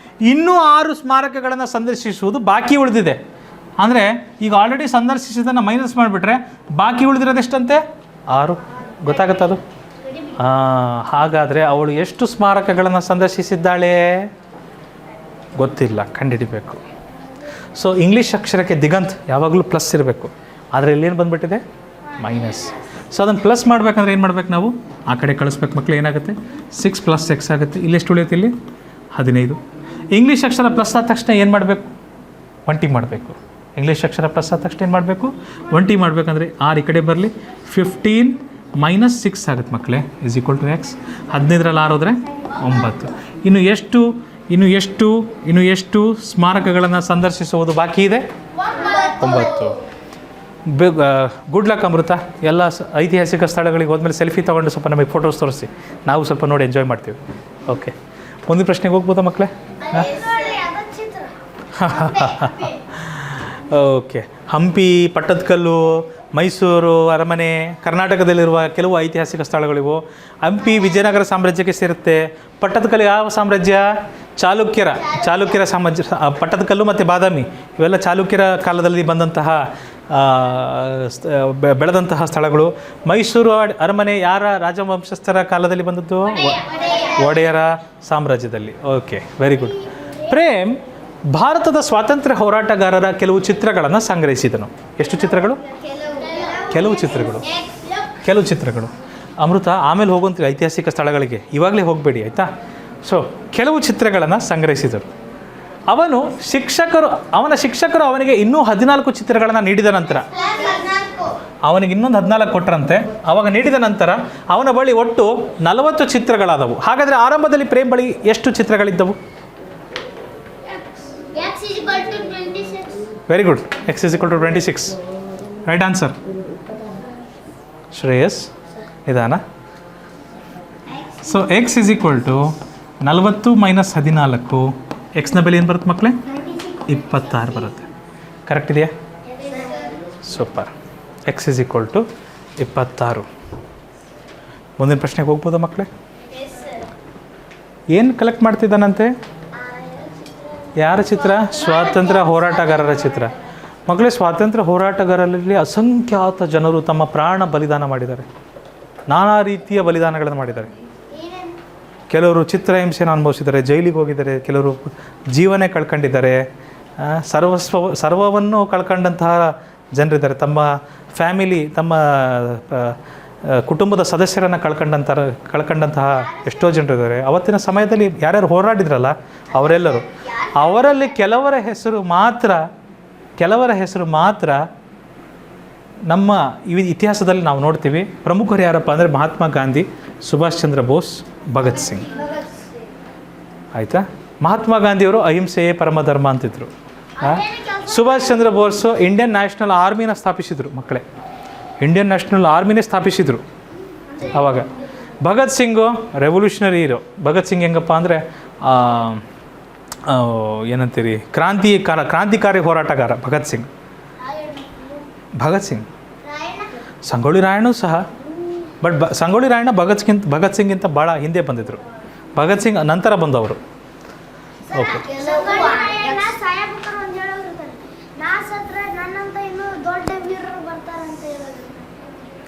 ಇನ್ನೂ 6 ಸ್ಮಾರಕಗಳನ್ನು ಸಂದರ್ಶಿಸುವುದು ಬಾಕಿ ಉಳಿದಿದೆ. ಅಂದರೆ ಈಗ ಆಲ್ರೆಡಿ ಸಂದರ್ಶಿಸಿದ್ದನ್ನು ಮೈನಸ್ ಮಾಡಿಬಿಟ್ರೆ ಬಾಕಿ ಉಳಿದಿರೋದೆಷ್ಟಂತೆ? 6. ಗೊತ್ತಾಗುತ್ತದು? ಹಾಗಾದರೆ ಅವಳು ಎಷ್ಟು ಸ್ಮಾರಕಗಳನ್ನು ಸಂದರ್ಶಿಸಿದ್ದಾಳೆ? ಗೊತ್ತಿಲ್ಲ, ಕಂಡುಹಿಡಿಬೇಕು. ಸೊ ಇಂಗ್ಲೀಷ್ ಅಕ್ಷರಕ್ಕೆ ದಿಗಂತ್ ಯಾವಾಗಲೂ ಪ್ಲಸ್ ಇರಬೇಕು, ಆದರೆ ಇಲ್ಲೇನು ಬಂದುಬಿಟ್ಟಿದೆ? ಮೈನಸ್. ಸೊ ಅದನ್ನು ಪ್ಲಸ್ ಮಾಡಬೇಕಂದ್ರೆ ಏನು ಮಾಡ್ಬೇಕು ನಾವು? ಆ ಕಡೆ ಕಳಿಸ್ಬೇಕು ಮಕ್ಕಳು. ಏನಾಗುತ್ತೆ? 6 + x ಆಗುತ್ತೆ. ಇಲ್ಲೆಷ್ಟು ಉಳಿಯುತ್ತೆ? ಇಲ್ಲಿ 15. ಇಂಗ್ಲೀಷ್ ಅಕ್ಷರ ಪ್ಲಸ್ ಆದ ತಕ್ಷಣ ಏನು ಮಾಡಬೇಕು? ಒಂಟಿ ಮಾಡಬೇಕು. ಇಂಗ್ಲೀಷ್ ಅಕ್ಷರ ಪ್ಲಸ್ ಆದ ತಕ್ಷಣ ಏನು ಮಾಡಬೇಕು? ಒಂಟಿ ಮಾಡಬೇಕಂದ್ರೆ 6 ಈ ಕಡೆ ಬರಲಿ. 15 - 6 ಆಗುತ್ತೆ ಮಕ್ಕಳೇ, ಇಸ್ ಈಕ್ವಲ್ ಟು ಎಕ್ಸ್. 15ರಲ್ಲಿ 6 ಹೋದರೆ 9. ಇನ್ನು ಎಷ್ಟು ಸ್ಮಾರಕಗಳನ್ನು ಸಂದರ್ಶಿಸುವುದು ಬಾಕಿ ಇದೆ? 9. ಗುಡ್ ಲಕ್ ಅಮೃತ. ಎಲ್ಲ ಐತಿಹಾಸಿಕ ಸ್ಥಳಗಳಿಗೆ ಹೋದ್ಮೇಲೆ ಸೆಲ್ಫಿ ತೊಗೊಂಡು ಸ್ವಲ್ಪ ನಮಗೆ ಫೋಟೋಸ್ ತೋರಿಸಿ, ನಾವು ಸ್ವಲ್ಪ ನೋಡಿ ಎಂಜಾಯ್ ಮಾಡ್ತೀವಿ. ಓಕೆ, ಮುಂದಿನ ಪ್ರಶ್ನೆಗೆ ಹೋಗ್ಬೋದಾ ಮಕ್ಕಳೇ? ಓಕೆ. ಹಂಪಿ, ಪಟ್ಟದಕಲ್ಲು, ಮೈಸೂರು ಅರಮನೆ ಕರ್ನಾಟಕದಲ್ಲಿರುವ ಕೆಲವು ಐತಿಹಾಸಿಕ ಸ್ಥಳಗಳಿವು. ಹಂಪಿ ವಿಜಯನಗರ ಸಾಮ್ರಾಜ್ಯಕ್ಕೆ ಸೇರುತ್ತೆ. ಪಟ್ಟದಕಲ್ಲು ಯಾವ ಸಾಮ್ರಾಜ್ಯ? ಚಾಲುಕ್ಯರ ಸಾಮ್ರಾಜ್ಯ. ಪಟ್ಟದಕಲ್ಲು ಮತ್ತು ಬಾದಾಮಿ ಇವೆಲ್ಲ ಚಾಲುಕ್ಯರ ಕಾಲದಲ್ಲಿ ಬಂದಂತಹ ಬೆಳೆದಂತಹ ಸ್ಥಳಗಳು. ಮೈಸೂರು ಅರಮನೆ ಯಾರ ರಾಜವಂಶಸ್ಥರ ಕಾಲದಲ್ಲಿ ಬಂದದ್ದು? ಒಡೆಯರ ಸಾಮ್ರಾಜ್ಯದಲ್ಲಿ. Okay, very good. ಪ್ರೇಮ್ ಭಾರತದ ಸ್ವಾತಂತ್ರ್ಯ ಹೋರಾಟಗಾರರ ಕೆಲವು ಚಿತ್ರಗಳನ್ನು ಸಂಗ್ರಹಿಸಿದನು. ಎಷ್ಟು ಚಿತ್ರಗಳು? ಕೆಲವು ಚಿತ್ರಗಳು. ಅಮೃತ ಆಮೇಲೆ ಹೋಗುವಂಥ ಐತಿಹಾಸಿಕ ಸ್ಥಳಗಳಿಗೆ ಇವಾಗಲೇ ಹೋಗಬೇಡಿ, ಆಯಿತಾ? ಸೊ ಕೆಲವು ಚಿತ್ರಗಳನ್ನು ಸಂಗ್ರಹಿಸಿದರು. ಅವನ ಶಿಕ್ಷಕರು ಅವನಿಗೆ ಇನ್ನೂ 14 ಚಿತ್ರಗಳನ್ನು ನೀಡಿದ ನಂತರ, ಅವನಿಗೆ ಇನ್ನೊಂದು 14 ಕೊಟ್ಟರಂತೆ. ಅವಾಗ ನೀಡಿದ ನಂತರ ಅವನ ಬಳಿ ಒಟ್ಟು 40 ಚಿತ್ರಗಳಾದವು. ಹಾಗಾದರೆ ಆರಂಭದಲ್ಲಿ ಪ್ರೇಮ್ ಬಳಿ ಎಷ್ಟು ಚಿತ್ರಗಳಿದ್ದವು? Very good. x = 26. Right answer. Shreyas ನಿಧಾನ. So x = 40 - 14. ಎಕ್ಸ್ನ ಬೆಲೆ ಏನು ಬರುತ್ತೆ ಮಕ್ಕಳೇ? 26 ಬರುತ್ತೆ. ಕರೆಕ್ಟ್ ಇದೆಯಾ? ಸೂಪರ್. x = 26. ಮುಂದಿನ ಪ್ರಶ್ನೆಗೆ ಹೋಗ್ಬೋದಾ ಮಕ್ಕಳೇ? ಏನು ಕಲೆಕ್ಟ್ ಮಾಡ್ತಿದ್ದಾನಂತೆ? ಯಾರ ಚಿತ್ರ? ಸ್ವಾತಂತ್ರ್ಯ ಹೋರಾಟಗಾರರ ಚಿತ್ರ. ಮಕ್ಕಳೇ, ಸ್ವಾತಂತ್ರ್ಯ ಹೋರಾಟಗಾರರಲ್ಲಿ ಅಸಂಖ್ಯಾತ ಜನರು ತಮ್ಮ ಪ್ರಾಣ ಬಲಿದಾನ ಮಾಡಿದ್ದಾರೆ. ನಾನಾ ರೀತಿಯ ಬಲಿದಾನಗಳನ್ನು ಮಾಡಿದ್ದಾರೆ. ಕೆಲವರು ಚಿತ್ರಹಿಂಸೆಯನ್ನು ಅನುಭವಿಸಿದ್ದಾರೆ, ಜೈಲಿಗೆ ಹೋಗಿದ್ದಾರೆ, ಕೆಲವರು ಜೀವನೇ ಕಳ್ಕೊಂಡಿದ್ದಾರೆ, ಸರ್ವವನ್ನು ಕಳ್ಕೊಂಡಂತಹ ಜನರಿದ್ದಾರೆ. ತಮ್ಮ ಫ್ಯಾಮಿಲಿ, ತಮ್ಮ ಕುಟುಂಬದ ಸದಸ್ಯರನ್ನು ಕಳ್ಕೊಂಡಂತಹ ಎಷ್ಟೋ ಜನರಿದ್ದಾರೆ. ಅವತ್ತಿನ ಸಮಯದಲ್ಲಿ ಯಾರ್ಯಾರು ಹೋರಾಡಿದ್ರಲ್ಲ ಅವರೆಲ್ಲರೂ, ಅವರಲ್ಲಿ ಕೆಲವರ ಹೆಸರು ಮಾತ್ರ ನಮ್ಮ ಇತಿಹಾಸದಲ್ಲಿ ನಾವು ನೋಡ್ತೀವಿ ಪ್ರಮುಖರು ಯಾರಪ್ಪ ಅಂದರೆ ಮಹಾತ್ಮ ಗಾಂಧಿ, ಸುಭಾಷ್ ಚಂದ್ರ ಬೋಸ್, ಭಗತ್ ಸಿಂಗ್. ಆಯಿತಾ? ಮಹಾತ್ಮ ಗಾಂಧಿಯವರು ಅಹಿಂಸೆಯೇ ಪರಮಧರ್ಮ ಅಂತಿದ್ರು. ಸುಭಾಷ್ ಚಂದ್ರ ಬೋಸ್ ಇಂಡಿಯನ್ ನ್ಯಾಷನಲ್ ಆರ್ಮಿನ ಸ್ಥಾಪಿಸಿದರು. ಮಕ್ಕಳೇ, ಇಂಡಿಯನ್ ನ್ಯಾಷನಲ್ ಆರ್ಮಿನೇ ಸ್ಥಾಪಿಸಿದರು ಆವಾಗ. Bhagat Singh revolutionary hero. ಭಗತ್ ಸಿಂಗ್ ಹೆಂಗಪ್ಪ ಅಂದರೆ ಏನಂತೀರಿ, ಕ್ರಾಂತಿಕಾರಿ ಹೋರಾಟಗಾರ ಭಗತ್ ಸಿಂಗ್. ಸಂಗೊಳ್ಳಿ ರಾಯಣ್ಣು ಸಹ, ಬಟ್ ಸಂಗೊಳ್ಳಿ ರಾಯಣ್ಣ ಭಗತ್ ಸಿಂಗಿಂತ ಭಾಳ ಹಿಂದೆ ಬಂದಿದ್ದರು. ಭಗತ್ ಸಿಂಗ್ ನಂತರ ಬಂದವರು. ಓಕೆ,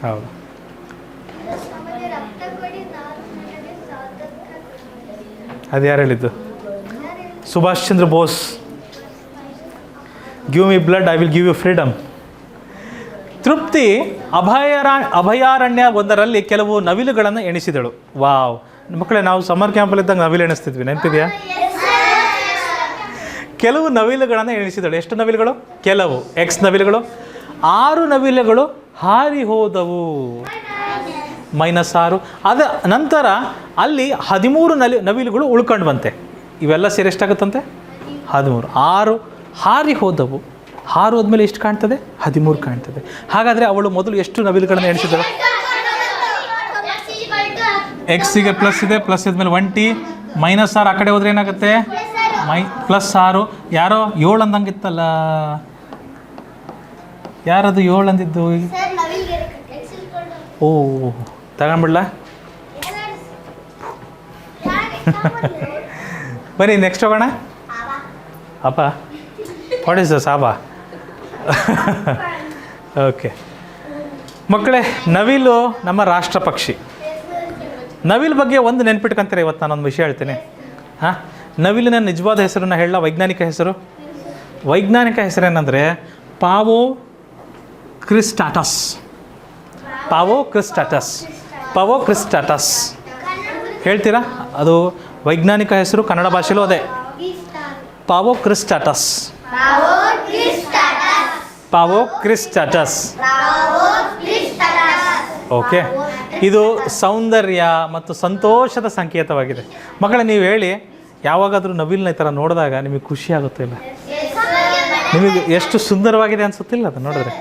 ಹೌದು. ಅದು ಯಾರು ಹೇಳಿದ್ದು? Subhash Chandra Bose. Give me blood, I will give you freedom. ತೃಪ್ತಿ ಅಭಯಾರಣ್ಯ ಒಂದರಲ್ಲಿ ಕೆಲವು ನವಿಲುಗಳನ್ನು ಎಣಿಸಿದಳು. ವಾವ್ ಮಕ್ಕಳೇ, ನಾವು ಸಮ್ಮರ್ ಕ್ಯಾಂಪಲ್ಲಿದ್ದಾಗ ನವಿಲು ಎಣಿಸ್ತಿದ್ವಿ, ನೆನಪಿದೆಯಾ? ಕೆಲವು ನವಿಲುಗಳನ್ನು ಎಣಿಸಿದಳು. ಎಷ್ಟು ನವಿಲುಗಳು? ಕೆಲವು. ಎಕ್ಸ್ ನವಿಲುಗಳು. 6 ನವಿಲುಗಳು ಹಾರಿ ಹೋದವು. -6. ಅದ ನಂತರ ಅಲ್ಲಿ 13 ನವಿಲುಗಳು ಉಳ್ಕೊಂಡು ಬಂತೆ. ಇವೆಲ್ಲ ಸೇರಿ ಎಷ್ಟಾಗುತ್ತಂತೆ? 13. 6 ಹಾರಿ ಹೋದವು. ಹಾರು ಹೋದ್ಮೇಲೆ ಎಷ್ಟು ಕಾಣ್ತದೆ? 13 ಕಾಣ್ತದೆ. ಹಾಗಾದರೆ ಅವಳು ಮೊದಲು ಎಷ್ಟು ನವಿಲುಗಳನ್ನು ಎಣಿಸಿದಳು? ಎಕ್ಸಿಗೆ ಪ್ಲಸ್ ಇದೆ, ಪ್ಲಸ್ ಇದ್ಮೇಲೆ 1t, -6 ಆ ಕಡೆ ಹೋದ್ರೆ ಏನಾಗುತ್ತೆ? +6. ಯಾರೋ 7 ಅಂದಂಗಿತ್ತಲ್ಲ, ಯಾರದು 7 ಅಂದಿದ್ದು? ಓ, ತಗೊಂಡ್ಬಿಡ್ಲ? ಬನ್ನಿ ನೆಕ್ಸ್ಟ್ ಹೋಗೋಣ. ಅಪ್ಪ, what is Dus Aba? Okay ಮಕ್ಕಳೇ, ನವಿಲು ನಮ್ಮ ರಾಷ್ಟ್ರ ಪಕ್ಷಿ. ನವಿಲು ಬಗ್ಗೆ ಒಂದು ನೆನ್ಪಿಟ್ಕೊಂತಾರೆ. ಇವತ್ತು ನಾನೊಂದು ವಿಷಯ ಹೇಳ್ತೀನಿ. ನವಿಲಿನ ನಿಜವಾದ ಹೆಸರನ್ನು ಹೇಳ, ವೈಜ್ಞಾನಿಕ ಹೆಸರು. ವೈಜ್ಞಾನಿಕ ಹೆಸರೇನೆಂದರೆ ಪಾವೋ ಕ್ರಿಸ್ಟಾಟಸ್. ಹೇಳ್ತೀರಾ? ಅದು ವೈಜ್ಞಾನಿಕ ಹೆಸರು, ಕನ್ನಡ ಭಾಷೆಯಲ್ಲೂ ಅದೇ, ಪಾವೋ ಕ್ರಿಸ್ಟಾಟಸ್. ಓಕೆ, ಇದು ಸೌಂದರ್ಯ ಮತ್ತು ಸಂತೋಷದ ಸಂಕೇತವಾಗಿದೆ. ಮಕ್ಕಳೇ, ನೀವು ಹೇಳಿ, ಯಾವಾಗಾದರೂ ನವಿಲನ್ನ ಈ ಥರ ನೋಡಿದಾಗ ನಿಮಗೆ ಖುಷಿ ಆಗುತ್ತೆ ಇಲ್ಲ? ನಿಮಗೆ ಎಷ್ಟು ಸುಂದರವಾಗಿದೆ ಅನಿಸುತ್ತಿಲ್ಲ ಅದು ನೋಡಿದ್ರೆ?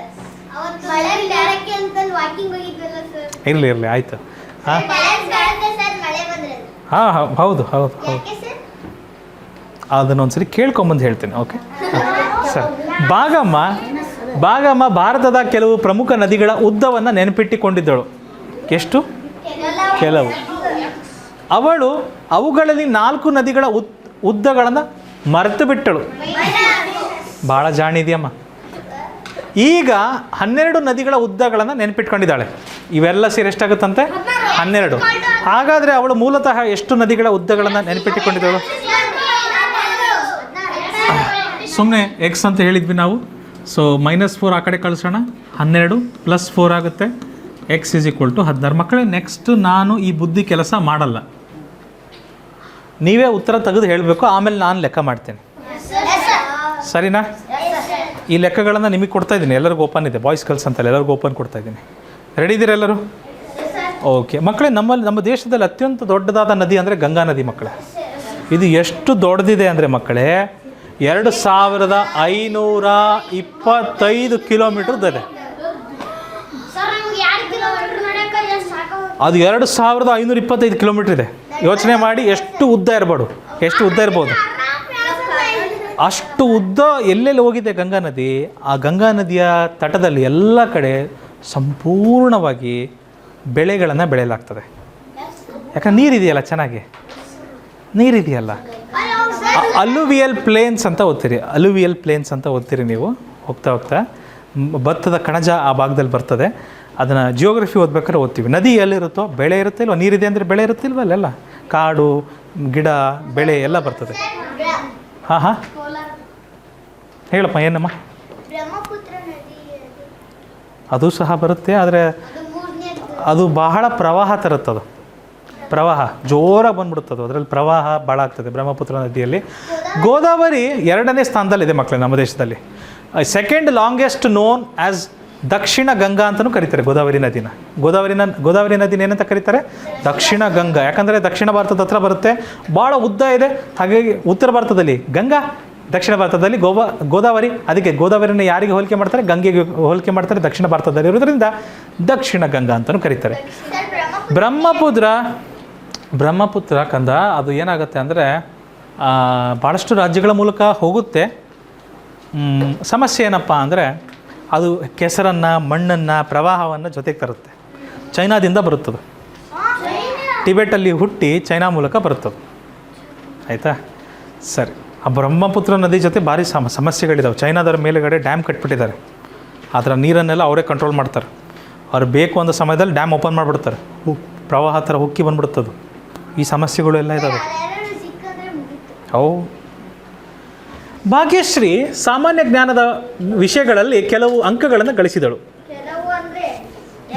ಇರಲಿ ಆಯಿತು. ಹೌದು. ಅದನ್ನೊಂದ್ಸರಿ ಕೇಳ್ಕೊಂಬಂದು ಹೇಳ್ತೀನಿ. Okay sir. ಭಾಗಮ್ಮ ಭಾರತದ ಕೆಲವು ಪ್ರಮುಖ ನದಿಗಳ ಉದ್ದವನ್ನು ನೆನಪಿಟ್ಟುಕೊಂಡಿದ್ದಳು. ಎಷ್ಟು? ಕೆಲವು. ಅವಳು ಅವುಗಳಲ್ಲಿ 4 ನದಿಗಳ ಉದ್ದಗಳನ್ನು ಮರೆತು ಬಿಟ್ಟಳು. ಭಾಳ ಜಾಣಿದೆಯಮ್ಮ. ಈಗ 12 ನದಿಗಳ ಉದ್ದಗಳನ್ನು ನೆನಪಿಟ್ಕೊಂಡಿದ್ದಾಳೆ. ಇವೆಲ್ಲ ಸೇರಿ ಎಷ್ಟಾಗುತ್ತಂತೆ? 12. ಹಾಗಾದರೆ ಅವಳು ಮೂಲತಃ ಎಷ್ಟು ನದಿಗಳ ಉದ್ದಗಳನ್ನು ನೆನಪಿಟ್ಟುಕೊಂಡಿದ್ದಳು? ಸುಮ್ಮನೆ ಎಕ್ಸ್ ಅಂತ ಹೇಳಿದ್ವಿ ನಾವು. ಸೊ -4 ಆ ಕಡೆ ಕಳಿಸೋಣ. 12 + 4 ಆಗುತ್ತೆ. ಎಕ್ಸ್ = 16. ಮಕ್ಕಳೇ, ನೆಕ್ಸ್ಟ್ ನಾನು ಈ ಬುದ್ಧಿ ಕೆಲಸ ಮಾಡಲ್ಲ. ನೀವೇ ಉತ್ತರ ತೆಗೆದು ಹೇಳಬೇಕು, ಆಮೇಲೆ ನಾನು ಲೆಕ್ಕ ಮಾಡ್ತೇನೆ. ಸರಿನಾ? ಈ ಲೆಕ್ಕಗಳನ್ನು ನಿಮಗೆ ಕೊಡ್ತಾ ಇದ್ದೀನಿ. ಎಲ್ಲರಿಗೂ ಓಪನ್ ಇದೆ, ಬಾಯ್ಸ್ ಗರ್ಲ್ಸ್ ಅಂತಲ್ಲ, ಎಲ್ಲರಿಗೂ ಓಪನ್ ಕೊಡ್ತಾ ಇದ್ದೀನಿ. ರೆಡಿ ಇದ್ದೀರಾ ಎಲ್ಲರೂ? ಓಕೆ ಮಕ್ಕಳೇ, ನಮ್ಮ ದೇಶದಲ್ಲಿ ಅತ್ಯಂತ ದೊಡ್ಡದಾದ ನದಿ ಅಂದರೆ ಗಂಗಾ ನದಿ. ಮಕ್ಕಳೇ, ಇದು ಎಷ್ಟು ದೊಡ್ಡದಿದೆ ಅಂದರೆ ಮಕ್ಕಳೇ, 2525 ಕಿಲೋಮೀಟರ್ದಿದೆ. ಅದು 2525 ಕಿಲೋಮೀಟರ್ ಇದೆ. ಯೋಚನೆ ಮಾಡಿ ಎಷ್ಟು ಉದ್ದ ಇರ್ಬೋದು. ಅಷ್ಟು ಉದ್ದ ಎಲ್ಲೆಲ್ಲಿ ಹೋಗಿದೆ ಗಂಗಾ ನದಿ. ಆ ಗಂಗಾ ನದಿಯ ತಟದಲ್ಲಿ ಎಲ್ಲ ಕಡೆ ಸಂಪೂರ್ಣವಾಗಿ ಬೆಳೆಗಳನ್ನು ಬೆಳೆಯಲಾಗ್ತದೆ. ಯಾಕಂದ್ರೆ ನೀರಿದೆಯಲ್ಲ, ಚೆನ್ನಾಗಿ ನೀರಿದೆಯಲ್ಲ. ಅಲುವಿಯಲ್ ಪ್ಲೇನ್ಸ್ ಅಂತ ಓದ್ತೀರಿ ನೀವು ಹೋಗ್ತಾ ಭತ್ತದ ಕಣಜ ಆ ಭಾಗದಲ್ಲಿ ಬರ್ತದೆ. ಅದನ್ನು ಜಿಯೋಗ್ರಫಿ ಓದ್ಬೇಕಾದ್ರೆ ಓದ್ತೀವಿ. ನದಿ ಎಲ್ಲಿರುತ್ತೋ ಬೆಳೆ ಇರುತ್ತೆ ಇಲ್ವ, ನೀರಿದೆ ಅಂದರೆ ಬೆಳೆ ಇರುತ್ತಿಲ್ವ, ಅಲ್ಲೆಲ್ಲ ಕಾಡು ಗಿಡ ಬೆಳೆ ಎಲ್ಲ ಬರ್ತದೆ. ಹಾಂ ಹೇಳಪ್ಪ, ಏನಮ್ಮ? ಅದು ಸಹ ಬರುತ್ತೆ, ಆದರೆ ಅದು ಬಹಳ ಪ್ರವಾಹ ತರುತ್ತದು. ಪ್ರವಾಹ ಜೋರಾಗಿ ಬಂದ್ಬಿಡುತ್ತದು. ಅದರಲ್ಲಿ ಪ್ರವಾಹ ಭಾಳ ಆಗ್ತದೆ ಬ್ರಹ್ಮಪುತ್ರ ನದಿಯಲ್ಲಿ. ಗೋದಾವರಿ 2ನೇ ಸ್ಥಾನದಲ್ಲಿದೆ ಮಕ್ಕಳೇ ನಮ್ಮ ದೇಶದಲ್ಲಿ. ಸೆಕೆಂಡ್ ಲಾಂಗೆಸ್ಟ್ ನೋನ್ ಆ್ಯಸ್ ದಕ್ಷಿಣ ಗಂಗಾ ಅಂತಲೂ ಕರೀತಾರೆ ಗೋದಾವರಿ ನದಿನ. ಗೋದಾವರಿ ನದಿನ ಏನಂತ ಕರೀತಾರೆ? ದಕ್ಷಿಣ ಗಂಗಾ. ಯಾಕಂದರೆ ದಕ್ಷಿಣ ಭಾರತದ ಹತ್ರ ಬರುತ್ತೆ, ಭಾಳ ಉದ್ದ ಇದೆ. ಹಾಗಾಗಿ ಉತ್ತರ ಭಾರತದಲ್ಲಿ ಗಂಗಾ, ದಕ್ಷಿಣ ಭಾರತದಲ್ಲಿ ಗೋದಾವರಿ. ಅದಕ್ಕೆ ಗೋದಾವರಿನ ಯಾರಿಗೆ ಹೋಲಿಕೆ ಮಾಡ್ತಾರೆ? ಗಂಗೆಗೆ ಹೋಲಿಕೆ ಮಾಡ್ತಾರೆ. ದಕ್ಷಿಣ ಭಾರತದಲ್ಲಿ ಇರೋದ್ರಿಂದ ದಕ್ಷಿಣ ಗಂಗಾ ಅಂತಲೂ ಕರೀತಾರೆ. ಬ್ರಹ್ಮಪುತ್ರ ಕಂದ ಅದು ಏನಾಗುತ್ತೆ ಅಂದರೆ ಭಾಳಷ್ಟು ರಾಜ್ಯಗಳ ಮೂಲಕ ಹೋಗುತ್ತೆ. ಸಮಸ್ಯೆ ಏನಪ್ಪ ಅಂದರೆ ಅದು ಕೆಸರನ್ನು, ಮಣ್ಣನ್ನು, ಪ್ರವಾಹವನ್ನು ಜೊತೆಗೆ ತರುತ್ತೆ. ಚೈನಾದಿಂದ ಬರುತ್ತದೆ. ಟಿಬೆಟಲ್ಲಿ ಹುಟ್ಟಿ ಚೈನಾ ಮೂಲಕ ಬರುತ್ತದೆ. ಆಯಿತಾ? ಸರಿ. ಆ ಬ್ರಹ್ಮಪುತ್ರ ನದಿ ಜೊತೆ ಭಾರಿ ಸಮಸ್ಯೆಗಳಿದ್ದಾವೆ. ಚೈನಾದವ್ರ ಮೇಲುಗಡೆ ಡ್ಯಾಮ್ ಕಟ್ಬಿಟ್ಟಿದ್ದಾರೆ. ಅದರ ನೀರನ್ನೆಲ್ಲ ಅವರೇ ಕಂಟ್ರೋಲ್ ಮಾಡ್ತಾರೆ. ಅವ್ರು ಬೇಕು ಅನ್ನೋ ಸಮಯದಲ್ಲಿ ಡ್ಯಾಮ್ ಓಪನ್ ಮಾಡಿಬಿಡ್ತಾರೆ. ಪ್ರವಾಹ ಥರ ಉಕ್ಕಿ ಬಂದ್ಬಿಡ್ತದೆ. ಈ ಸಮಸ್ಯೆಗಳು ಎಲ್ಲ ಇದ್ದಾವೆ. ಅವು ಭಾಗ್ಯಶ್ರೀ ಸಾಮಾನ್ಯ ಜ್ಞಾನದ ವಿಷಯಗಳಲ್ಲಿ ಕೆಲವು ಅಂಕಗಳನ್ನು ಗಳಿಸಿದಳು.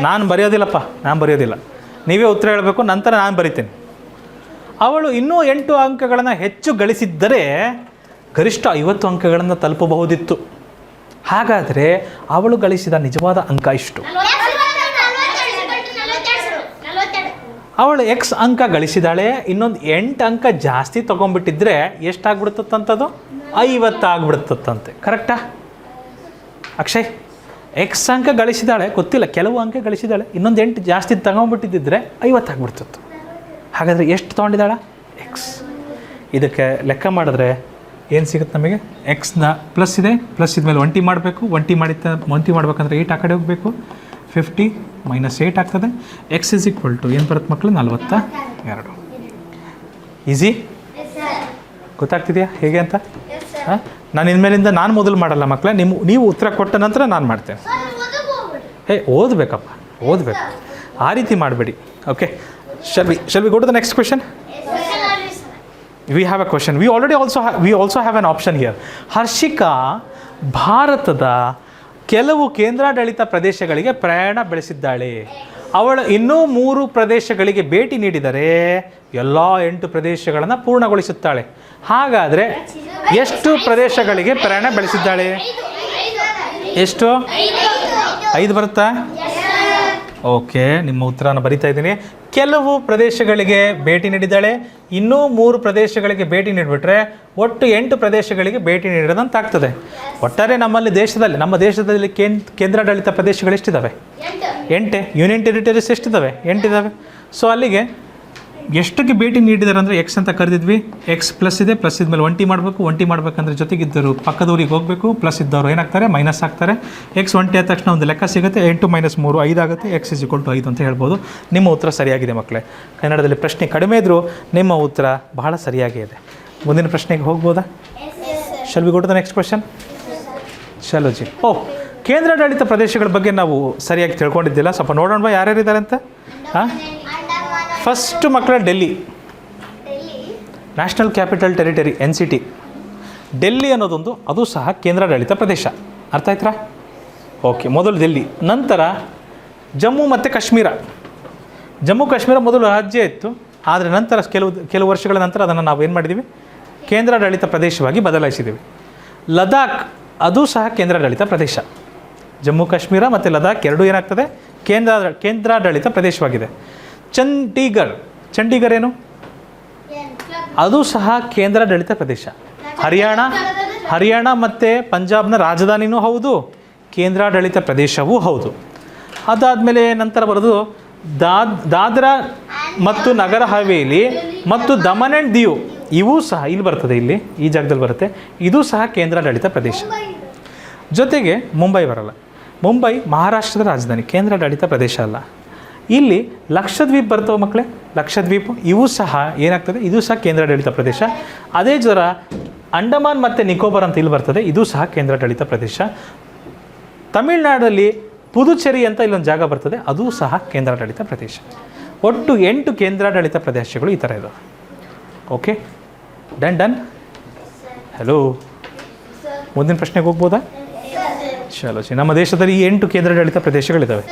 ನಾನು ಬರೆಯೋದಿಲ್ಲ. ನೀವೇ ಉತ್ತರ ಹೇಳಬೇಕು, ನಂತರ ನಾನು ಬರಿತೇನೆ. ಅವಳು ಇನ್ನೂ 8 ಅಂಕಗಳನ್ನು ಹೆಚ್ಚು ಗಳಿಸಿದ್ದರೆ ಗರಿಷ್ಠ 50 ಅಂಕಗಳನ್ನು ತಲುಪಬಹುದಿತ್ತು. ಹಾಗಾದರೆ ಅವಳು ಗಳಿಸಿದ ನಿಜವಾದ ಅಂಕ ಇಷ್ಟು. ಅವಳು X ಅಂಕ ಗಳಿಸಿದಾಳೆ, ಇನ್ನೊಂದು 8 ಅಂಕ ಜಾಸ್ತಿ ತೊಗೊಂಡ್ಬಿಟ್ಟಿದ್ರೆ ಎಷ್ಟಾಗ್ಬಿಡ್ತಂಥದ್ದು? 50 ಆಗ್ಬಿಡ್ತಂತೆ. ಕರೆಕ್ಟಾ ಅಕ್ಷಯ್? X ಅಂಕ ಗಳಿಸಿದಾಳೆ, ಗೊತ್ತಿಲ್ಲ, ಕೆಲವು ಅಂಕ ಗಳಿಸಿದಾಳೆ, ಇನ್ನೊಂದು 8 ಜಾಸ್ತಿ ತಗೊಂಡ್ಬಿಟ್ಟಿದ್ದರೆ 50 ಆಗ್ಬಿಡ್ತಿತ್ತು. ಹಾಗಾದರೆ ಎಷ್ಟು ತೊಗೊಂಡಿದ್ದಾಳ? X. ಇದಕ್ಕೆ ಲೆಕ್ಕ ಮಾಡಿದ್ರೆ ಏನು ಸಿಗುತ್ತೆ ನಮಗೆ? Xನ ಪ್ಲಸ್ ಇದೆ, ಪ್ಲಸ್ ಇದ್ಮೇಲೆ 1 ಮಾಡಬೇಕು. 1 ಮಾಡ್ಬೇಕಂದ್ರೆ 8 ಆ ಕಡೆ ಹೋಗಬೇಕು. 50 - 8 ಆಗ್ತದೆ. X = ಏನು ಬರುತ್ತೆ ಮಕ್ಕಳು? 42. ಈಸಿ? ಗೊತ್ತಾಗ್ತಿದೆಯಾ ಹೇಗೆ ಅಂತ? ಹಾಂ, ನಾನು ಇನ್ಮೇಲಿಂದ ನಾನು ಮೊದಲು ಮಾಡಲ್ಲ ಮಕ್ಕಳೇ. ನೀವು ಉತ್ತರ ಕೊಟ್ಟ ನಂತರ ನಾನು ಮಾಡ್ತೇನೆ. ಓದಬೇಕು. ಆ ರೀತಿ ಮಾಡಬೇಡಿ. Okay, shall we go to the next question? We have a question. We also have an option here. Harshika ಭಾರತದ ಕೆಲವು ಕೇಂದ್ರಾಡಳಿತ ಪ್ರದೇಶಗಳಿಗೆ ಪ್ರಯಾಣ ಬೆಳೆಸಿದ್ದಾಳೆ. ಅವಳು ಇನ್ನೂ 3 ಪ್ರದೇಶಗಳಿಗೆ ಭೇಟಿ ನೀಡಿದರೆ ಎಲ್ಲ 8 ಪ್ರದೇಶಗಳನ್ನು ಪೂರ್ಣಗೊಳಿಸುತ್ತಾಳೆ. ಹಾಗಾದರೆ ಎಷ್ಟು ಪ್ರದೇಶಗಳಿಗೆ ಪ್ರಯಾಣ ಬೆಳೆಸಿದ್ದಾಳೆ? ಎಷ್ಟು? 5 ಬರುತ್ತಾ? ಓಕೆ, ನಿಮ್ಮ ಉತ್ತರನ ಬರಿತಾ ಇದ್ದೀನಿ. ಕೆಲವು ಪ್ರದೇಶಗಳಿಗೆ ಭೇಟಿ ನೀಡಿದ್ದಾಳೆ, ಇನ್ನೂ 3 ಪ್ರದೇಶಗಳಿಗೆ ಭೇಟಿ ನೀಡಿಬಿಟ್ರೆ ಒಟ್ಟು 8 ಪ್ರದೇಶಗಳಿಗೆ ಭೇಟಿ ನೀಡಿದಂತಾಗ್ತದೆ. ಒಟ್ಟಾರೆ ನಮ್ಮ ದೇಶದಲ್ಲಿ ಕೇಂದ್ರಾಡಳಿತ ಪ್ರದೇಶಗಳು ಎಷ್ಟಿದ್ದಾವೆ? 8. Union territories ಎಷ್ಟಿದ್ದಾವೆ? 8 ಇದ್ದಾವೆ. ಸೊ ಅಲ್ಲಿಗೆ ಎಷ್ಟಕ್ಕೆ ಭೇಟಿ ನೀಡಿದ್ದಾರೆ ಅಂದರೆ X ಅಂತ ಕರೆದಿದ್ವಿ. X ಪ್ಲಸ್ ಇದೆ, ಪ್ಲಸ್ ಇದ್ಮೇಲೆ 1 ಮಾಡಬೇಕು. 1 ಮಾಡಬೇಕಂದ್ರೆ ಜೊತೆಗಿದ್ದರು ಪಕ್ಕದೂರಿಗೆ ಹೋಗಬೇಕು. ಪ್ಲಸ್ ಇದ್ದವರು ಏನಾಗ್ತಾರೆ? ಮೈನಸ್ ಆಗ್ತಾರೆ. X 1 ಆದ ತಕ್ಷಣ ಒಂದು ಲೆಕ್ಕ ಸಿಗುತ್ತೆ. 8 - 3 5 ಆಗುತ್ತೆ. X = 5 ಅಂತ ಹೇಳ್ಬೋದು. ನಿಮ್ಮ ಉತ್ತರ ಸರಿಯಾಗಿದೆ ಮಕ್ಕಳೇ. ಕನ್ನಡದಲ್ಲಿ ಪ್ರಶ್ನೆ ಕಡಿಮೆ ಇದ್ದರೂ ನಿಮ್ಮ ಉತ್ತರ ಬಹಳ ಸರಿಯಾಗೇ ಇದೆ. ಮುಂದಿನ ಪ್ರಶ್ನೆಗೆ ಹೋಗ್ಬೋದಾ? shall we go to the next question? ಚಲೋ ಜಿ. ಕೇಂದ್ರಾಡಳಿತ ಪ್ರದೇಶಗಳ ಬಗ್ಗೆ ನಾವು ಸರಿಯಾಗಿ ತಿಳ್ಕೊಂಡಿದ್ದಿಲ್ಲ. ಸ್ವಲ್ಪ ನೋಡೋಣ ಯಾರ್ಯಾರಿದ್ದಾರೆ ಅಂತ. ಹಾಂ, ಫಸ್ಟ್ ಮಕ್ಕಳ Delhi, national capital territory, NCT. Delhi ಅನ್ನೋದೊಂದು ಅದು ಸಹ ಕೇಂದ್ರಾಡಳಿತ ಪ್ರದೇಶ. ಅರ್ಥ ಆಯ್ತಾ? ಓಕೆ, ಮೊದಲು ಡೆಲ್ಲಿ, ನಂತರ ಜಮ್ಮು ಮತ್ತು ಕಾಶ್ಮೀರ. ಜಮ್ಮು ಕಾಶ್ಮೀರ ಮೊದಲು ರಾಜ್ಯ ಇತ್ತು, ಆದರೆ ನಂತರ ಕೆಲವು ವರ್ಷಗಳ ನಂತರ ಅದನ್ನು ನಾವು ಏನು ಮಾಡಿದ್ದೀವಿ? ಕೇಂದ್ರಾಡಳಿತ ಪ್ರದೇಶವಾಗಿ ಬದಲಾಯಿಸಿದ್ದೀವಿ. ಲದಾಖ್ ಅದು ಸಹ ಕೇಂದ್ರಾಡಳಿತ ಪ್ರದೇಶ. ಜಮ್ಮು ಕಾಶ್ಮೀರ ಮತ್ತು ಲದಾಖ್ ಎರಡೂ ಏನಾಗ್ತದೆ? ಕೇಂದ್ರಾಡಳಿತ ಪ್ರದೇಶವಾಗಿದೆ. ಚಂಡೀಗಢ ಏನು? ಅದು ಸಹ ಕೇಂದ್ರಾಡಳಿತ ಪ್ರದೇಶ. ಹರಿಯಾಣ ಮತ್ತು ಪಂಜಾಬ್ನ ರಾಜಧಾನಿನೂ ಹೌದು, ಕೇಂದ್ರಾಡಳಿತ ಪ್ರದೇಶವೂ ಹೌದು. ಅದಾದಮೇಲೆ ನಂತರ ಬರೋದು ದಾದ್ರಾ ಮತ್ತು ನಗರ ಹವೇಲಿ ಮತ್ತು ದಮನ್ ಆ್ಯಂಡ್ ದಿಯು. ಇವೂ ಸಹ ಇಲ್ಲಿ ಬರ್ತದೆ, ಈ ಜಾಗದಲ್ಲಿ ಬರುತ್ತೆ. ಇದು ಸಹ ಕೇಂದ್ರಾಡಳಿತ ಪ್ರದೇಶ. ಜೊತೆಗೆ ಮುಂಬೈ ಬರಲ್ಲ. ಮುಂಬೈ ಮಹಾರಾಷ್ಟ್ರದ ರಾಜಧಾನಿ, ಕೇಂದ್ರಾಡಳಿತ ಪ್ರದೇಶ ಅಲ್ಲ. ಇಲ್ಲಿ ಲಕ್ಷದ್ವೀಪ್ ಬರ್ತವೆ ಮಕ್ಕಳೇ, ಲಕ್ಷದ್ವೀಪ್. ಇವು ಸಹ ಏನಾಗ್ತದೆ? ಇದು ಸಹ ಕೇಂದ್ರಾಡಳಿತ ಪ್ರದೇಶ. ಅದೇ ಜ್ವರ ಅಂಡಮಾನ್ ಮತ್ತು ನಿಕೋಬಾರ್ ಅಂತ ಇಲ್ಲಿ ಬರ್ತದೆ, ಇದು ಸಹ ಕೇಂದ್ರಾಡಳಿತ ಪ್ರದೇಶ. ತಮಿಳುನಾಡಲ್ಲಿ ಪುದುಚೇರಿ ಅಂತ ಇಲ್ಲೊಂದು ಜಾಗ ಬರ್ತದೆ, ಅದು ಸಹ ಕೇಂದ್ರಾಡಳಿತ ಪ್ರದೇಶ. ಒಟ್ಟು 8 ಕೇಂದ್ರಾಡಳಿತ ಪ್ರದೇಶಗಳು ಈ ಥರ ಇದಾವೆ. Okay, done. ಹಲೋ, ಮುಂದಿನ ಪ್ರಶ್ನೆಗೆ ಹೋಗ್ಬೋದಾ? ಚಲೋ ಜಿ. ನಮ್ಮ ದೇಶದಲ್ಲಿ ಈ 8 ಕೇಂದ್ರಾಡಳಿತ ಪ್ರದೇಶಗಳಿದ್ದಾವೆ.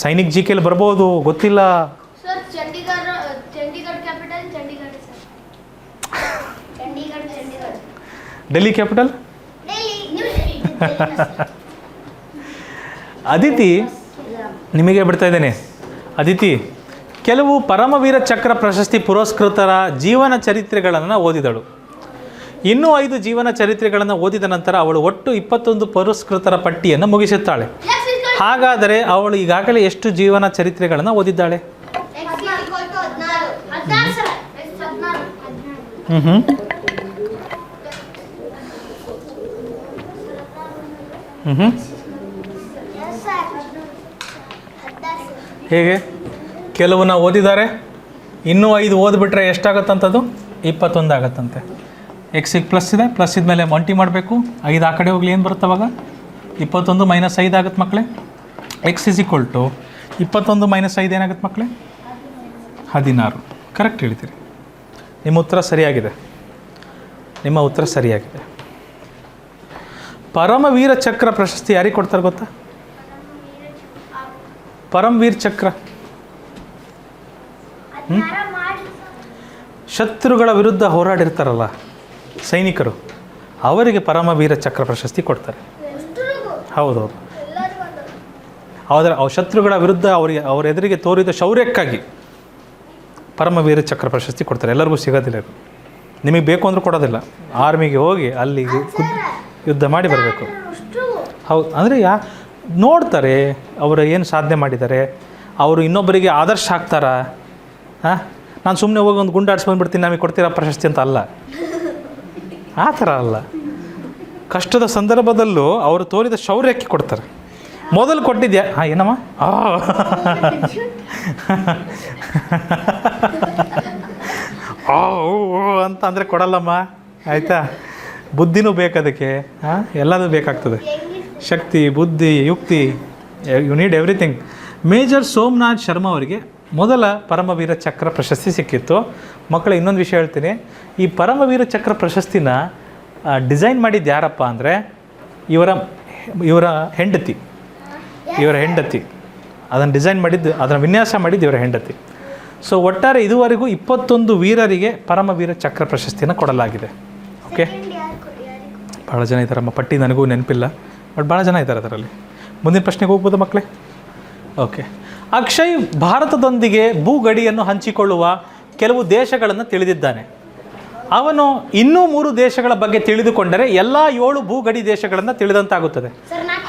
ಸೈನಿಕ್ GK ಬರ್ಬೋದು, ಗೊತ್ತಿಲ್ಲ. ಡೆಲ್ಲಿ ಕ್ಯಾಪಿಟಲ್? ಅದಿತಿ, ನಿಮಗೆ ಬಿಡ್ತಾ ಇದ್ದೇನೆ. ಅದಿತಿ, ಕೆಲವು ಪರಮವೀರ ಚಕ್ರ ಪ್ರಶಸ್ತಿ ಪುರಸ್ಕೃತರ ಜೀವನ ಚರಿತ್ರೆಗಳನ್ನು ಓದಿದಳು. ಇನ್ನೂ 5 ಜೀವನ ಚರಿತ್ರೆಗಳನ್ನು ಓದಿದ ನಂತರ ಅವಳು ಒಟ್ಟು 21 ಪುರಸ್ಕೃತರ ಪಟ್ಟಿಯನ್ನು ಮುಗಿಸುತ್ತಾಳೆ. ಹಾಗಾದರೆ ಅವಳು ಈಗಾಗಲೇ ಎಷ್ಟು ಜೀವನ ಚರಿತ್ರೆಗಳನ್ನು ಓದಿದ್ದಾಳೆ? ಹೇಗೆ? ಕೆಲವನ್ನ ಓದಿದ್ದಾರೆ, ಇನ್ನೂ 5 ಓದ್ಬಿಟ್ರೆ ಎಷ್ಟಾಗತ್ತಂಥದ್ದು? 21 ಆಗತ್ತಂತೆ. ಎಕ್ಸಿಗೆ ಪ್ಲಸ್ ಇದೆ, ಪ್ಲಸ್ ಇದ್ಮೇಲೆ ಮಂಟಿ ಮಾಡಬೇಕು. 5 ಆ ಕಡೆ ಹೋಗ್ಲಿ, ಏನು ಬರುತ್ತೆ ಅವಾಗ? 21 ಮೈನಸ್ 5 ಆಗುತ್ತೆ ಮಕ್ಕಳೇ. X is equal to 21 minus 5 ಏನಾಗುತ್ತೆ ಮಕ್ಕಳೇ? 16. ಕರೆಕ್ಟ್ ಹೇಳ್ತೀರಿ. ನಿಮ್ಮ ಉತ್ತರ ಸರಿಯಾಗಿದೆ. ನಿಮ್ಮ ಉತ್ತರ ಸರಿಯಾಗಿದೆ. ಪರಮವೀರ ಚಕ್ರ ಪ್ರಶಸ್ತಿ ಯಾರಿಗೆ ಕೊಡ್ತಾರೆ ಗೊತ್ತಾ? ಪರಮವೀರ ಚಕ್ರ ಶತ್ರುಗಳ ವಿರುದ್ಧ ಹೋರಾಡಿರ್ತಾರಲ್ಲ ಸೈನಿಕರು, ಅವರಿಗೆ ಪರಮವೀರ ಚಕ್ರ ಪ್ರಶಸ್ತಿ ಕೊಡ್ತಾರೆ. ಹೌದೌದು. ಅವ್ರ ಶತ್ರುಗಳ ವಿರುದ್ಧ ಅವ್ರ ಎದುರಿಗೆ ತೋರಿದ ಶೌರ್ಯಕ್ಕಾಗಿ ಪರಮವೀರ ಚಕ್ರ ಪ್ರಶಸ್ತಿ ಕೊಡ್ತಾರೆ. ಎಲ್ಲರಿಗೂ ಸಿಗೋದಿಲ್ಲ. ನಿಮಗೆ ಬೇಕು ಅಂದರೂ ಕೊಡೋದಿಲ್ಲ. ಆರ್ಮಿಗೆ ಹೋಗಿ ಅಲ್ಲಿ ಯುದ್ಧ ಮಾಡಿ ಬರಬೇಕು. ಹೌದು. ಅಂದರೆ ನೋಡ್ತಾರೆ ಅವರು ಏನು ಸಾಧನೆ ಮಾಡಿದ್ದಾರೆ, ಅವರು ಇನ್ನೊಬ್ಬರಿಗೆ ಆದರ್ಶ ಆಗ್ತಾರಾ. ಹಾಂ, ನಾನು ಸುಮ್ಮನೆ ಹೋಗಿ ಒಂದು ಗುಂಡು ಬಂದುಬಿಡ್ತೀನಿ, ನಮಗೆ ಕೊಡ್ತೀರಾ ಪ್ರಶಸ್ತಿ ಅಂತ ಅಲ್ಲ. ಆ ಥರ ಅಲ್ಲ. ಕಷ್ಟದ ಸಂದರ್ಭದಲ್ಲೂ ಅವರು ತೋರಿದ ಶೌರ್ಯಕ್ಕೆ ಕೊಡ್ತಾರೆ. ಮೊದಲು ಕೊಟ್ಟಿದ್ಯಾ? ಹಾಂ, ಏನಮ್ಮ ಅಂತ ಅಂದರೆ ಕೊಡಲ್ಲಮ್ಮ, ಆಯಿತಾ? ಬುದ್ಧಿನೂ ಬೇಕದಕ್ಕೆ. ಹಾಂ, ಎಲ್ಲದೂ ಬೇಕಾಗ್ತದೆ. ಶಕ್ತಿ, ಬುದ್ಧಿ, ಯುಕ್ತಿ, you need everything. Major Somnath Sharma ಅವರಿಗೆ ಮೊದಲ ಪರಮವೀರ ಚಕ್ರ ಪ್ರಶಸ್ತಿ ಸಿಕ್ಕಿತ್ತು. ಮಕ್ಕಳು, ಇನ್ನೊಂದು ವಿಷಯ ಹೇಳ್ತೀನಿ. ಈ ಪರಮವೀರ ಚಕ್ರ ಪ್ರಶಸ್ತಿನ ಡಿಸೈನ್ ಮಾಡಿದ್ದು ಯಾರಪ್ಪ ಅಂದರೆ ಇವರ ಹೆಂಡತಿ. ಅದನ್ನು ಡಿಸೈನ್ ಮಾಡಿದ್ದು, ಅದನ್ನು ವಿನ್ಯಾಸ ಮಾಡಿದ್ದು ಇವರ ಹೆಂಡತಿ. ಸೊ ಒಟ್ಟಾರೆ ಇದುವರೆಗೂ 21 ವೀರರಿಗೆ ಪರಮವೀರ ಚಕ್ರ ಪ್ರಶಸ್ತಿಯನ್ನು ಕೊಡಲಾಗಿದೆ. ಓಕೆ, ಭಾಳ ಜನ ಇದ್ದಾರಮ್ಮ. ಪಟ್ಟಿ ನನಗೂ ನೆನಪಿಲ್ಲ, ಬಟ್ ಭಾಳ ಜನ ಇದ್ದಾರೆ ಅದರಲ್ಲಿ. ಮುಂದಿನ ಪ್ರಶ್ನೆಗೆ ಹೋಗ್ಬೋದು ಮಕ್ಕಳೇ. ಓಕೆ. ಅಕ್ಷಯ್ ಭಾರತದೊಂದಿಗೆ ಭೂಗಡಿಯನ್ನು ಹಂಚಿಕೊಳ್ಳುವ ಕೆಲವು ದೇಶಗಳನ್ನು ತಿಳಿದಿದ್ದಾನೆ. ಅವನು ಇನ್ನೂ 3 ದೇಶಗಳ ಬಗ್ಗೆ ತಿಳಿದುಕೊಂಡರೆ ಎಲ್ಲ 7 ಭೂಗಡಿ ದೇಶಗಳನ್ನು ತಿಳಿದಂತಾಗುತ್ತದೆ.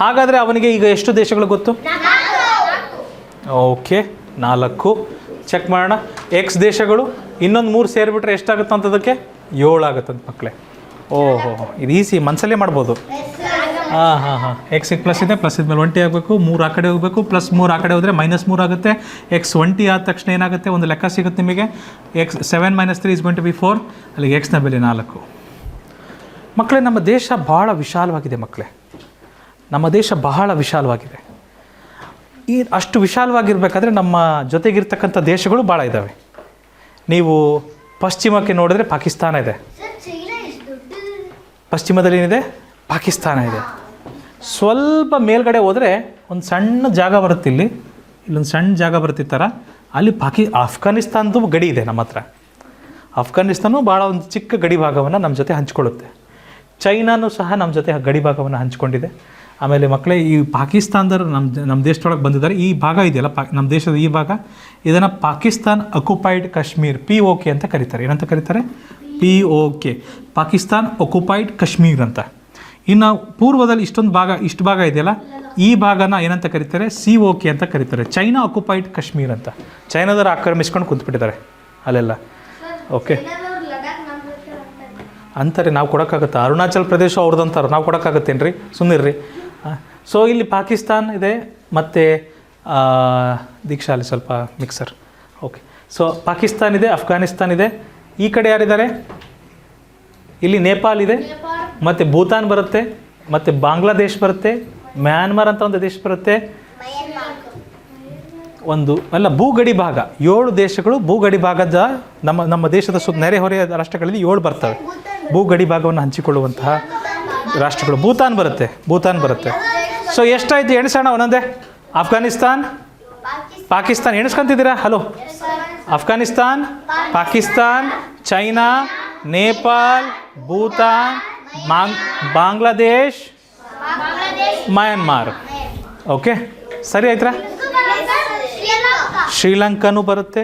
ಹಾಗಾದರೆ ಅವನಿಗೆ ಈಗ ಎಷ್ಟು ದೇಶಗಳು ಗೊತ್ತು? ಓಕೆ, 4. ಚೆಕ್ ಮಾಡೋಣ. ಎಕ್ಸ್ ದೇಶಗಳು ಇನ್ನೊಂದು 3 ಸೇರಿಬಿಟ್ರೆ ಎಷ್ಟಾಗುತ್ತೆ ಅಂತದಕ್ಕೆ? 7 ಆಗುತ್ತಂತ ಮಕ್ಕಳೇ. ಓಹೋ, ಇದು ಈಸಿ, ಮನಸ್ಸಲ್ಲೇ ಮಾಡ್ಬೋದು. ಹಾಂ. ಎಕ್ಸಿಗೆ ಪ್ಲಸ್ ಇದೆ, ಪ್ಲಸ್ ಇದ್ಮೇಲೆ 20 ಆಗಬೇಕು. 3 ಆ ಕಡೆ ಹೋಗಬೇಕು, ಪ್ಲಸ್ 3 ಆ ಕಡೆ ಹೋದರೆ -3 ಆಗುತ್ತೆ. ಎಕ್ಸ್ 20 ಆದ ತಕ್ಷಣ ಏನಾಗುತ್ತೆ? ಒಂದು ಲೆಕ್ಕ ಸಿಗುತ್ತೆ ನಿಮಗೆ. ಎಕ್ಸ್ 7 - 3 = 4. ಅಲ್ಲಿಗೆ ಎಕ್ಸ್ನ ಬೆಲೆ 4. ಮಕ್ಕಳೇ, ನಮ್ಮ ದೇಶ ಭಾಳ ವಿಶಾಲವಾಗಿದೆ ಮಕ್ಕಳೇ. ನಮ್ಮ ದೇಶ ಬಹಳ ವಿಶಾಲವಾಗಿದೆ. ಅಷ್ಟು ವಿಶಾಲವಾಗಿರ್ಬೇಕಾದ್ರೆ ನಮ್ಮ ಜೊತೆಗಿರ್ತಕ್ಕಂಥ ದೇಶಗಳು ಭಾಳ ಇದ್ದಾವೆ. ನೀವು ಪಶ್ಚಿಮಕ್ಕೆ ನೋಡಿದ್ರೆ ಪಾಕಿಸ್ತಾನ ಇದೆ. ಪಶ್ಚಿಮದಲ್ಲಿ ಏನಿದೆ? ಪಾಕಿಸ್ತಾನ ಇದೆ. ಸ್ವಲ್ಪ ಮೇಲ್ಗಡೆ ಹೋದರೆ ಒಂದು ಸಣ್ಣ ಜಾಗ ಬರುತ್ತೆ. ಇಲ್ಲೊಂದು ಸಣ್ಣ ಜಾಗ ಬರುತ್ತಿತ್ತಾರ, ಅಲ್ಲಿ ಅಫ್ಘಾನಿಸ್ತಾನದ್ದು ಗಡಿ ಇದೆ ನಮ್ಮ ಹತ್ರ. ಅಫ್ಘಾನಿಸ್ತಾನ ಭಾಳ ಒಂದು ಚಿಕ್ಕ ಗಡಿ ಭಾಗವನ್ನು ನಮ್ಮ ಜೊತೆ ಹಂಚ್ಕೊಳ್ಳುತ್ತೆ. ಚೈನಾನೂ ಸಹ ನಮ್ಮ ಜೊತೆ ಗಡಿ ಭಾಗವನ್ನು ಹಂಚ್ಕೊಂಡಿದೆ. ಆಮೇಲೆ ಮಕ್ಕಳೇ, ಈ ಪಾಕಿಸ್ತಾನದವರು ನಮ್ಮ ದೇಶದೊಳಗೆ ಬಂದಿದ್ದಾರೆ. ಈ ಭಾಗ ಇದೆಯಲ್ಲ, ನಮ್ಮ ದೇಶದ ಈ ಭಾಗ, ಇದನ್ನು ಪಾಕಿಸ್ತಾನ್ ಅಕ್ಯುಪೈಡ್ ಕಾಶ್ಮೀರ್, POK ಅಂತ ಕರೀತಾರೆ. ಏನಂತ ಕರೀತಾರೆ? POK, ಪಾಕಿಸ್ತಾನ್ ಅಕ್ಯುಪೈಡ್ ಕಾಶ್ಮೀರ್ ಅಂತ. ಇನ್ನು ಪೂರ್ವದಲ್ಲಿ ಇಷ್ಟು ಭಾಗ ಇದೆಯಲ್ಲ, ಈ ಭಾಗನ ಏನಂತ ಕರೀತಾರೆ? COK ಅಂತ ಕರೀತಾರೆ, ಚೈನಾ ಅಕ್ಯುಪೈಡ್ ಕಾಶ್ಮೀರ್ ಅಂತ. ಚೈನಾದವರು ಆಕ್ರಮಿಸ್ಕೊಂಡು ಕುಂತ್ಬಿಟ್ಟಿದ್ದಾರೆ ಅಲ್ಲೆಲ್ಲ. ಓಕೆ ಅಂತಾರೆ. ನಾವು ಕೊಡೋಕ್ಕಾಗುತ್ತೆ? ಅರುಣಾಚಲ್ ಪ್ರದೇಶ ಅವ್ರದ್ದಂತಾರೆ, ನಾವು ಕೊಡೋಕ್ಕಾಗತ್ತೇನು ರೀ? ಸುಮ್ಮನಿರ್ರಿ. ಸೊ ಇಲ್ಲಿ ಪಾಕಿಸ್ತಾನ್ ಇದೆ, ಮತ್ತು ದೀಕ್ಷಾಲಿ ಸ್ವಲ್ಪ ಮಿಕ್ಸರ್. ಓಕೆ, ಸೊ ಪಾಕಿಸ್ತಾನ್ ಇದೆ, ಅಫ್ಘಾನಿಸ್ತಾನ್ ಇದೆ. ಈ ಕಡೆ ಯಾರಿದ್ದಾರೆ? ಇಲ್ಲಿ ನೇಪಾಲ್ ಇದೆ, ಮತ್ತು ಭೂತಾನ್ ಬರುತ್ತೆ, ಮತ್ತು ಬಾಂಗ್ಲಾದೇಶ್ ಬರುತ್ತೆ, ಮ್ಯಾನ್ಮಾರ್ ಅಂತ ಒಂದು ದೇಶ ಬರುತ್ತೆ. ಅಲ್ಲ, ಭೂಗಡಿ ಭಾಗ 7 ದೇಶಗಳು. ಭೂಗಡಿ ಭಾಗದ ನಮ್ಮ ದೇಶದ ನೆರೆಹೊರೆಯ ರಾಷ್ಟ್ರಗಳಲ್ಲಿ 7 ಬರ್ತವೆ. ಭೂಗಡಿ ಭಾಗವನ್ನು ಹಂಚಿಕೊಳ್ಳುವಂತಹ ರಾಷ್ಟ್ರಗಳು. ಭೂತಾನ್ ಬರುತ್ತೆ. ಸೊ ಎಷ್ಟಾಯಿತು? ಎಣಿಸೋಣ ಒಂದೊಂದೇ. ಪಾಕಿಸ್ತಾನ್ ಎಣಿಸ್ಕೊಂತಿದ್ದೀರಾ? Hello. Afghanistan, Pakistan, China, Nepal, Bhutan, Bangladesh, Myanmar. Okay, ಸರಿ ಆಯ್ತಾ? ಶ್ರೀಲಂಕಾನೂ ಬರುತ್ತೆ,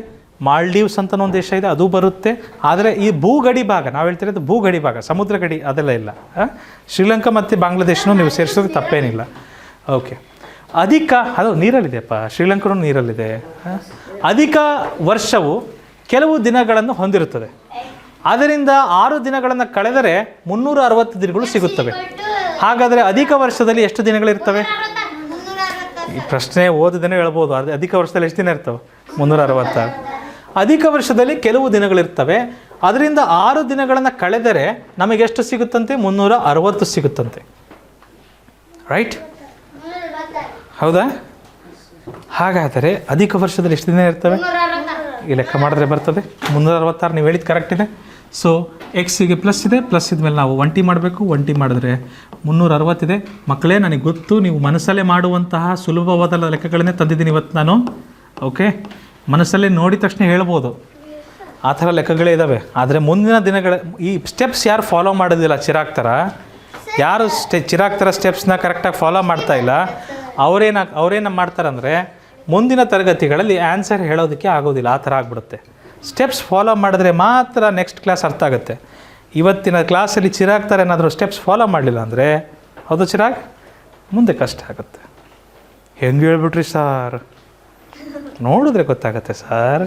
ಮಾಲ್ಡೀವ್ಸ್ ಅಂತನೂ ಒಂದು ದೇಶ ಇದೆ ಅದು ಬರುತ್ತೆ. ಆದರೆ ಈ ಭೂಗಡಿ ಭಾಗ ನಾವು ಹೇಳ್ತಿರೋದು ಭೂಗಡಿ ಭಾಗ, ಸಮುದ್ರ ಗಡಿ ಅದೆಲ್ಲ ಇಲ್ಲ. ಶ್ರೀಲಂಕಾ ಮತ್ತು ಬಾಂಗ್ಲಾದೇಶನೂ ನೀವು ಸೇರಿಸೋದು ತಪ್ಪೇನಿಲ್ಲ. ಓಕೆ, ಅಧಿಕ ಅದು ನೀರಲ್ಲಿದೆಯಪ್ಪ, ಶ್ರೀಲಂಕನೂ ನೀರಲ್ಲಿದೆ. ಅಧಿಕ ವರ್ಷವು ಕೆಲವು ದಿನಗಳನ್ನು ಹೊಂದಿರುತ್ತದೆ. ಅದರಿಂದ 6 ದಿನಗಳನ್ನು ಕಳೆದರೆ 360 ದಿನಗಳು ಸಿಗುತ್ತವೆ. ಹಾಗಾದರೆ ಅಧಿಕ ವರ್ಷದಲ್ಲಿ ಎಷ್ಟು ದಿನಗಳಿರ್ತವೆ? ಈ ಪ್ರಶ್ನೆ ಓದಿದೇನೆ ಹೇಳ್ಬೋದು. ಅಧಿಕ ವರ್ಷದಲ್ಲಿ ಎಷ್ಟು ದಿನ ಇರ್ತವೆ? 360. ಅಧಿಕ ವರ್ಷದಲ್ಲಿ ಕೆಲವು ದಿನಗಳಿರ್ತವೆ. ಅದರಿಂದ 6 ದಿನಗಳನ್ನು ಕಳೆದರೆ ನಮಗೆ ಎಷ್ಟು ಸಿಗುತ್ತಂತೆ? 360 ಸಿಗುತ್ತಂತೆ. ರೈಟ್? ಹೌದಾ? ಹಾಗಾದರೆ ಅಧಿಕ ವರ್ಷದಲ್ಲಿ ಎಷ್ಟು ದಿನ ಇರ್ತವೆ? ಈ ಲೆಕ್ಕ ಮಾಡಿದ್ರೆ ಬರ್ತದೆ 366. ನೀವು ಹೇಳಿದ್ದು ಕರೆಕ್ಟ್ ಇದೆ. ಸೊ ಎಕ್ಸಿಗೆ ಪ್ಲಸ್ ಇದೆ, ಪ್ಲಸ್ ಇದ್ಮೇಲೆ ನಾವು 1T ಮಾಡಬೇಕು. 1T ಮಾಡಿದ್ರೆ 360 ಇದೆ. ಮಕ್ಕಳೇ, ನನಗೆ ಗೊತ್ತು ನೀವು ಮನಸ್ಸಲ್ಲೇ ಮಾಡುವಂತಹ ಸುಲಭವಾದ ಲೆಕ್ಕಗಳನ್ನೇ ತಂದಿದ್ದೀನಿ ಇವತ್ತು ನಾನು. ಓಕೆ, ಮನಸ್ಸಲ್ಲೇ ನೋಡಿದ ತಕ್ಷಣ ಹೇಳ್ಬೋದು, ಆ ಥರ ಲೆಕ್ಕಗಳೇ ಇದ್ದಾವೆ. ಆದರೆ ಮುಂದಿನ ದಿನಗಳ ಈ ಸ್ಟೆಪ್ಸ್ ಯಾರು ಫಾಲೋ ಮಾಡೋದಿಲ್ಲ, ಚಿರಾಗ್ ಥರ ಯಾರು ಚಿರಾಗ್ ಥರ ಸ್ಟೆಪ್ಸ್ನ ಕರೆಕ್ಟಾಗಿ ಫಾಲೋ ಮಾಡ್ತಾ ಇಲ್ಲ, ಅವರೇನು ಮಾಡ್ತಾರಂದರೆ ಮುಂದಿನ ತರಗತಿಗಳಲ್ಲಿ ಆನ್ಸರ್ ಹೇಳೋದಕ್ಕೆ ಆಗೋದಿಲ್ಲ. ಆ ಥರ ಆಗಿಬಿಡುತ್ತೆ. ಸ್ಟೆಪ್ಸ್ ಫಾಲೋ ಮಾಡಿದ್ರೆ ಮಾತ್ರ ನೆಕ್ಸ್ಟ್ ಕ್ಲಾಸ್ ಅರ್ಥ ಆಗುತ್ತೆ. ಇವತ್ತಿನ ಕ್ಲಾಸಲ್ಲಿ ಚಿರಾಗ್ ಥರ ಏನಾದರೂ ಸ್ಟೆಪ್ಸ್ ಫಾಲೋ ಮಾಡಲಿಲ್ಲ ಅಂದರೆ, ಹೌದು ಚಿರಾಗ್, ಮುಂದೆ ಕಷ್ಟ ಆಗುತ್ತೆ. ಹೆಂಗೆ ಹೇಳ್ಬಿಟ್ರಿ ಸಾರ್? ನೋಡಿದ್ರೆ ಗೊತ್ತಾಗುತ್ತೆ ಸರ್.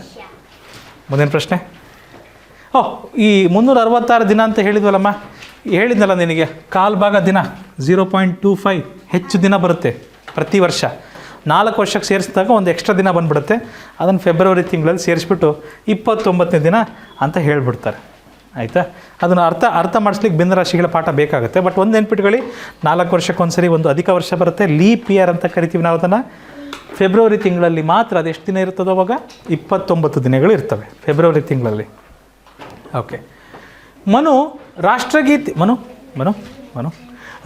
ಮುಂದಿನ ಪ್ರಶ್ನೆ. ಈ 366 ದಿನ ಅಂತ ಹೇಳಿದ್ವಲ್ಲಮ್ಮ, ಹೇಳಿದ್ನಲ್ಲ ನಿನಗೆ, ಕಾಲು ಭಾಗ ದಿನ 0.25 ಹೆಚ್ಚು ದಿನ ಬರುತ್ತೆ ಪ್ರತಿ ವರ್ಷ. 4 ವರ್ಷಕ್ಕೆ ಸೇರಿಸಿದಾಗ ಒಂದು ಎಕ್ಸ್ಟ್ರಾ ದಿನ ಬಂದುಬಿಡುತ್ತೆ. ಅದನ್ನು ಫೆಬ್ರವರಿ ತಿಂಗಳಲ್ಲಿ ಸೇರಿಸ್ಬಿಟ್ಟು 29ನೇ ದಿನ ಅಂತ ಹೇಳಿಬಿಡ್ತಾರೆ. ಆಯಿತಾ? ಅದನ್ನು ಅರ್ಥ ಮಾಡಿಸ್ಲಿಕ್ಕೆ ಭಿನ್ನರಾಶಿಗಳ ಪಾಠ ಬೇಕಾಗುತ್ತೆ. ಬಟ್ ಒಂದು ನೆನ್ಪಿಟ್ಕೊಳ್ಳಿ, 4 ವರ್ಷಕ್ಕೊಂದ್ಸರಿ ಒಂದು ಅಧಿಕ ವರ್ಷ ಬರುತ್ತೆ, ಲೀಪ್ ಇಯರ್ ಅಂತ ಕರಿತೀವಿ ನಾವು ಅದನ್ನು. ಫೆಬ್ರವರಿ ತಿಂಗಳಲ್ಲಿ ಮಾತ್ರ ಅದು ಎಷ್ಟು ದಿನ ಇರ್ತದೋ ಅವಾಗ 29 ದಿನಗಳು ಇರ್ತವೆ ಫೆಬ್ರವರಿ ತಿಂಗಳಲ್ಲಿ. ಓಕೆ, ಮನು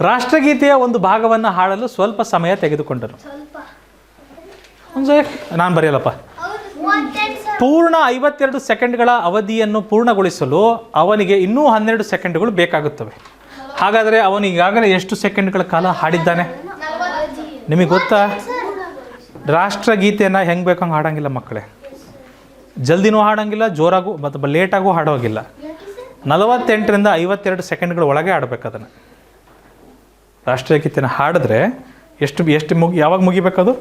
ರಾಷ್ಟ್ರಗೀತೆಯ ಒಂದು ಭಾಗವನ್ನು ಹಾಡಲು ಸ್ವಲ್ಪ ಸಮಯ ತೆಗೆದುಕೊಂಡನು. ನಾನು ಬರೆಯಲ್ಲಪ್ಪ. ಪೂರ್ಣ 52 ಸೆಕೆಂಡ್ಗಳ ಅವಧಿಯನ್ನು ಪೂರ್ಣಗೊಳಿಸಲು ಅವನಿಗೆ ಇನ್ನೂ 12 ಸೆಕೆಂಡ್ಗಳು ಬೇಕಾಗುತ್ತವೆ. ಹಾಗಾದರೆ ಅವನು ಈಗಾಗಲೇ ಎಷ್ಟು ಸೆಕೆಂಡ್ಗಳ ಕಾಲ ಹಾಡಿದ್ದಾನೆ? ನಿಮಗೆ ಗೊತ್ತಾ? ರಾಷ್ಟ್ರಗೀತೆಯನ್ನು ಹೆಂಗೆ ಬೇಕಂಗೆ ಹಾಡೋಂಗಿಲ್ಲ ಮಕ್ಕಳೇ. ಜಲ್ದಿನೂ ಹಾಡೋಂಗಿಲ್ಲ, ಜೋರಾಗೂ ಮತ್ತು ಲೇಟಾಗೂ ಹಾಡೋಗಿಲ್ಲ. 48ರಿಂದ 52 ಸೆಕೆಂಡ್ಗಳ ಒಳಗೆ ಆಡಬೇಕು ಅದನ್ನು. ರಾಷ್ಟ್ರಗೀತೆನ ಹಾಡಿದ್ರೆ ಯಾವಾಗ ಮುಗಿಬೇಕದು?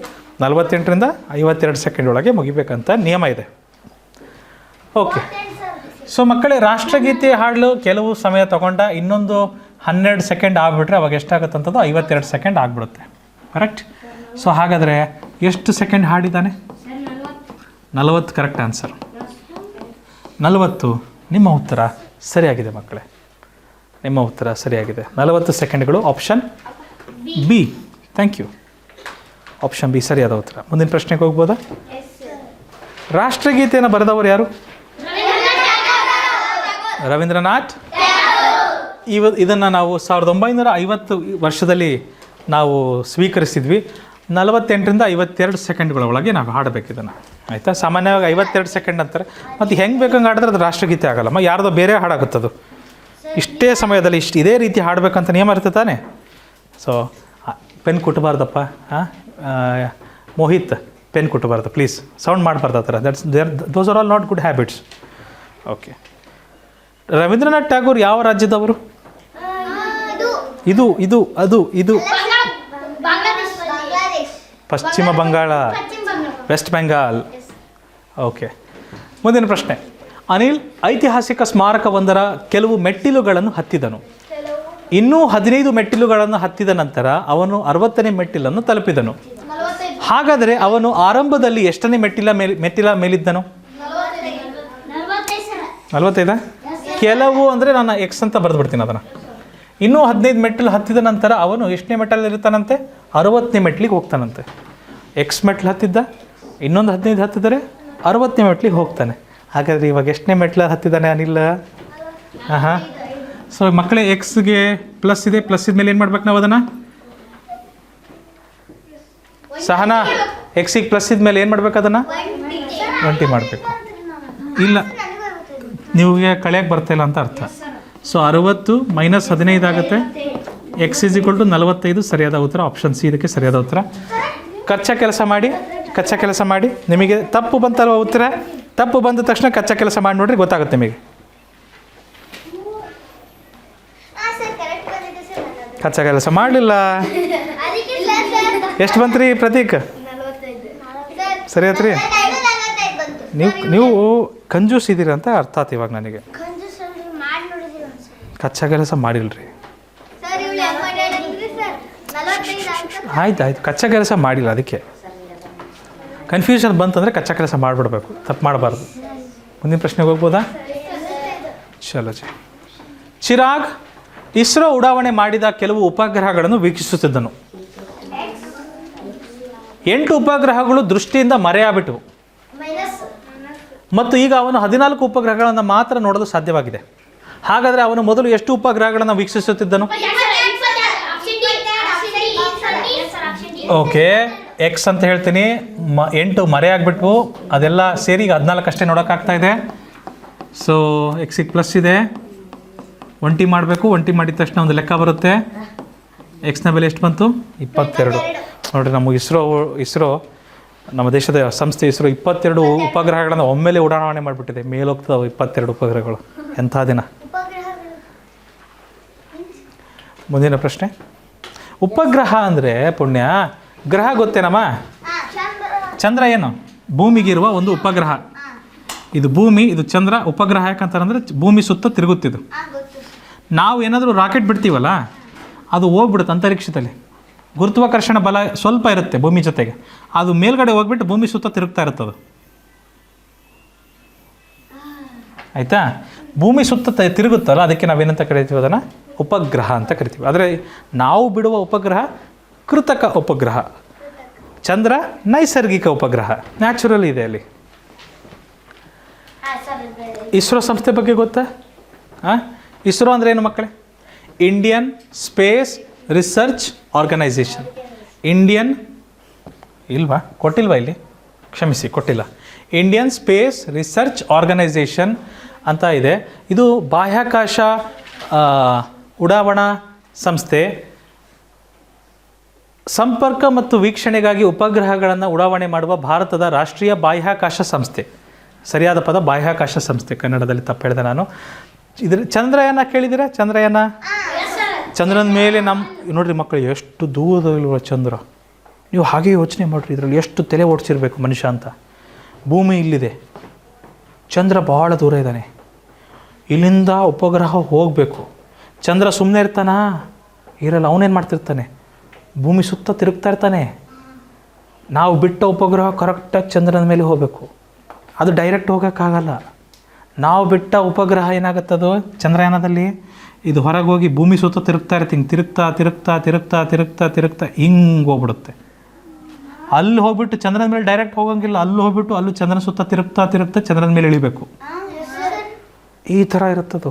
48ರಿಂದ 52 ಸೆಕೆಂಡ್ ಒಳಗೆ ಮುಗಿಬೇಕಂತ ನಿಯಮ ಇದೆ. ಓಕೆ, ಸೊ ಮಕ್ಕಳೇ, ರಾಷ್ಟ್ರಗೀತೆ ಹಾಡಲು ಕೆಲವು ಸಮಯ ತಗೊಂಡ ಇನ್ನೊಂದು 12 ಸೆಕೆಂಡ್ ಆಗಿಬಿಟ್ರೆ ಅವಾಗ ಎಷ್ಟಾಗುತ್ತಂಥದ್ದು? 52 ಸೆಕೆಂಡ್ ಆಗಿಬಿಡುತ್ತೆ. ಕರೆಕ್ಟ್? ಸೊ ಹಾಗಾದರೆ ಎಷ್ಟು ಸೆಕೆಂಡ್ ಹಾಡಿದ್ದಾನೆ? 40 correct answer. 40 ನಿಮ್ಮ ಉತ್ತರ ಸರಿಯಾಗಿದೆ ಮಕ್ಕಳೇ, ನಿಮ್ಮ ಉತ್ತರ ಸರಿಯಾಗಿದೆ. 40 ಸೆಕೆಂಡ್ಗಳು option B. Thank you. Option B ಸರಿಯಾದ ಉತ್ತರ. ಮುಂದಿನ ಪ್ರಶ್ನೆಗೆ ಹೋಗ್ಬೋದಾ? ರಾಷ್ಟ್ರಗೀತೆಯನ್ನು ಬರೆದವರು ಯಾರು? ರವೀಂದ್ರನಾಥ್. ಇದನ್ನು ನಾವು 1950 ವರ್ಷದಲ್ಲಿ ನಾವು ಸ್ವೀಕರಿಸಿದ್ವಿ. 48ರಿಂದ 52 ಸೆಕೆಂಡ್ಗಳ ಒಳಗೆ ನಾವು ಹಾಡಬೇಕು ಇದನ್ನು. ಆಯಿತಾ? ಸಾಮಾನ್ಯವಾಗಿ 52 ಸೆಕೆಂಡ್ ಅಂತಾರೆ. ಮತ್ತು ಹೆಂಗೆ ಬೇಕಂಗೆ ಹಾಡಿದ್ರೆ ಅದು ರಾಷ್ಟ್ರಗೀತೆ ಆಗಲ್ಲಮ್ಮ, ಯಾರ್ದೋ ಬೇರೆ ಹಾಡಾಗುತ್ತದು. ಇಷ್ಟೇ ಸಮಯದಲ್ಲಿ ಇದೇ ರೀತಿ ಹಾಡಬೇಕಂತ ನಿಯಮ ಇರುತ್ತೆ ತಾನೆ. ಸೊ ಪೆನ್ ಕುಟ್ಟಬಾರ್ದಪ್ಪ. ಮೋಹಿತ್, ಪೆನ್ ಕುಟ್ಟಬಾರ್ದು ಪ್ಲೀಸ್, ಸೌಂಡ್ ಮಾಡಬಾರ್ದು ಆ ಥರ. Those are all not good habits. Okay, Rabindranath Tagore ಯಾವ ರಾಜ್ಯದವರು? ಇದು ಪಶ್ಚಿಮ ಬಂಗಾಳ, ವೆಸ್ಟ್ ಬೆಂಗಾಲ್. ಓಕೆ, ಮುಂದಿನ ಪ್ರಶ್ನೆ. ಅನಿಲ್ ಐತಿಹಾಸಿಕ ಸ್ಮಾರಕವೊಂದರ ಕೆಲವು ಮೆಟ್ಟಿಲುಗಳನ್ನು ಹತ್ತಿದನು. ಇನ್ನೂ 15 ಮೆಟ್ಟಿಲುಗಳನ್ನು ಹತ್ತಿದ ನಂತರ ಅವನು 60ನೇ ಮೆಟ್ಟಿಲನ್ನು ತಲುಪಿದನು. ಹಾಗಾದರೆ ಅವನು ಆರಂಭದಲ್ಲಿ ಎಷ್ಟನೇ ಮೆಟ್ಟಿಲ ಮೇಲಿದ್ದನು? 45. ಕೆಲವು ಅಂದರೆ ನಾನು ಎಕ್ಸ್ ಅಂತ ಬರೆದು ಬಿಡ್ತೀನಿ ಅದನ್ನು. ಇನ್ನೂ 15 ಮೆಟ್ಟಿಲು ಹತ್ತಿದ ನಂತರ ಅವನು ಎಷ್ಟನೇ ಮೆಟ್ಟಲಲ್ಲಿ ಇರ್ತಾನಂತೆ? 60ನೇ ಮೆಟ್ಲಿಗೆ ಹೋಗ್ತಾನಂತೆ. ಎಕ್ಸ್ ಮೆಟ್ಲು ಹತ್ತಿದ್ದ, ಇನ್ನೊಂದು 15 ಹತ್ತಿದರೆ 60ನೇ ಮೆಟ್ಲಿಗೆ ಹೋಗ್ತಾನೆ. ಹಾಗಾದರೆ ಇವಾಗ ಎಷ್ಟನೇ ಮೆಟ್ಲು ಹತ್ತಿದ್ದಾನೆ ಅನಿಲ್? ಹಾಂ. ಸೊ ಮಕ್ಕಳೇ, ಎಕ್ಸ್ಗೆ ಪ್ಲಸ್ ಇದೆ, ಪ್ಲಸ್ ಇದ್ಮೇಲೆ ಏನು ಮಾಡ್ಬೇಕು ನಾವು ಅದನ್ನು? ಸಹನಾ, ಎಕ್ಸಿಗೆ ಪ್ಲಸ್ ಇದ್ಮೇಲೆ ಏನು ಮಾಡ್ಬೇಕು ಅದನ್ನು? 20 ಮಾಡಬೇಕು. ಇಲ್ಲ, ನಿಮಗೆ ಕಳೆಯಕ್ಕೆ ಬರ್ತಾಯಿಲ್ಲ ಅಂತ ಅರ್ಥ. ಸೊ 60 ಮೈನಸ್ 15 ಆಗುತ್ತೆ. ಎಕ್ಸ್ = 45 ಸರಿಯಾದ ಉತ್ತರ. ಆಪ್ಷನ್ ಸಿ ಇದಕ್ಕೆ ಸರಿಯಾದ ಉತ್ತರ. ಕಚ್ಚಾ ಕೆಲಸ ಮಾಡಿ ನಿಮಗೆ ತಪ್ಪು ಬಂತಲ್ವ ಉತ್ತರ, ತಪ್ಪು ಬಂದ ತಕ್ಷಣ ಕಚ್ಚಾ ಕೆಲಸ ಮಾಡಿ ನೋಡ್ರಿ ಗೊತ್ತಾಗುತ್ತೆ ನಿಮಗೆ. ಕಚ್ಚಾ ಕೆಲಸ ಮಾಡಲಿಲ್ಲ. ಎಷ್ಟು ಬಂತ್ರಿ ಪ್ರತೀಕ್? ಸರಿ ಆಯ್ತು ರೀ. ನೀವು ಕಂಜೂಸ್ ಇದ್ದೀರ ಅಂತ ಅರ್ಥ ಆಯ್ತು ಇವಾಗ ನನಗೆ. ಕಚ್ಚಾ ಕೆಲಸ ಮಾಡಿಲ್ರಿ. ಆಯ್ತು ಕಚ್ಚಾ ಕೆಲಸ ಮಾಡಿಲ್ಲ, ಅದಕ್ಕೆ ಕನ್ಫ್ಯೂಷನ್ ಬಂತಂದರೆ ಕಚ್ಚಾ ಕೆಲಸ ಮಾಡಿಬಿಡ್ಬೇಕು, ತಪ್ಪು ಮಾಡಬಾರ್ದು. ಮುಂದಿನ ಪ್ರಶ್ನೆಗೆ ಹೋಗ್ಬೋದಾ? ಚಲೋ ಚಿರಾಗ್ ಇಸ್ರೋ ಉಡಾವಣೆ ಮಾಡಿದ ಕೆಲವು ಉಪಗ್ರಹಗಳನ್ನು ವೀಕ್ಷಿಸುತ್ತಿದ್ದನು. 8 ಉಪಗ್ರಹಗಳು ದೃಷ್ಟಿಯಿಂದ ಮರೆಯಾಗ್ಬಿಟ್ಟವು ಮತ್ತು ಈಗ ಅವನು 14 ಉಪಗ್ರಹಗಳನ್ನು ಮಾತ್ರ ನೋಡಲು ಸಾಧ್ಯವಾಗಿದೆ. ಹಾಗಾದರೆ ಅವನು ಮೊದಲು ಎಷ್ಟು ಉಪಗ್ರಹಗಳನ್ನು ವೀಕ್ಷಿಸುತ್ತಿದ್ದನು? ಓಕೆ, ಎಕ್ಸ್ ಅಂತ ಹೇಳ್ತೀನಿ. 8 ಮರೆಯಾಗ್ಬಿಟ್ವು, ಅದೆಲ್ಲ ಸೇರಿ ಈಗ 14 ಅಷ್ಟೇ ನೋಡೋಕ್ಕಾಗ್ತಾ ಇದೆ. ಸೊ ಎಕ್ಸಿಗೆ ಪ್ಲಸ್ ಇದೆ, ಒಂಟಿ ಮಾಡಬೇಕು. ಒಂಟಿ ಮಾಡಿದ ತಕ್ಷಣ ಒಂದು ಲೆಕ್ಕ ಬರುತ್ತೆ. ಎಕ್ಸ್ನ ಬೆಲೆ ಎಷ್ಟು ಬಂತು? 22. ನೋಡಿರಿ, ನಮಗೆ ಇಸ್ರೋ ನಮ್ಮ ದೇಶದ ಸಂಸ್ಥೆ ಇಸ್ರೋ 22 ಉಪಗ್ರಹಗಳನ್ನು ಒಮ್ಮೆಲೆ ಉಡಾವಣೆ ಮಾಡಿಬಿಟ್ಟಿದೆ. ಮೇಲೋಗ್ತವೆ 22 ಉಪಗ್ರಹಗಳು. ಎಂಥ ದಿನ. ಮುಂದಿನ ಪ್ರಶ್ನೆ. ಉಪಗ್ರಹ ಅಂದರೆ ಪುಣ್ಯ, ಗ್ರಹ ಗೊತ್ತೇನಮ್ಮ? ಚಂದ್ರ ಏನು? ಭೂಮಿಗಿರುವ ಒಂದು ಉಪಗ್ರಹ. ಇದು ಭೂಮಿ, ಇದು ಚಂದ್ರ. ಉಪಗ್ರಹ ಯಾಕಂತಾರಂದರೆ ಭೂಮಿ ಸುತ್ತ ತಿರುಗುತ್ತಿದ್ದು. ನಾವು ಏನಾದರೂ ರಾಕೆಟ್ ಬಿಡ್ತೀವಲ್ಲ, ಅದು ಹೋಗ್ಬಿಡುತ್ತೆ ಅಂತರಿಕ್ಷದಲ್ಲಿ. ಗುರುತ್ವಾಕರ್ಷಣ ಬಲ ಸ್ವಲ್ಪ ಇರುತ್ತೆ ಭೂಮಿ ಜೊತೆಗೆ, ಅದು ಮೇಲ್ಗಡೆ ಹೋಗ್ಬಿಟ್ಟು ಭೂಮಿ ಸುತ್ತ ತಿರುಗ್ತಾ ಇರುತ್ತದು. ಆಯಿತಾ? ಭೂಮಿ ಸುತ್ತ ತಿರುಗುತ್ತಲ್ಲ, ಅದಕ್ಕೆ ನಾವೇನಂತ ಕರಿತೀವಿ? ಅದನ್ನು ಉಪಗ್ರಹ ಅಂತ ಕರಿತೀವಿ. ಆದರೆ ನಾವು ಬಿಡುವ ಉಪಗ್ರಹ ಕೃತಕ ಉಪಗ್ರಹ. ಚಂದ್ರ ನೈಸರ್ಗಿಕ ಉಪಗ್ರಹ, ನ್ಯಾಚುರಲ್ ಇದೆ ಅಲ್ಲಿ. ಇಸ್ರೋ ಸಂಸ್ಥೆ ಬಗ್ಗೆ ಗೊತ್ತಾ? ಇಸ್ರೋ ಅಂದರೆ ಏನು ಮಕ್ಕಳೇ? Indian Space Research Organisation. Indian ಇಲ್ವಾ? ಕೊಟ್ಟಿಲ್ವಾ ಇಲ್ಲಿ? ಕ್ಷಮಿಸಿ, ಕೊಟ್ಟಿಲ್ಲ. ಇಂಡಿಯನ್ ಸ್ಪೇಸ್ ರಿಸರ್ಚ್ ಆರ್ಗನೈಸೇಷನ್ ಅಂತ ಇದೆ. ಇದು ಬಾಹ್ಯಾಕಾಶ ಉಡಾವಣಾ ಸಂಸ್ಥೆ. ಸಂಪರ್ಕ ಮತ್ತು ವೀಕ್ಷಣೆಗಾಗಿ ಉಪಗ್ರಹಗಳನ್ನು ಉಡಾವಣೆ ಮಾಡುವ ಭಾರತದ ರಾಷ್ಟ್ರೀಯ ಬಾಹ್ಯಾಕಾಶ ಸಂಸ್ಥೆ. ಸರಿಯಾದ ಪದ ಬಾಹ್ಯಾಕಾಶ ಸಂಸ್ಥೆ, ಕನ್ನಡದಲ್ಲಿ ತಪ್ಪು ಹೇಳಿದೆ ನಾನು. ಇದ್ರ ಚಂದ್ರಯಾನ ಕೇಳಿದ್ದೀರಾ? ಚಂದ್ರಯಾನ, ಚಂದ್ರನ ಮೇಲೆ ನೋಡ್ರಿ ಮಕ್ಕಳು, ಎಷ್ಟು ದೂರದಲ್ಲಿರುವ ಚಂದ್ರ. ನೀವು ಹಾಗೆ ಯೋಚನೆ ಮಾಡಿರಿ, ಇದರಲ್ಲಿ ಎಷ್ಟು ತಲೆ ಓಡಿಸಿರ್ಬೇಕು ಮನುಷ್ಯ ಅಂತ. ಭೂಮಿ ಇಲ್ಲಿದೆ, ಚಂದ್ರ ಭಾಳ ದೂರ ಇದ್ದಾನೆ. ಇಲ್ಲಿಂದ ಉಪಗ್ರಹ ಹೋಗಬೇಕು. ಚಂದ್ರ ಸುಮ್ಮನೆ ಇರ್ತಾನಾ? ಇರಲ್ಲ. ಅವನೇನು ಮಾಡ್ತಿರ್ತಾನೆ? ಭೂಮಿ ಸುತ್ತ ತಿರುಗ್ತಾ ಇರ್ತಾನೆ. ನಾವು ಬಿಟ್ಟ ಉಪಗ್ರಹ ಕರೆಕ್ಟಾಗಿ ಚಂದ್ರನ ಮೇಲೆ ಹೋಗಬೇಕು. ಅದು ಡೈರೆಕ್ಟ್ ಹೋಗೋಕ್ಕಾಗಲ್ಲ. ನಾವು ಬಿಟ್ಟ ಉಪಗ್ರಹ ಏನಾಗುತ್ತದೋ ಚಂದ್ರಯಾನದಲ್ಲಿ, ಇದು ಹೊರಗೆ ಹೋಗಿ ಭೂಮಿ ಸುತ್ತ ತಿರುಗ್ತಾ ಇರ್ತೀನಿ. ತಿರುಗ್ತಾ ಹಿಂಗೆ ಹೋಗ್ಬಿಡುತ್ತೆ. ಅಲ್ಲಿ ಹೋಗ್ಬಿಟ್ಟು ಚಂದ್ರನ ಮೇಲೆ ಡೈರೆಕ್ಟ್ ಹೋಗೋಂಗಿಲ್ಲ. ಅಲ್ಲಿ ಹೋಗ್ಬಿಟ್ಟು ಅಲ್ಲೂ ಚಂದ್ರನ ಸುತ್ತ ತಿರುಗ್ತಾ ಚಂದ್ರನ ಮೇಲೆ ಇಳಿಬೇಕು. ಈ ಥರ ಇರುತ್ತದು.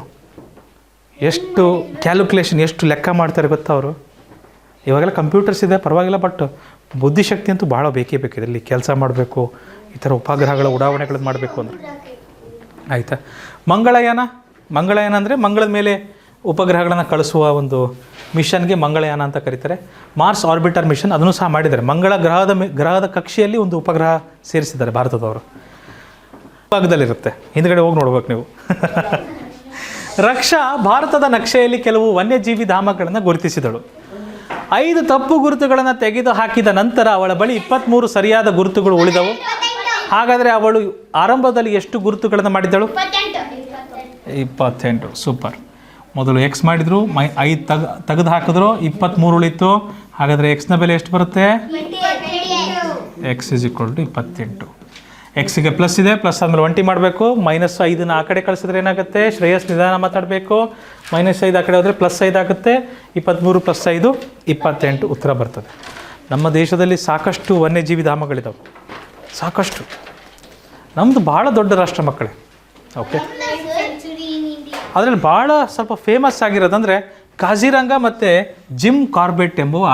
ಎಷ್ಟು ಕ್ಯಾಲ್ಕುಲೇಷನ್, ಎಷ್ಟು ಲೆಕ್ಕ ಮಾಡ್ತಾರೆ ಗೊತ್ತಾ ಅವರು. ಇವಾಗೆಲ್ಲ ಕಂಪ್ಯೂಟರ್ಸ್ ಇದೆ, ಪರವಾಗಿಲ್ಲ. ಬಟ್ ಬುದ್ಧಿಶಕ್ತಿ ಅಂತೂ ಭಾಳ ಬೇಕೇ ಬೇಕು ಇದರಲ್ಲಿ. ಕೆಲಸ ಮಾಡಬೇಕು, ಈ ಥರ ಉಪಗ್ರಹಗಳ ಉಡಾವಣೆಗಳನ್ನು ಮಾಡಬೇಕು ಅಂದರೆ. ಆಯಿತಾ? ಮಂಗಳಯಾನ ಅಂದರೆ ಮಂಗಳದ ಮೇಲೆ ಉಪಗ್ರಹಗಳನ್ನು ಕಳಿಸುವ ಒಂದು ಮಿಷನ್ಗೆ ಮಂಗಳಯಾನ ಅಂತ ಕರೀತಾರೆ. ಮಾರ್ಸ್ ಆರ್ಬಿಟರ್ ಮಿಷನ್, ಅದನ್ನು ಸಹ ಮಾಡಿದ್ದಾರೆ. ಮಂಗಳ ಗ್ರಹದ ಕಕ್ಷೆಯಲ್ಲಿ ಒಂದು ಉಪಗ್ರಹ ಸೇರಿಸಿದ್ದಾರೆ ಭಾರತದವರು. ಭಾಗದಲ್ಲಿರುತ್ತೆ, ಹಿಂದ್ಗಡೆ ಹೋಗಿ ನೋಡ್ಬೇಕು ನೀವು. ರಕ್ಷಾ ಭಾರತದ ನಕ್ಷೆಯಲ್ಲಿ ಕೆಲವು ವನ್ಯಜೀವಿ ಧಾಮಗಳನ್ನು ಗುರುತಿಸಿದಳು. 5 ತಪ್ಪು ಗುರುತುಗಳನ್ನು ತೆಗೆದು ಹಾಕಿದ ನಂತರ ಅವಳ ಬಳಿ 23 ಸರಿಯಾದ ಗುರುತುಗಳು ಉಳಿದವು. ಹಾಗಾದರೆ ಅವಳು ಆರಂಭದಲ್ಲಿ ಎಷ್ಟು ಗುರುತುಗಳನ್ನು ಮಾಡಿದ್ದಳು? 28. ಸೂಪರ್. ಮೊದಲು ಎಕ್ಸ್ ಮಾಡಿದ್ರು, 5 ತೆಗೆದು ಹಾಕಿದ್ರು, 23 ಉಳಿತು. ಹಾಗಾದರೆ ಎಕ್ಸ್ನ ಬೆಲೆ ಎಷ್ಟು ಬರುತ್ತೆ? ಎಕ್ಸ್ = 28. ಎಕ್ಸಿಗೆ ಪ್ಲಸ್ ಇದೆ, ಪ್ಲಸ್ ಆದಮೇಲೆ ಒಂಟಿ ಮಾಡಬೇಕು. -5 ಆ ಕಡೆ ಕಳಿಸಿದ್ರೆ ಏನಾಗುತ್ತೆ? ಶ್ರೇಯಸ್ ನಿಧಾನ ಮಾತಾಡಬೇಕು. -5 ಆ ಕಡೆ ಹೋದರೆ +5 ಆಗುತ್ತೆ. 23 + 5 28 ಉತ್ತರ ಬರ್ತದೆ. ನಮ್ಮ ದೇಶದಲ್ಲಿ ಸಾಕಷ್ಟು ವನ್ಯಜೀವಿ ಧಾಮಗಳಿದ್ದಾವೆ, ಸಾಕಷ್ಟು. ನಮ್ಮದು ಭಾಳ ದೊಡ್ಡ ರಾಷ್ಟ್ರ ಮಕ್ಕಳೇ. ಓಕೆ, ಅದರಲ್ಲಿ ಭಾಳ ಸ್ವಲ್ಪ ಫೇಮಸ್ ಆಗಿರೋದಂದರೆ ಕಾಜಿರಂಗ ಮತ್ತು ಜಿಮ್ ಕಾರ್ಬೆಟ್ ಎಂಬುವ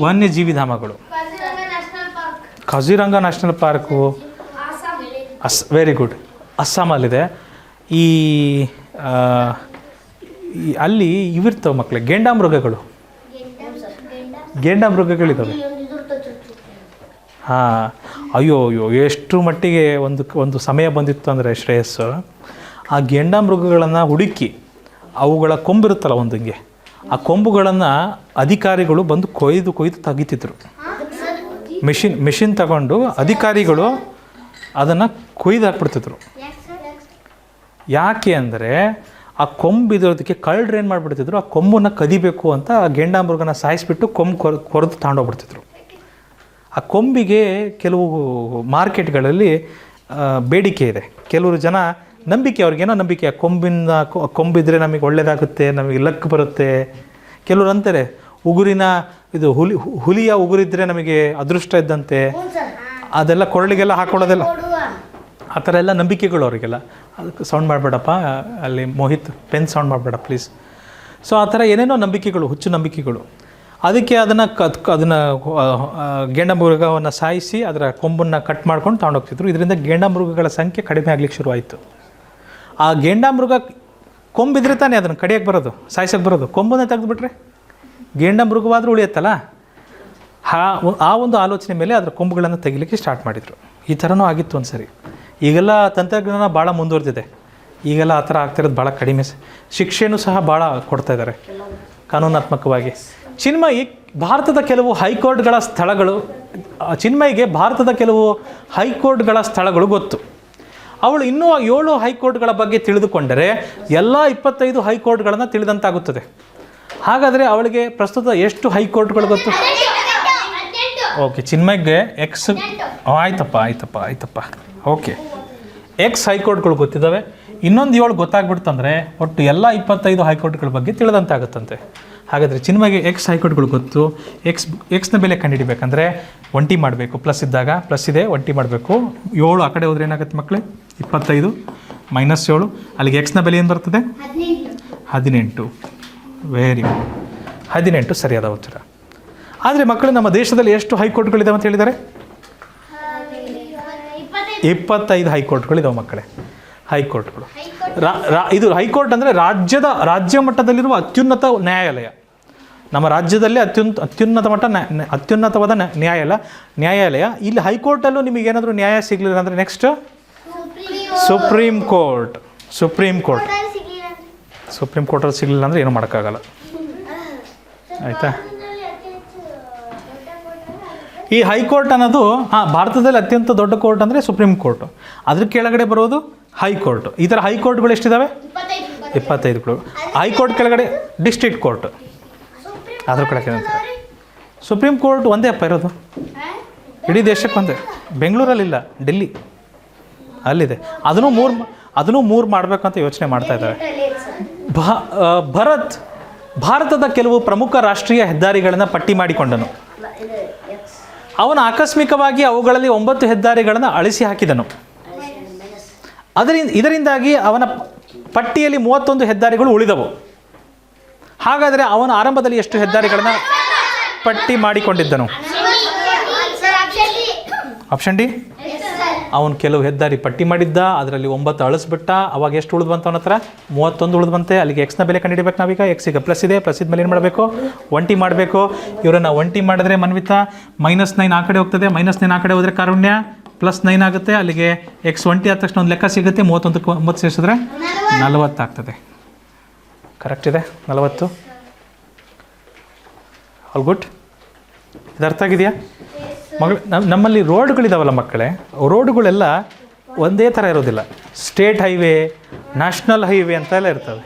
ವನ್ಯಜೀವಿ ಧಾಮಗಳು. Kaziranga national park very good, ಅಸ್ಸಾಮಲ್ಲಿದೆ. ಅಲ್ಲಿ ಇವಿರ್ತವೆ ಮಕ್ಕಳೇ, ಗೆಂಡಾಮೃಗಗಳಿದ್ದಾವೆ. ಹಾಂ, ಅಯ್ಯೋ ಅಯ್ಯೋ, ಎಷ್ಟು ಮಟ್ಟಿಗೆ ಒಂದು ಸಮಯ ಬಂದಿತ್ತು ಅಂದರೆ ಶ್ರೇಯಸ್ಸು, ಆ ಗೆಂಡಾಮೃಗಗಳನ್ನು ಹುಡುಕಿ ಅವುಗಳ ಕೊಂಬಿರುತ್ತಲ್ಲ ಒಂದಂಗೆ, ಆ ಕೊಂಬುಗಳನ್ನು ಅಧಿಕಾರಿಗಳು ಬಂದು ಕೊಯ್ದು ತೆಗಿತಿದ್ರು. ಮಿಷಿನ್ ತಗೊಂಡು ಅಧಿಕಾರಿಗಳು ಅದನ್ನು ಕೊಯ್ದು ಹಾಕ್ಬಿಡ್ತಿದ್ರು. ಯಾಕೆ ಅಂದರೆ ಆ ಕೊಂಬಿರೋದಕ್ಕೆ ಕಳ್ಳರು ಏನು ಮಾಡಿಬಿಡ್ತಿದ್ರು, ಆ ಕೊಂಬನ್ನು ಕದಿಬೇಕು ಅಂತ ಆ ಗೆಂಡಾಮೃಗನ ಸಾಯಿಸಿಬಿಟ್ಟು ಕೊಂಬು ಕೊರೆದು ತಗೊಂಡೋಗ್ಬಿಡ್ತಿದ್ರು. ಆ ಕೊಂಬಿಗೆ ಕೆಲವು ಮಾರ್ಕೆಟ್ಗಳಲ್ಲಿ ಬೇಡಿಕೆ ಇದೆ. ಕೆಲವರು ಜನ ನಂಬಿಕೆ, ಅವ್ರಿಗೇನೋ ನಂಬಿಕೆ, ಆ ಕೊಂಬಿದ್ರೆ ನಮಗೆ ಒಳ್ಳೆಯದಾಗುತ್ತೆ, ನಮಗೆ ಲಕ್ ಬರುತ್ತೆ. ಕೆಲವರು ಅಂತಾರೆ ಉಗುರಿನ ಇದು ಹುಲಿಯ ಉಗುರಿದ್ರೆ ನಮಗೆ ಅದೃಷ್ಟ ಇದ್ದಂತೆ, ಅದೆಲ್ಲ ಕೊರಳಿಗೆಲ್ಲ ಹಾಕೊಳ್ಳೋದೆಲ್ಲ, ಆ ಥರ ಎಲ್ಲ ನಂಬಿಕೆಗಳು ಅವರಿಗೆಲ್ಲ. ಅದಕ್ಕೆ ಸೌಂಡ್ ಮಾಡಬೇಡಪ್ಪ, ಅಲ್ಲಿ ಮೋಹಿತ್ ಪೆನ್ ಸೌಂಡ್ ಮಾಡಬೇಡ ಪ್ಲೀಸ್. ಸೊ ಆ ಥರ ಏನೇನೋ ನಂಬಿಕೆಗಳು, ಹುಚ್ಚು ನಂಬಿಕೆಗಳು. ಅದಕ್ಕೆ ಅದನ್ನು ಗೆಂಡಮೃಗವನ್ನು ಸಾಯಿಸಿ ಅದರ ಕೊಂಬನ್ನು ಕಟ್ ಮಾಡ್ಕೊಂಡು ತಗೊಂಡೋಗ್ತಿದ್ರು. ಇದರಿಂದ ಗೆಂಡಮೃಗಗಳ ಸಂಖ್ಯೆ ಕಡಿಮೆ ಆಗ್ಲಿಕ್ಕೆ ಶುರುವಾಯಿತು. ಆ ಗೆಂಡಮೃಗ ಕೊಂಬಿದ್ರೆ ತಾನೇ ಅದನ್ನು ಕಡಿಯೋಕ್ಕೆ ಬರೋದು, ಸಾಯಿಸೋಕ್ಕೆ ಬರೋದು. ಕೊಂಬನ್ನೇ ತೆಗೆದುಬಿಟ್ರೆ ಗೆಂಡಮೃಗವಾದರೂ ಉಳಿಯುತ್ತಲ್ಲ. ಆ ಒಂದು ಆಲೋಚನೆ ಮೇಲೆ ಅದರ ಕೊಂಬುಗಳನ್ನು ತೆಗಿಲಿಕ್ಕೆ ಸ್ಟಾರ್ಟ್ ಮಾಡಿದರು. ಈ ಥರನೂ ಆಗಿತ್ತು ಒಂದು ಸರಿ. ಈಗೆಲ್ಲ ತಂತ್ರಜ್ಞಾನ ಭಾಳ ಮುಂದುವರೆದಿದೆ. ಈಗೆಲ್ಲ ಆ ಥರ ಆಗ್ತಿರೋದು ಭಾಳ ಕಡಿಮೆ. ಶಿಕ್ಷೆನೂ ಸಹ ಭಾಳ ಕೊಡ್ತಾ ಇದ್ದಾರೆ ಕಾನೂನಾತ್ಮಕವಾಗಿ. ಚಿನ್ಮಯಿ ಭಾರತದ ಕೆಲವು ಹೈಕೋರ್ಟ್ಗಳ ಸ್ಥಳಗಳು, ಚಿನ್ಮಯಿಗೆ ಭಾರತದ ಕೆಲವು ಹೈಕೋರ್ಟ್ಗಳ ಸ್ಥಳಗಳು ಗೊತ್ತು. ಅವಳು ಇನ್ನೂ 7 ಹೈಕೋರ್ಟ್ಗಳ ಬಗ್ಗೆ ತಿಳಿದುಕೊಂಡರೆ ಎಲ್ಲ 25 ಹೈಕೋರ್ಟ್ಗಳನ್ನು ತಿಳಿದಂತಾಗುತ್ತದೆ. ಹಾಗಾದರೆ ಅವಳಿಗೆ ಪ್ರಸ್ತುತ ಎಷ್ಟು ಹೈಕೋರ್ಟ್ಗಳು ಗೊತ್ತು? ಓಕೆ, ಚಿನ್ಮಯ್ಗೆ ಎಕ್ಸ್, ಆಯ್ತಪ್ಪ ಓಕೆ, ಎಕ್ಸ್ ಹೈಕೋರ್ಟ್ಗಳು ಗೊತ್ತಿದ್ದಾವೆ. ಇನ್ನೊಂದು 7 ಗೊತ್ತಾಗ್ಬಿಡ್ತಂದರೆ ಒಟ್ಟು ಎಲ್ಲ 25 ಹೈಕೋರ್ಟ್ಗಳ ಬಗ್ಗೆ ತಿಳಿದಂತಾಗುತ್ತಂತೆ. ಹಾಗಾದರೆ ಚಿನ್ಮಯ್ಗೆ ಎಕ್ಸ್ ಹೈಕೋರ್ಟ್ಗಳು ಗೊತ್ತು. ಎಕ್ಸ್ನ ಬೆಲೆ ಕಂಡುಹಿಡಿಬೇಕಂದ್ರೆ ಒಂಟಿ ಮಾಡಬೇಕು. ಪ್ಲಸ್ ಇದ್ದಾಗ ಪ್ಲಸ್ ಇದೆ, ಒಂಟಿ ಮಾಡಬೇಕು. 7 ಆ ಕಡೆ ಹೋದ್ರೆ ಏನಾಗುತ್ತೆ ಮಕ್ಕಳೇ? 25 - 7, ಅಲ್ಲಿಗೆ ಎಕ್ಸ್ನ ಬೆಲೆ ಏನು ಬರ್ತದೆ? 18. ವೆರಿ ಗುಡ್, 18 ಸರಿಯಾದ ಉತ್ತರ. ಆದರೆ ಮಕ್ಕಳು, ನಮ್ಮ ದೇಶದಲ್ಲಿ ಎಷ್ಟು ಹೈಕೋರ್ಟ್ಗಳಿದಾವೆ ಅಂತ ಹೇಳಿದ್ದಾರೆ? 25 ಹೈಕೋರ್ಟ್ಗಳಿದಾವೆ ಮಕ್ಕಳೇ. ಹೈಕೋರ್ಟ್ಗಳು, ಇದು ಹೈಕೋರ್ಟ್ ಅಂದರೆ ರಾಜ್ಯ ಮಟ್ಟದಲ್ಲಿರುವ ಅತ್ಯುನ್ನತ ನ್ಯಾಯಾಲಯ. ನಮ್ಮ ರಾಜ್ಯದಲ್ಲಿ ಅತ್ಯುನ್ನತವಾದ ನ್ಯಾಯಾಲಯ. ಇಲ್ಲಿ ಹೈಕೋರ್ಟಲ್ಲೂ ನಿಮಗೇನಾದರೂ ನ್ಯಾಯ ಸಿಗಲಿಲ್ಲ ಅಂದರೆ ನೆಕ್ಸ್ಟ್ ಸುಪ್ರೀಂ ಕೋರ್ಟಲ್ಲಿ ಸಿಗಲಿಲ್ಲ ಅಂದರೆ ಏನೂ ಮಾಡೋಕ್ಕಾಗಲ್ಲ. ಆಯಿತಾ? ಈ ಹೈಕೋರ್ಟ್ ಅನ್ನೋದು ಭಾರತದಲ್ಲಿ ಅತ್ಯಂತ ದೊಡ್ಡ ಕೋರ್ಟ್ ಅಂದರೆ ಸುಪ್ರೀಂ ಕೋರ್ಟ್. ಅದ್ರ ಕೆಳಗಡೆ ಬರೋದು ಹೈಕೋರ್ಟ್. ಈ ಥರ ಹೈಕೋರ್ಟ್ಗಳು ಎಷ್ಟಿದ್ದಾವೆ? 25ಗಳು. ಹೈಕೋರ್ಟ್ ಕೆಳಗಡೆ ಡಿಸ್ಟ್ರಿಕ್ಟ್ ಕೋರ್ಟ್, ಅದ್ರ ಕೆಳಗೆ ಸುಪ್ರೀಂ ಕೋರ್ಟ್ ಒಂದೇ ಅಪ್ಪ ಇರೋದು, ಇಡೀ ದೇಶಕ್ಕೆ ಒಂದೇ. ಬೆಂಗಳೂರಲ್ಲಿಲ್ಲ, ಡೆಲ್ಲಿ ಅಲ್ಲಿದೆ. ಅದನ್ನು ಮೂರು ಮಾಡಬೇಕಂತ ಯೋಚನೆ ಮಾಡ್ತಾ ಇದ್ದಾರೆ. ಭಾರತದ ಕೆಲವು ಪ್ರಮುಖ ರಾಷ್ಟ್ರೀಯ ಹೆದ್ದಾರಿಗಳನ್ನು ಪಟ್ಟಿ ಮಾಡಿಕೊಂಡನು. ಅವನು ಆಕಸ್ಮಿಕವಾಗಿ ಅವುಗಳಲ್ಲಿ 9 ಹೆದ್ದಾರಿಗಳನ್ನು ಅಳಿಸಿ ಹಾಕಿದನು. ಇದರಿಂದಾಗಿ ಅವನ ಪಟ್ಟಿಯಲ್ಲಿ 31 ಹೆದ್ದಾರಿಗಳು ಉಳಿದವು. ಹಾಗಾದರೆ ಅವನು ಆರಂಭದಲ್ಲಿ ಎಷ್ಟು ಹೆದ್ದಾರಿಗಳನ್ನು ಪಟ್ಟಿ ಮಾಡಿಕೊಂಡಿದ್ದನು? Option D. ಅವನು ಕೆಲವು ಹೆದ್ದಾರಿ ಪಟ್ಟಿ ಮಾಡಿದ್ದ, ಅದರಲ್ಲಿ 9 ಅಳಿಸ್ಬಿಟ್ಟ. ಅವಾಗ ಎಷ್ಟು ಉಳಿದು ಬಂತು ಅವನ ಹತ್ರ? 31 ಉಳಿದು ಬಂತೆ. ಅಲ್ಲಿಗೆ ಎಕ್ಸ್ನ ಬೆಲೆ ಕಂಡುಹಿಡಿಬೇಕು ನಾವೀಗ. ಎಕ್ಸಿಗೆ ಪ್ಲಸ್ ಇದೆ, ಪ್ಲಸ್ ಇದ್ಮೇಲೆ ಏನು ಮಾಡಬೇಕು? ಒಂಟಿ ಮಾಡಬೇಕು. ಇವರನ್ನು ಒಂಟಿ ಮಾಡಿದ್ರೆ ಮನ್ವಿತ -9 ಆ ಕಡೆ ಹೋಗ್ತದೆ, -9 ಆ ಕಡೆ ಹೋದರೆ ಕಾರುಣ್ಯ, +9 ಆಗುತ್ತೆ. ಅಲ್ಲಿಗೆ ಎಕ್ಸ್ ಒಂಟಿ ಆದ ತಕ್ಷಣ ಒಂದು ಲೆಕ್ಕ ಸಿಗುತ್ತೆ. 31ಕ್ಕೆ 9 ಸೇರಿಸಿದ್ರೆ 40 ಆಗ್ತದೆ. ಕರೆಕ್ಟ್ ಇದೆ, 40. All good. ಇದು ಅರ್ಥ ಆಗಿದೆಯಾ ಮಗಳು? ನಮ್ಮಲ್ಲಿ ರೋಡ್ಗಳಿದಾವಲ್ಲ ಮಕ್ಕಳೇ, ರೋಡ್ಗಳೆಲ್ಲ ಒಂದೇ ಥರ ಇರೋದಿಲ್ಲ. ಸ್ಟೇಟ್ ಹೈವೇ, ನ್ಯಾಷನಲ್ ಹೈವೇ ಅಂತೆಲ್ಲ ಇರ್ತವೆ.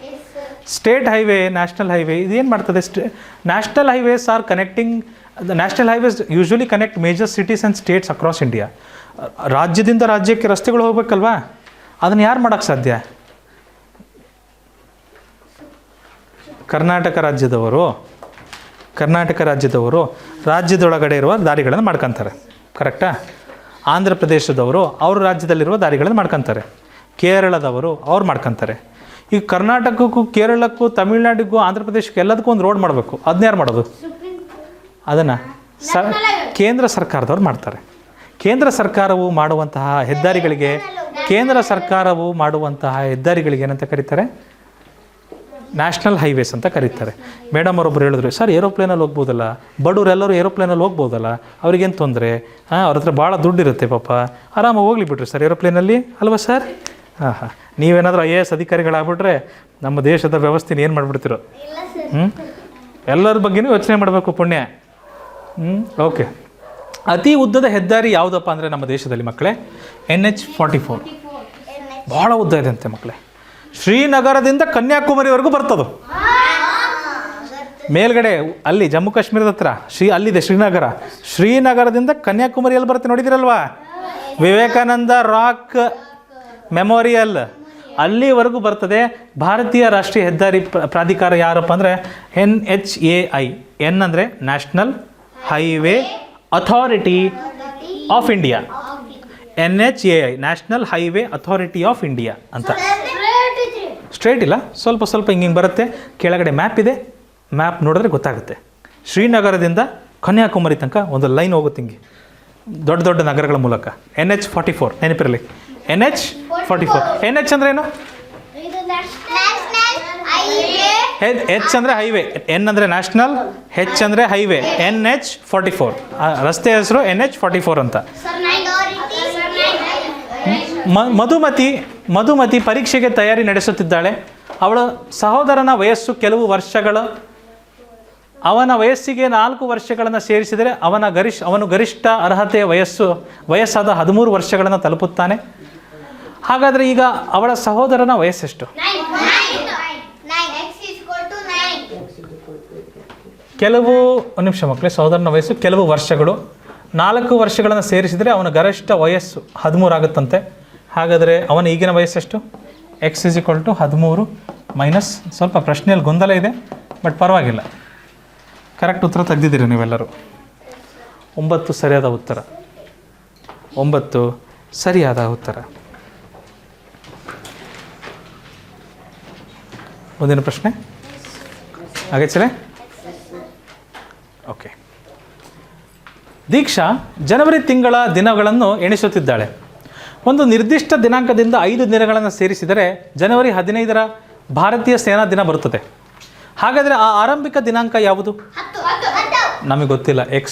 ಸ್ಟೇಟ್ ಹೈವೇ, ನ್ಯಾಷನಲ್ ಹೈವೇ ಇದೇನು ಮಾಡ್ತದೆ? National highways R connecting, the national highways usually connect major cities and States across India. ರಾಜ್ಯದಿಂದ ರಾಜ್ಯಕ್ಕೆ ರಸ್ತೆಗಳು ಹೋಗ್ಬೇಕಲ್ವಾ? ಅದನ್ನು ಯಾರು ಮಾಡೋಕ್ಕೆ ಸಾಧ್ಯ? ಕರ್ನಾಟಕ ರಾಜ್ಯದವರು ರಾಜ್ಯದೊಳಗಡೆ ಇರುವ ದಾರಿಗಳನ್ನು ಮಾಡ್ಕೊತಾರೆ. ಕರೆಕ್ಟಾ? ಆಂಧ್ರ ಪ್ರದೇಶದವರು ಅವ್ರ ರಾಜ್ಯದಲ್ಲಿರುವ ದಾರಿಗಳನ್ನು ಮಾಡ್ಕೊತಾರೆ. ಕೇರಳದವರು ಅವ್ರು ಮಾಡ್ಕೊತಾರೆ. ಈಗ ಕರ್ನಾಟಕಕ್ಕೂ, ಕೇರಳಕ್ಕೂ, ತಮಿಳ್ನಾಡಿಗೂ, ಆಂಧ್ರ ಪ್ರದೇಶಕ್ಕೂ ಎಲ್ಲದಕ್ಕೂ ಒಂದು ರೋಡ್ ಮಾಡಬೇಕು. ಅದನ್ನ ಯಾರು ಮಾಡೋದು? ಅದನ್ನು ಕೇಂದ್ರ ಸರ್ಕಾರದವ್ರು ಮಾಡ್ತಾರೆ. ಕೇಂದ್ರ ಸರ್ಕಾರವು ಮಾಡುವಂತಹ ಹೆದ್ದಾರಿಗಳಿಗೆ ಏನಂತ ಕರೀತಾರೆ? ನ್ಯಾಷನಲ್ ಹೈವೇಸ್ ಅಂತ ಕರೀತಾರೆ. ಮೇಡಮ್ ಅವರೊಬ್ಬರು ಹೇಳಿದ್ರು, ಸರ್ ಏರೋಪ್ಲೇನಲ್ಲಿ ಹೋಗ್ಬೋದಲ್ಲ, ಬಡವರೆಲ್ಲರೂ ಏರೋಪ್ಲೇನಲ್ಲಿ ಹೋಗ್ಬೋದಲ್ಲ, ಅವ್ರಿಗೇನು ತೊಂದರೆ, ಅವ್ರ ಹತ್ರ ಭಾಳ ದುಡ್ಡಿರುತ್ತೆ ಪಾಪ, ಆರಾಮಾಗಿ ಹೋಗ್ಲಿ ಬಿಡ್ರಿ ಸರ್ ಏರೋಪ್ಲೇನಲ್ಲಿ ಅಲ್ವಾ ಸರ್? ಹಾಂ, ನೀವೇನಾದರೂ IAS ಅಧಿಕಾರಿಗಳಾಗ್ಬಿಟ್ರೆ ನಮ್ಮ ದೇಶದ ವ್ಯವಸ್ಥೆನ ಏನು ಮಾಡಿಬಿಡ್ತಿರೋ. ಎಲ್ಲರ ಬಗ್ಗೆನೂ ಯೋಚನೆ ಮಾಡಬೇಕು ಪುಣ್ಯ. ಓಕೆ. ಅತಿ ಉದ್ದದ ಹೆದ್ದಾರಿ ಯಾವುದಪ್ಪ ಅಂದರೆ ನಮ್ಮ ದೇಶದಲ್ಲಿ ಮಕ್ಕಳೇ NH44. ಭಾಳ ಉದ್ದ ಇದೆ ಅಂತೆ ಮಕ್ಕಳೇ. ಶ್ರೀನಗರದಿಂದ ಕನ್ಯಾಕುಮಾರಿವರೆಗೂ ಬರ್ತದೆ. ಮೇಲ್ಗಡೆ ಅಲ್ಲಿ ಜಮ್ಮು ಕಾಶ್ಮೀರದ ಹತ್ರ ಅಲ್ಲಿದೆ ಶ್ರೀನಗರದಿಂದ ಕನ್ಯಾಕುಮಾರಿಯಲ್ಲಿ ಬರುತ್ತೆ, ನೋಡಿದಿರಲ್ವಾ? ವಿವೇಕಾನಂದ ರಾಕ್ ಮೆಮೋರಿಯಲ್ ಅಲ್ಲಿವರೆಗೂ ಬರ್ತದೆ. ಭಾರತೀಯ ರಾಷ್ಟ್ರೀಯ ಹೆದ್ದಾರಿ ಪ್ರಾಧಿಕಾರ ಯಾರಪ್ಪ ಅಂದರೆ NHAI. ಎನ್ ಅಂದರೆ national highway authority of India. NHAI national highway authority of India ಅಂತ. ಸ್ಟ್ರೇಟ್ ಇಲ್ಲ, ಸ್ವಲ್ಪ ಸ್ವಲ್ಪ ಹಿಂಗೆ ಬರುತ್ತೆ. ಕೆಳಗಡೆ ಮ್ಯಾಪ್ ಇದೆ, ಮ್ಯಾಪ್ ನೋಡಿದ್ರೆ ಗೊತ್ತಾಗುತ್ತೆ. ಶ್ರೀನಗರದಿಂದ ಕನ್ಯಾಕುಮಾರಿ ತನಕ ಒಂದು ಲೈನ್ ಹೋಗುತ್ತೆ ಹಿಂಗೆ ದೊಡ್ಡ ದೊಡ್ಡ ನಗರಗಳ ಮೂಲಕ. NH44 ನೆನಪಿರಲಿ, NH44. NH ಅಂದರೆ ಏನು? H ಅಂದರೆ ಹೈವೇ, N ಅಂದರೆ ನ್ಯಾಷನಲ್, H ಅಂದರೆ ಹೈವೇ, NH44. ರಸ್ತೆ ಹೆಸರು NH44 ಅಂತ. ಮಧುಮತಿ ಪರೀಕ್ಷೆಗೆ ತಯಾರಿ ನಡೆಸುತ್ತಿದ್ದಾಳೆ. ಅವಳ ಸಹೋದರನ ವಯಸ್ಸು ಕೆಲವು ವರ್ಷಗಳು. ಅವನ ವಯಸ್ಸಿಗೆ 4 ವರ್ಷಗಳನ್ನು ಸೇರಿಸಿದರೆ ಅವನು ಗರಿಷ್ಠ ಅರ್ಹತೆಯ ವಯಸ್ಸಾದ 13 ವರ್ಷಗಳನ್ನು ತಲುಪುತ್ತಾನೆ. ಹಾಗಾದರೆ ಈಗ ಅವಳ ಸಹೋದರನ ವಯಸ್ಸೆಷ್ಟು? ಒಂದು ನಿಮಿಷ ಮಕ್ಕಳೇ. ಸಹೋದರನ ವಯಸ್ಸು ಕೆಲವು ವರ್ಷಗಳು. 4 ವರ್ಷಗಳನ್ನು ಸೇರಿಸಿದರೆ ಅವನ ಗರಿಷ್ಠ ವಯಸ್ಸು 13 ಆಗುತ್ತಂತೆ. ಹಾಗಾದರೆ ಅವನ ಈಗಿನ ವಯಸ್ಸೆಷ್ಟು? X = 13 ಮೈನಸ್, ಸ್ವಲ್ಪ ಪ್ರಶ್ನೆಯಲ್ಲಿ ಗೊಂದಲ ಇದೆ, ಬಟ್ ಪರವಾಗಿಲ್ಲ. ಕರೆಕ್ಟ್ ಉತ್ತರ ತೆಗೆದಿದ್ದೀರಿ ನೀವೆಲ್ಲರೂ. 9 ಸರಿಯಾದ ಉತ್ತರ. 9 ಸರಿಯಾದ ಉತ್ತರ. ಮುಂದಿನ ಪ್ರಶ್ನೆ ಆಗಚ್ಚಲೇ? ಓಕೆ. ದೀಕ್ಷಾ ಜನವರಿ ತಿಂಗಳ ದಿನಗಳನ್ನು ಎಣಿಸುತ್ತಿದ್ದಾಳೆ. ಒಂದು ನಿರ್ದಿಷ್ಟ ದಿನಾಂಕದಿಂದ 5 ದಿನಗಳನ್ನು ಸೇರಿಸಿದರೆ ಜನವರಿ 15ರ ಭಾರತೀಯ ಸೇನಾ ದಿನ ಬರುತ್ತದೆ. ಹಾಗಾದರೆ ಆ ಆರಂಭಿಕ ದಿನಾಂಕ ಯಾವುದು? ನಮಗೆ ಗೊತ್ತಿಲ್ಲ. X.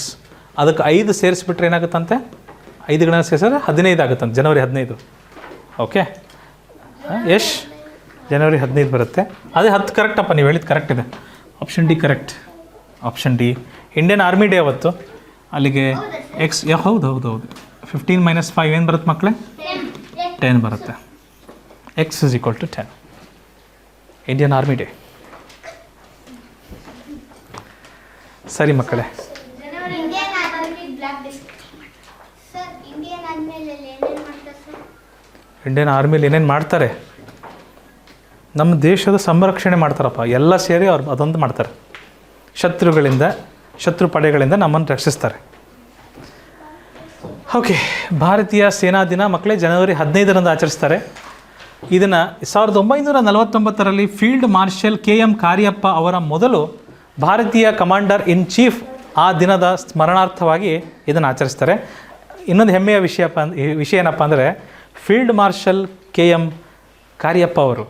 ಅದಕ್ಕೆ 5 ಸೇರಿಸ್ಬಿಟ್ರೆ ಏನಾಗುತ್ತಂತೆ? 5ಗಳನ್ನು ಸೇರಿಸಿದ್ರೆ 15 ಆಗುತ್ತಂತೆ, ಜನವರಿ 15. ಓಕೆ, ಯಶ್ ಜನವರಿ 15 ಬರುತ್ತೆ. ಅದೇ 10 ಕರೆಕ್ಟಪ್ಪ, ನೀವು ಹೇಳಿದ್ದು ಕರೆಕ್ಟ್ ಇದೆ. Option D correct. Option D. Indian army day ಅವತ್ತು. ಅಲ್ಲಿಗೆ X. ಹೌದು. 15 - 5 ಏನು ಬರುತ್ತೆ ಮಕ್ಕಳೇ? 10 ಬರುತ್ತೆ. X = 10. Indian army day. ಸರಿ ಮಕ್ಕಳೇ. ಇಂಡಿಯನ್ ಆರ್ಮಿಲಿ ಏನೇನು ಮಾಡ್ತಾರೆ? ನಮ್ಮ ದೇಶದ ಸಂರಕ್ಷಣೆ ಮಾಡ್ತಾರಪ್ಪ, ಎಲ್ಲ ಸೇರಿ ಅವ್ರು ಅದೊಂದು ಮಾಡ್ತಾರೆ. ಶತ್ರು ಪಡೆಗಳಿಂದ ನಮ್ಮನ್ನು ರಕ್ಷಿಸ್ತಾರೆ. ಓಕೆ. ಭಾರತೀಯ ಸೇನಾ ದಿನ ಮಕ್ಕಳೇ ಜನವರಿ 15ರಂದು ಆಚರಿಸ್ತಾರೆ. ಇದನ್ನು 1949ರಲ್ಲಿ ಫೀಲ್ಡ್ ಮಾರ್ಷಲ್ KM ಕಾರ್ಯಪ್ಪ ಅವರ ಮೊದಲು ಭಾರತೀಯ ಕಮಾಂಡರ್ ಇನ್ ಚೀಫ್ ಆ ದಿನದ ಸ್ಮರಣಾರ್ಥವಾಗಿ ಇದನ್ನು ಆಚರಿಸ್ತಾರೆ. ಇನ್ನೊಂದು ಹೆಮ್ಮೆಯ ವಿಷಯ ಏನಪ್ಪ ಅಂದರೆ, ಫೀಲ್ಡ್ ಮಾರ್ಷಲ್ KM ಕಾರ್ಯಪ್ಪ ಅವರು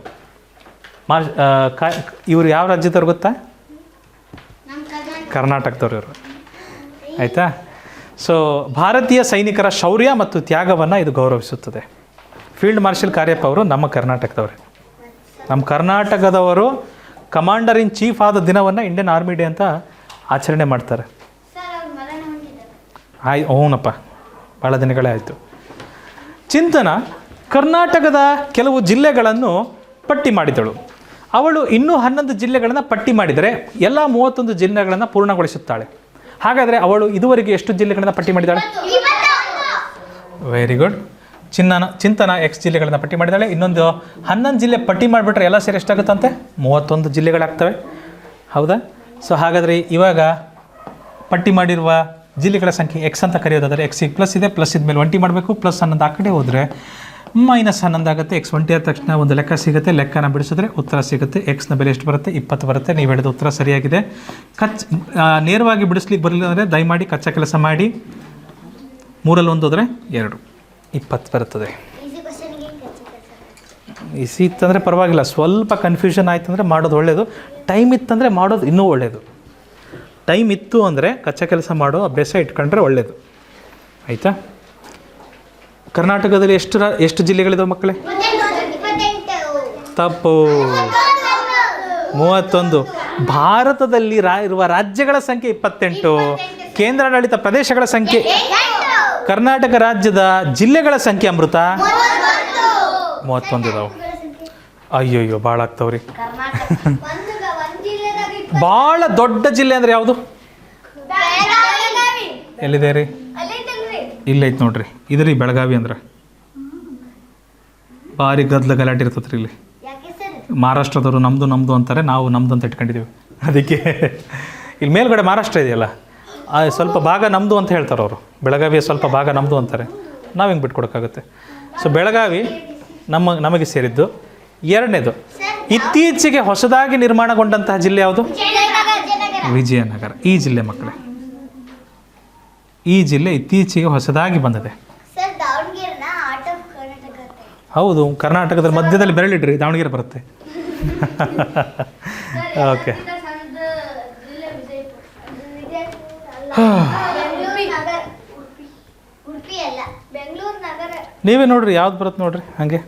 ಇವರು ಯಾವ ರಾಜ್ಯದವ್ರು ಗೊತ್ತಾ? ಕರ್ನಾಟಕದವ್ರು ಇವರು. ಆಯಿತಾ? ಸೊ ಭಾರತೀಯ ಸೈನಿಕರ ಶೌರ್ಯ ಮತ್ತು ತ್ಯಾಗವನ್ನು ಇದು ಗೌರವಿಸುತ್ತದೆ. ಫೀಲ್ಡ್ ಮಾರ್ಷಲ್ ಕಾರ್ಯಪ್ಪ ಅವರು ನಮ್ಮ ಕರ್ನಾಟಕದವರು. ನಮ್ಮ ಕರ್ನಾಟಕದವರು ಕಮಾಂಡರ್ ಇನ್ ಚೀಫ್ ಆದ ದಿನವನ್ನು ಇಂಡಿಯನ್ ಆರ್ಮಿ ಡೇ ಅಂತ ಆಚರಣೆ ಮಾಡ್ತಾರೆ. ಹೌನಪ್ಪ, ಭಾಳ ದಿನಗಳೇ ಆಯಿತು. ಚಿಂತನ ಕರ್ನಾಟಕದ ಕೆಲವು ಜಿಲ್ಲೆಗಳನ್ನು ಪಟ್ಟಿ ಮಾಡಿದಳು. ಅವಳು ಇನ್ನೂ 11 ಜಿಲ್ಲೆಗಳನ್ನು ಪಟ್ಟಿ ಮಾಡಿದರೆ ಎಲ್ಲ 31 ಜಿಲ್ಲೆಗಳನ್ನು ಪೂರ್ಣಗೊಳಿಸುತ್ತಾಳೆ. ಹಾಗಾದರೆ ಇದುವರೆಗೆ ಎಷ್ಟು ಜಿಲ್ಲೆಗಳನ್ನು ಪಟ್ಟಿ ಮಾಡಿದ್ದಾಳೆ? Very good. ಚಿಂತನ X ಜಿಲ್ಲೆಗಳನ್ನು ಪಟ್ಟಿ ಮಾಡಿದ್ದಾಳೆ. ಇನ್ನೊಂದು 11 ಜಿಲ್ಲೆ ಪಟ್ಟಿ ಮಾಡಿಬಿಟ್ರೆ ಎಲ್ಲ ಸೇರಿ ಎಷ್ಟಾಗುತ್ತಂತೆ? 31 ಜಿಲ್ಲೆಗಳಾಗ್ತವೆ. ಹೌದಾ? ಸೊ ಹಾಗಾದರೆ ಇವಾಗ ಪಟ್ಟಿ ಮಾಡಿರುವ ಜಿಲ್ಲೆಗಳ ಸಂಖ್ಯೆ X ಅಂತ ಕರೆಯೋದಾದರೆ X ಪ್ಲಸ್ ಇದೆ, ಪ್ಲಸ್ ಇದ್ಮೇಲೆ 20 ಮಾಡಬೇಕು, ಪ್ಲಸ್ 11 ಆ ಕಡೆ ಹೋದರೆ -11 ಆಗುತ್ತೆ. X 20 ಆದ ತಕ್ಷಣ ಒಂದು ಲೆಕ್ಕ ಸಿಗುತ್ತೆ. ಲೆಕ್ಕನ ಬಿಡಿಸಿದ್ರೆ ಉತ್ತರ ಸಿಗುತ್ತೆ. Xನ ಬೆಲೆ ಎಷ್ಟು ಬರುತ್ತೆ? 20 ಬರುತ್ತೆ. ನೀವು ಹೇಳಿದ ಉತ್ತರ ಸರಿಯಾಗಿದೆ. ನೇರವಾಗಿ ಬಿಡಿಸ್ಲಿಕ್ಕೆ ಬರಲಿಲ್ಲ ಅಂದರೆ ದಯಮಾಡಿ ಕಚ್ಚಾ ಕೆಲಸ ಮಾಡಿ. 3ರಲ್ಲಿ 1 ಹೋದರೆ 2, 20 ಬರುತ್ತದೆ. ಈಸಿ ಇತ್ತಂದರೆ ಪರವಾಗಿಲ್ಲ, ಸ್ವಲ್ಪ ಕನ್ಫ್ಯೂಷನ್ ಆಯ್ತು ಅಂದರೆ ಮಾಡೋದು ಒಳ್ಳೆಯದು. ಟೈಮ್ ಇತ್ತಂದರೆ ಮಾಡೋದು ಇನ್ನೂ ಒಳ್ಳೆಯದು. ಟೈಮ್ ಇತ್ತು ಅಂದರೆ ಕಚ್ಚಾ ಕೆಲಸ ಮಾಡೋ ಅಭ್ಯಾಸ ಇಟ್ಕೊಂಡ್ರೆ ಒಳ್ಳೆಯದು. ಆಯಿತಾ? ಕರ್ನಾಟಕದಲ್ಲಿ ಎಷ್ಟು ಜಿಲ್ಲೆಗಳಿದಾವೆ ಮಕ್ಕಳೇ? ತಪ್ಪು, 31. ಭಾರತದಲ್ಲಿ ಇರುವ ರಾಜ್ಯಗಳ ಸಂಖ್ಯೆ 28. ಕೇಂದ್ರಾಡಳಿತ ಪ್ರದೇಶಗಳ ಸಂಖ್ಯೆ, ಕರ್ನಾಟಕ ರಾಜ್ಯದ ಜಿಲ್ಲೆಗಳ ಸಂಖ್ಯೆ ಅಮೃತ 31 ಇದಾವೆ. ಅಯ್ಯಯ್ಯೋ, ಭಾಳ ಆಗ್ತಾವ್ರಿ. ಭಾಳ ದೊಡ್ಡ ಜಿಲ್ಲೆ ಅಂದರೆ ಯಾವುದು? ಎಲ್ಲಿದೆ ರೀ? ಇಲ್ಲೈತೆ ನೋಡ್ರಿ, ಇದು ರೀ ಬೆಳಗಾವಿ ಅಂದ್ರೆ. ಭಾರಿ ಗದ್ದಲ ಗಲಾಟೆ ಇರ್ತದೆ ರೀ ಇಲ್ಲಿ. ಮಹಾರಾಷ್ಟ್ರದವರು ನಮ್ಮದು ಅಂತಾರೆ, ನಾವು ನಮ್ಮದು ಅಂತ ಇಟ್ಕೊಂಡಿದ್ದೀವಿ. ಅದಕ್ಕೆ ಇಲ್ಲಿ ಮೇಲ್ಗಡೆ ಮಹಾರಾಷ್ಟ್ರ ಇದೆಯಲ್ಲ, ಸ್ವಲ್ಪ ಭಾಗ ನಮ್ಮದು ಅಂತ ಹೇಳ್ತಾರೆ ಅವರು. ಬೆಳಗಾವಿಯ ಸ್ವಲ್ಪ ಭಾಗ ನಮ್ಮದು ಅಂತಾರೆ, ನಾವು ಹಿಂಗೆ ಬಿಟ್ಕೊಡೋಕ್ಕಾಗುತ್ತೆ. ಸೊ ಬೆಳಗಾವಿ ನಮಗೆ ಸೇರಿದ್ದು. ಎರಡನೇದು, ಇತ್ತೀಚೆಗೆ ಹೊಸದಾಗಿ ನಿರ್ಮಾಣಗೊಂಡಂತಹ ಜಿಲ್ಲೆ ಯಾವುದು? ವಿಜಯನಗರ. ಈ ಜಿಲ್ಲೆ ಮಕ್ಕಳೇ, ಈ ಜಿಲ್ಲೆ ಇತ್ತೀಚೆಗೆ ಹೊಸದಾಗಿ ಬಂದಿದೆ. ಹೌದು, ಕರ್ನಾಟಕದ ಮಧ್ಯದಲ್ಲಿ ಬೆರಳಿಡ್ರಿ, ದಾವಣಗೆರೆ ಬರುತ್ತೆ. ಓಕೆ, ನೀವೇ ನೋಡ್ರಿ ಯಾವ್ದು ಬರುತ್ತೆ ನೋಡ್ರಿ. ಹಾಗೆ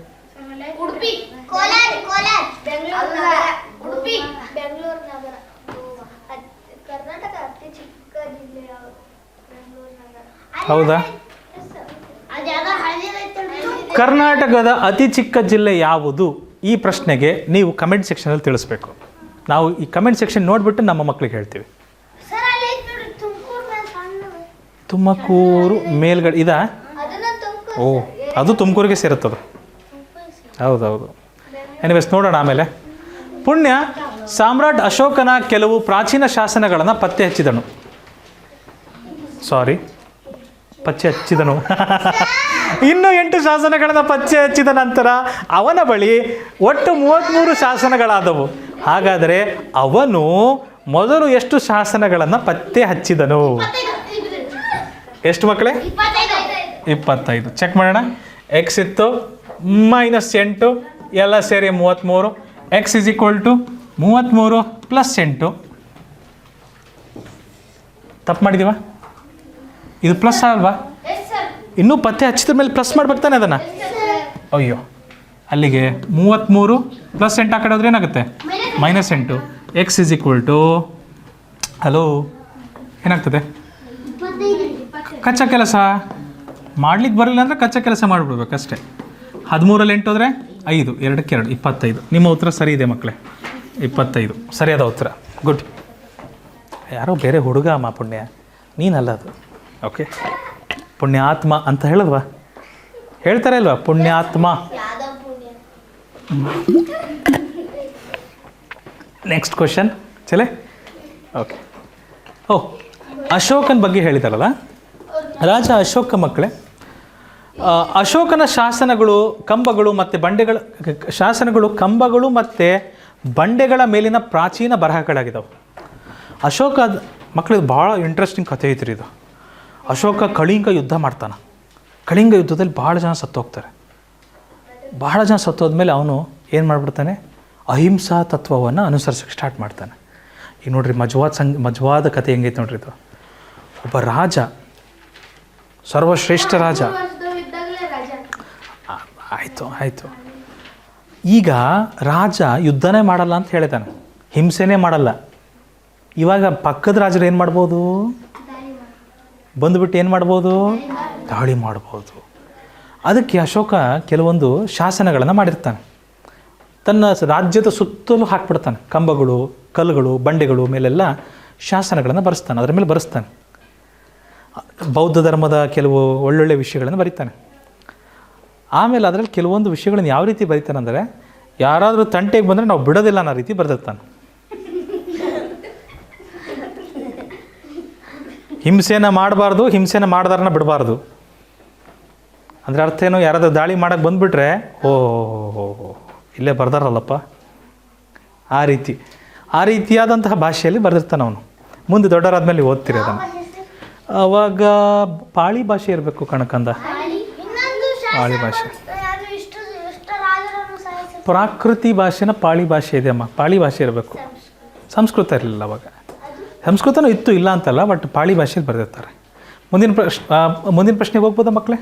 ಹೌದಾ? ಕರ್ನಾಟಕದ ಅತಿ ಚಿಕ್ಕ ಜಿಲ್ಲೆ ಯಾವುದು? ಈ ಪ್ರಶ್ನೆಗೆ ನೀವು ಕಮೆಂಟ್ ಸೆಕ್ಷನಲ್ಲಿ ತಿಳಿಸ್ಬೇಕು. ನಾವು ಈ ಕಮೆಂಟ್ ಸೆಕ್ಷನ್ ನೋಡಿಬಿಟ್ಟು ನಮ್ಮ ಮಕ್ಕಳಿಗೆ ಹೇಳ್ತೀವಿ. ತುಮಕೂರು ಮೇಲ್ಗಡೆ ಇದಾ? ಓ, ಅದು ತುಮಕೂರಿಗೆ ಸೇರುತ್ತದು. ಹೌದೌದು. ಎನಿವೇಸ್, ನೋಡೋಣ ಆಮೇಲೆ. ಪುಣ್ಯ ಸಾಮ್ರಾಟ್ ಅಶೋಕನ ಕೆಲವು ಪ್ರಾಚೀನ ಶಾಸನಗಳನ್ನು ಪತ್ತೆ ಹಚ್ಚಿದನು. ಇನ್ನೂ 8 ಶಾಸನಗಳನ್ನು ಪತ್ತೆ ಹಚ್ಚಿದ ನಂತರ ಅವನ ಬಳಿ ಒಟ್ಟು 33 ಶಾಸನಗಳಾದವು. ಹಾಗಾದರೆ ಅವನು ಮೊದಲು ಎಷ್ಟು ಶಾಸನಗಳನ್ನು ಪತ್ತೆ ಹಚ್ಚಿದನು? ಎಷ್ಟು ಮಕ್ಕಳೇ? 25. ಚೆಕ್ ಮಾಡೋಣ. ಎಕ್ಸ್ ಇತ್ತು -8, ಎಲ್ಲ ಸೇರಿ 33. X is equal to 33 + 8. ತಪ್ಪು ಮಾಡಿದೀವ? ಇದು ಪ್ಲಸ್ ಅಲ್ವಾ? ಇನ್ನೂ ಪತ್ತೆ ಹಚ್ಚಿದ ಮೇಲೆ ಪ್ಲಸ್ ಮಾಡ್ಬೇಕು ತಾನೆ ಅದನ್ನು? ಅಯ್ಯೋ, ಅಲ್ಲಿಗೆ 33 + 8 ಆ ಕಡೆ ಹೋದ್ರೆ ಏನಾಗುತ್ತೆ? -8. X is equal to, hello, ಏನಾಗ್ತದೆ? ಕಚ್ಚಾ ಕೆಲಸ ಮಾಡ್ಲಿಕ್ಕೆ ಬರಲಿಲ್ಲ ಅಂದರೆ ಕಚ್ಚಾ ಕೆಲಸ ಮಾಡಿಬಿಡ್ಬೇಕಷ್ಟೇ. 13ರಲ್ಲಿ 8 ಹೋದರೆ 5, 2ಕ್ಕೆ 2, 25. ನಿಮ್ಮ ಉತ್ತರ ಸರಿ ಇದೆ ಮಕ್ಕಳೇ, 25 ಸರಿಯಾದ ಉತ್ತರ. ಗುಡ್. ಯಾರೋ ಬೇರೆ ಹುಡುಗ ಅಮ್ಮ, ಪುಣ್ಯ ನೀನಲ್ಲ ಅದು. ಓಕೆ, ಪುಣ್ಯಾತ್ಮ ಅಂತ ಹೇಳಿದ್ವಾ? ಹೇಳ್ತಾರೆ ಅಲ್ವಾ ಪುಣ್ಯಾತ್ಮ? Next question Chale. ಓಕೆ, ಅಶೋಕನ ಬಗ್ಗೆ ಹೇಳಿದಾರಲ್ಲ, ರಾಜ ಅಶೋಕ ಮಕ್ಕಳೇ. ಅಶೋಕನ ಶಾಸನಗಳು ಕಂಬಗಳು ಮತ್ತು ಬಂಡೆಗಳ ಮೇಲಿನ ಪ್ರಾಚೀನ ಬರಹಗಳಾಗಿದ್ದಾವೆ. ಅಶೋಕ ಮಕ್ಕಳಿಗೆ ಭಾಳ ಇಂಟ್ರೆಸ್ಟಿಂಗ್ ಕಥೆ ಐತ್ರಿ ಇದು. ಅಶೋಕ ಕಳಿಂಗ ಯುದ್ಧ ಮಾಡ್ತಾನೆ. ಕಳಿಂಗ ಯುದ್ಧದಲ್ಲಿ ಭಾಳ ಜನ ಸತ್ತೋಗ್ತಾರೆ. ಭಾಳ ಜನ ಸತ್ತೋದ್ಮೇಲೆ ಅವನು ಏನು ಮಾಡಿಬಿಡ್ತಾನೆ? ಅಹಿಂಸಾ ತತ್ವವನ್ನು ಅನುಸರಿಸೋಕ್ಕೆ ಸ್ಟಾರ್ಟ್ ಮಾಡ್ತಾನೆ. ಈಗ ನೋಡ್ರಿ, ಮಜವಾದ ಕಥೆ ಹೆಂಗೈತೆ ನೋಡ್ರಿ ಇದು. ಒಬ್ಬ ರಾಜ, ಸರ್ವಶ್ರೇಷ್ಠ ರಾಜ. ಆಯಿತು. ಈಗ ರಾಜ ಯುದ್ಧನೇ ಮಾಡಲ್ಲ ಅಂತ ಹೇಳಿದಾನೆ, ಹಿಂಸೆನೇ ಮಾಡಲ್ಲ. ಇವಾಗ ಪಕ್ಕದ ರಾಜರು ಏನು ಮಾಡ್ಬೋದು? ಬಂದುಬಿಟ್ಟು ಏನು ಮಾಡ್ಬೋದು? ದಾಳಿ ಮಾಡ್ಬೋದು. ಅದಕ್ಕೆ ಅಶೋಕ ಕೆಲವೊಂದು ಶಾಸನಗಳನ್ನು ಮಾಡಿರ್ತಾನೆ. ತನ್ನ ರಾಜ್ಯದ ಸುತ್ತಲೂ ಹಾಕ್ಬಿಡ್ತಾನೆ. ಕಂಬಗಳು, ಕಲ್ಲುಗಳು, ಬಂಡೆಗಳು ಮೇಲೆಲ್ಲ ಶಾಸನಗಳನ್ನು ಬರೆಸ್ತಾನೆ. ಅದರ ಮೇಲೆ ಬರೆಸ್ತಾನೆ. ಬೌದ್ಧ ಧರ್ಮದ ಕೆಲವು ಒಳ್ಳೊಳ್ಳೆ ವಿಷಯಗಳನ್ನು ಬರೀತಾನೆ. ಆಮೇಲೆ ಅದರಲ್ಲಿ ಕೆಲವೊಂದು ವಿಷಯಗಳನ್ನು ಯಾವ ರೀತಿ ಬರೀತಾನೆ ಅಂದರೆ, ಯಾರಾದರೂ ತಂಟೆಗೆ ಬಂದರೆ ನಾವು ಬಿಡೋದಿಲ್ಲ ಅನ್ನೋ ರೀತಿ ಬರೆದಿರ್ತಾನೆ. ಹಿಂಸೆನ ಮಾಡಬಾರ್ದು, ಹಿಂಸೆನ ಮಾಡ್ದಾರನ್ನ ಬಿಡಬಾರ್ದು. ಅಂದರೆ ಅರ್ಥ ಏನು? ಯಾರಾದರೂ ದಾಳಿ ಮಾಡೋಕ್ಕೆ ಬಂದುಬಿಟ್ರೆ, ಇಲ್ಲೇ ಬರ್ದಾರಲ್ಲಪ್ಪ, ಆ ರೀತಿಯಾದಂತಹ ಭಾಷೆಯಲ್ಲಿ ಬರೆದಿರ್ತಾನೆ ಅವನು. ಮುಂದೆ ದೊಡ್ಡವರಾದ್ಮೇಲೆ ಓದ್ತೀರಿ ಅದನ್ನು. ಅವಾಗ ಪಾಳಿ ಭಾಷೆ ಇರಬೇಕು ಕಣಕಂದ. ಪಾಳಿ ಭಾಷೆ ಪ್ರಾಕೃತಿ ಭಾಷೆನ ಪಾಳಿ ಭಾಷೆ ಇದೆ ಅಮ್ಮ, ಪಾಳಿ ಭಾಷೆ ಇರಬೇಕು. ಸಂಸ್ಕೃತ ಇರಲಿಲ್ಲ ಅವಾಗ. ಸಂಸ್ಕೃತನೂ ಇತ್ತು, ಇಲ್ಲ ಅಂತಲ್ಲ, ಬಟ್ ಪಾಳಿ ಭಾಷೆಯಲ್ಲಿ ಬರೆದಿರ್ತಾರೆ. ಮುಂದಿನ ಪ್ರಶ್ನೆಗೆ ಹೋಗ್ಬೋದಾ ಮಕ್ಕಳೇ?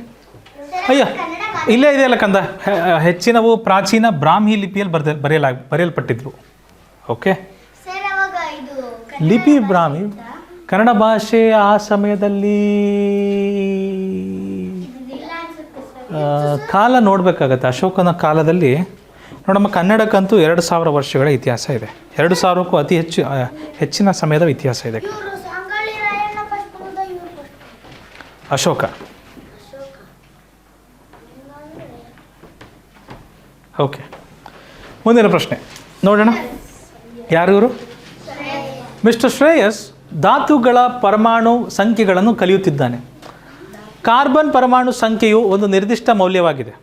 ಅಯ್ಯ, ಇಲ್ಲೇ ಇದೆಯಲ್ಲ ಕಂದ, ಹೆಚ್ಚಿನವು ಪ್ರಾಚೀನ ಬ್ರಾಹ್ಮಿ ಲಿಪಿಯಲ್ಲಿ ಬರೆಯಲ್ಪಟ್ಟಿದ್ವು. ಓಕೆ, ಲಿಪಿ ಬ್ರಾಹ್ಮಿ. ಕನ್ನಡ ಭಾಷೆ ಆ ಸಮಯದಲ್ಲಿ ಕಾಲ ನೋಡಬೇಕಾಗತ್ತೆ. ಅಶೋಕನ ಕಾಲದಲ್ಲಿ ನೋಡಮ್ಮ, ಕನ್ನಡಕ್ಕಂತೂ 2000 ವರ್ಷಗಳ ಇತಿಹಾಸ ಇದೆ. 2000ಕ್ಕೂ ಅತಿ ಹೆಚ್ಚಿನ ಸಮಯದ ಇತಿಹಾಸ ಇದೆ. ಅಶೋಕ. ಓಕೆ, ಮುಂದಿನ ಪ್ರಶ್ನೆ ನೋಡೋಣ. ಯಾರು ಇವರು? ಮಿಸ್ಟರ್ ಶ್ರೇಯಸ್ ಧಾತುಗಳ ಪರಮಾಣು ಸಂಖ್ಯೆಗಳನ್ನು ಕಲಿಯುತ್ತಿದ್ದಾನೆ. ಕಾರ್ಬನ್ ಪರಮಾಣು ಸಂಖ್ಯೆಯು ಒಂದು ನಿರ್ದಿಷ್ಟ ಮೌಲ್ಯವಾಗಿದೆ.